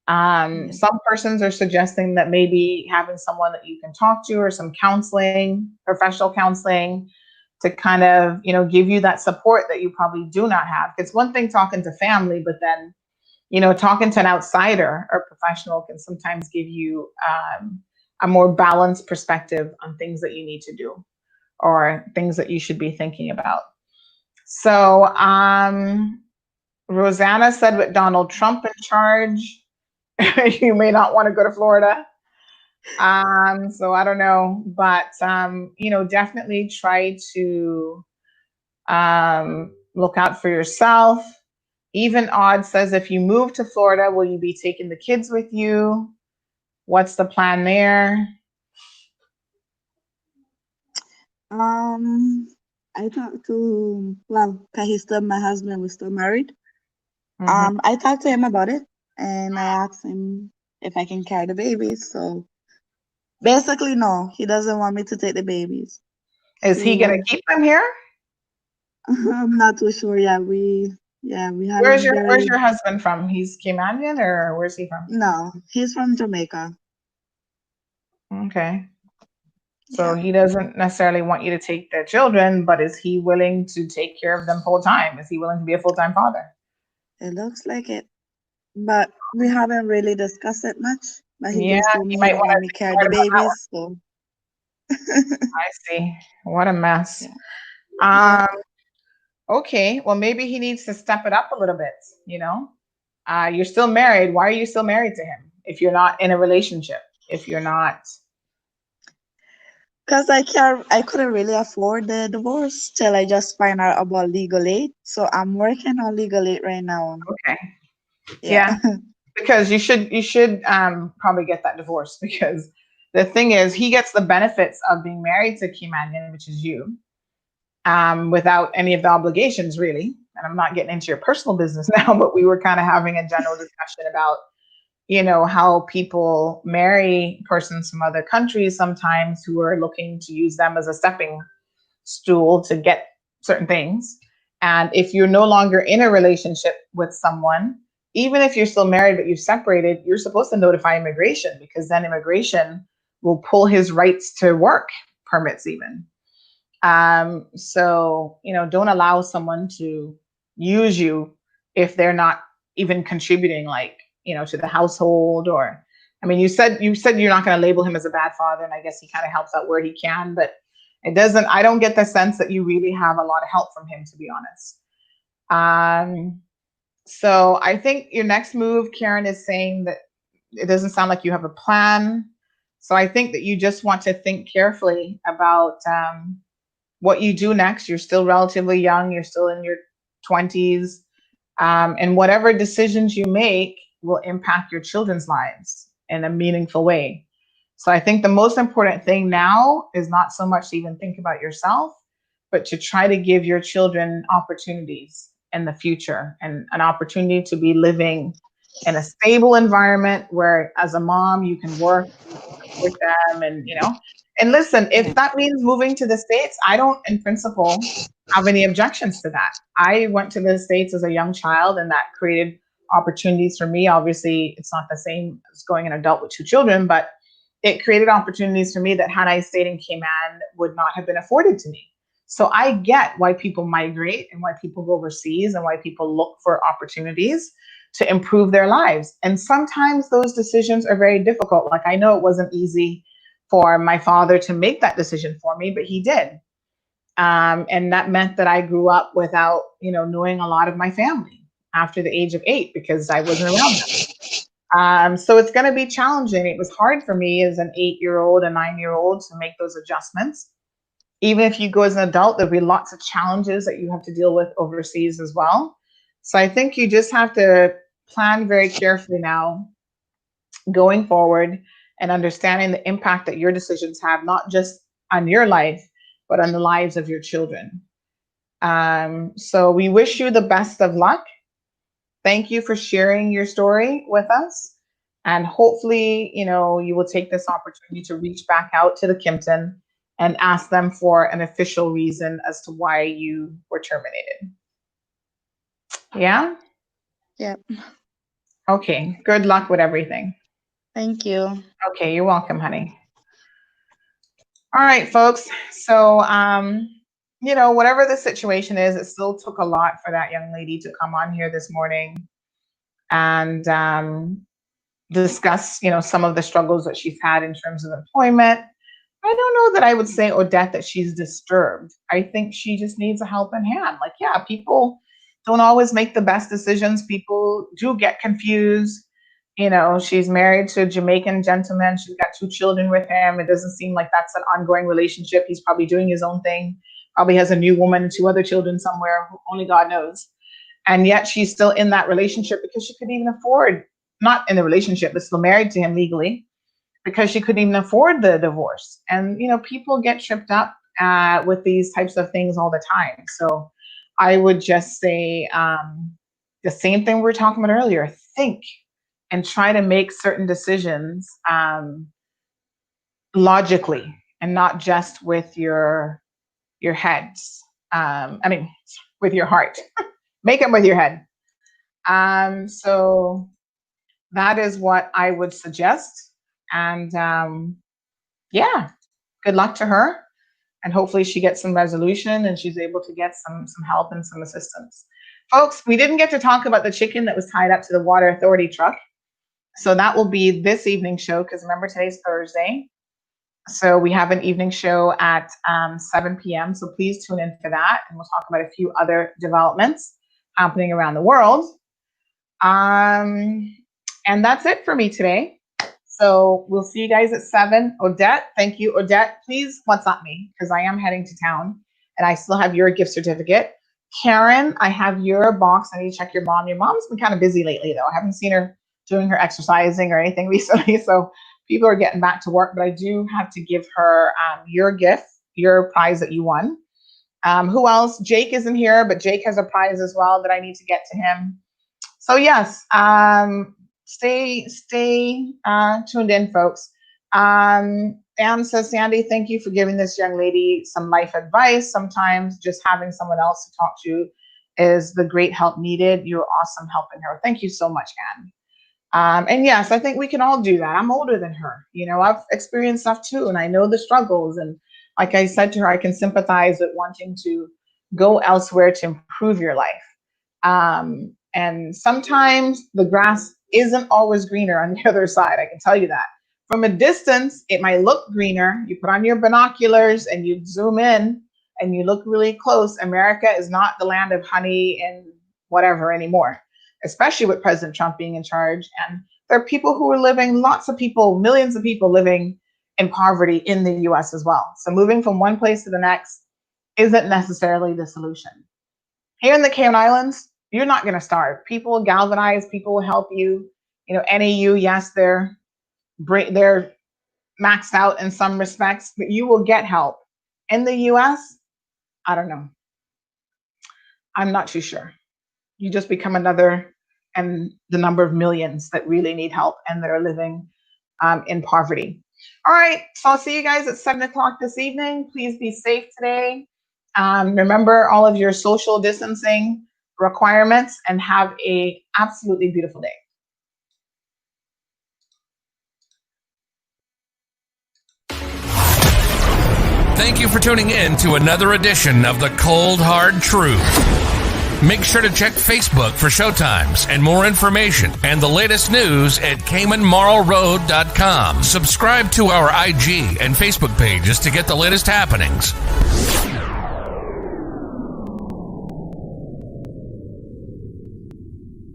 Some persons are suggesting that maybe having someone that you can talk to, or some counseling, professional counseling, to kind of, give you that support that you probably do not have. It's one thing talking to family, but then, talking to an outsider or professional can sometimes give you a more balanced perspective on things that you need to do or things that you should be thinking about. So Rosanna said, with Donald Trump in charge, you may not want to go to Florida. So I don't know, but definitely try to look out for yourself. Even Odd says, if you move to Florida, will you be taking the kids with you? What's the plan there? I talked to, cause he's still my husband, we're still married. Mhm. I talked to him about it, and I asked him if I can carry the babies. So basically, no, he doesn't want me to take the babies. Is he gonna So keep them here? I'm not too sure. We Where's haven't your really. husband from? He's Caymanian, or where's he from? No, he's from Jamaica. Okay. So Yeah, he doesn't necessarily want you to take their children, but is he willing to take care of them full time? Is he willing to be a full-time father? it looks like it, but we haven't really discussed it much. But he Yeah, just told he me he might don't want want to me think carry hard the about that one. babies. So I see. What a mess. yeah, yeah. Um, okay, well, maybe he needs to step it up a little bit, You're still married. Why are you still married to him if you're not in a relationship? If you're not, Because I couldn't really afford the divorce till I just find out about legal aid. So I'm working on legal aid right now. okay. Yeah. Yeah, because you should probably get that divorce, because the thing is, he gets the benefits of being married to Kimanian, which is you, without any of the obligations, really. And I'm not getting into your personal business now, but we were kind of having a general discussion about, how people marry persons from other countries sometimes who are looking to use them as a stepping stool to get certain things. And if you're no longer in a relationship with someone, even if you're still married but you've separated, you're supposed to notify immigration, because then immigration will pull his rights to work permits even. So, don't allow someone to use you if they're not even contributing, like, to the household. Or, I mean, you said you're not going to label him as a bad father, and I guess he kind of helps out where he can, but I don't get the sense that you really have a lot of help from him, to be honest. So I think your next move, Karen, is saying that it doesn't sound like you have a plan. So I think that you just want to think carefully about what you do next. You're still relatively young. You're still in your 20s. And whatever decisions you make will impact your children's lives in a meaningful way. So I think the most important thing now is not so much to even think about yourself, but to try to give your children opportunities in the future, and an opportunity to be living in a stable environment where, as a mom, you can work, you can support them, and listen, if that means moving to the States, I don't, in principle, have any objections to that. I went to the States as a young child, and that created opportunities for me. Obviously, it's not the same as going an adult with two children, but it created opportunities for me that, had I stayed in Cayman, would not have been afforded to me. So I get why people migrate and why people go overseas and why people look for opportunities to improve their lives. And sometimes those decisions are very difficult. Like, I know it wasn't easy for my father to make that decision for me, but he did. And that meant that I grew up without, knowing a lot of my family after the age of 8, because I wasn't around them. So it's going to be challenging. It was hard for me as an 8-year-old, a 9-year-old, to make those adjustments. Even if you go as an adult, there'll be lots of challenges that you have to deal with overseas as well. So I think you just have to plan very carefully now going forward and understanding the impact that your decisions have, not just on your life, but on the lives of your children. So we wish you the best of luck. Thank you for sharing your story with us. And hopefully, you will take this opportunity to reach back out to the Kimpton and ask them for an official reason as to why you were terminated. Yeah? Yep. Okay, good luck with everything. Thank you. Okay, you're welcome, honey. All right, folks. So, whatever the situation is, it still took a lot for that young lady to come on here this morning and discuss, some of the struggles that she's had in terms of employment. I don't know that I would say, Odette, that she's disturbed. I think she just needs a helping hand. Like, yeah, people don't always make the best decisions. People do get confused. She's married to a Jamaican gentleman. She's got 2 children with him. It doesn't seem like that's an ongoing relationship. He's probably doing his own thing. Probably has a new woman and 2 other children somewhere. Only God knows. And yet she's still in that relationship because she couldn't even afford, not in the relationship, but still married to him legally, because she couldn't even afford the divorce. And, people get tripped up with these types of things all the time. So I would just say the same thing we were talking about earlier. Think and try to make certain decisions logically and not just with your heads. With your heart. Make them with your head. So that is what I would suggest. And good luck to her. And hopefully she gets some resolution and she's able to get some help and some assistance. Folks, we didn't get to talk about the chicken that was tied up to the Water Authority truck. So that will be this evening show, because remember, today's Thursday. So we have an evening show at 7 p.m. So please tune in for that. And we'll talk about a few other developments happening around the world. And that's it for me today. So we'll see you guys at 7. Odette, thank you. Odette, please WhatsApp me, because I am heading to town and I still have your gift certificate. Karen, I have your box. I need to check your mom. Your mom's been kind of busy lately, though. I haven't seen her doing her exercising or anything recently. So people are getting back to work, but I do have to give her your gift, your prize that you won. Who else? Jake isn't here, but Jake has a prize as well that I need to get to him. So yes, stay tuned in, folks. Anne says, Sandy, thank you for giving this young lady some life advice. Sometimes just having someone else to talk to is the great help needed. You're awesome helping her. Thank you so much, Anne. And yes, I think we can all do that. I'm older than her. I've experienced stuff too, and I know the struggles. And like I said to her, I can sympathize with wanting to go elsewhere to improve your life. And sometimes the grass isn't always greener on the other side. I can tell you that. From a distance, it might look greener. You put on your binoculars and you zoom in and you look really close. America is not the land of honey and whatever anymore, especially with President Trump being in charge. And there are people who are living, lots of people, millions of people living in poverty in the US as well. So moving from one place to the next isn't necessarily the solution. Here in the Cayman Islands, you're not going to starve. People will galvanize, people will help you. NAU, yes, they're maxed out in some respects, but you will get help. In the US, I don't know. I'm not too sure. You just become another and the number of millions that really need help and that are living in poverty. All right, so I'll see you guys at 7 o'clock this evening. Please be safe today. Remember all of your social distancing requirements and have a absolutely beautiful day. Thank you for tuning in to another edition of The Cold Hard Truth. Make sure to check Facebook for showtimes and more information and the latest news at CaymanMarlRoad.com. Subscribe to our IG and Facebook pages to get the latest happenings.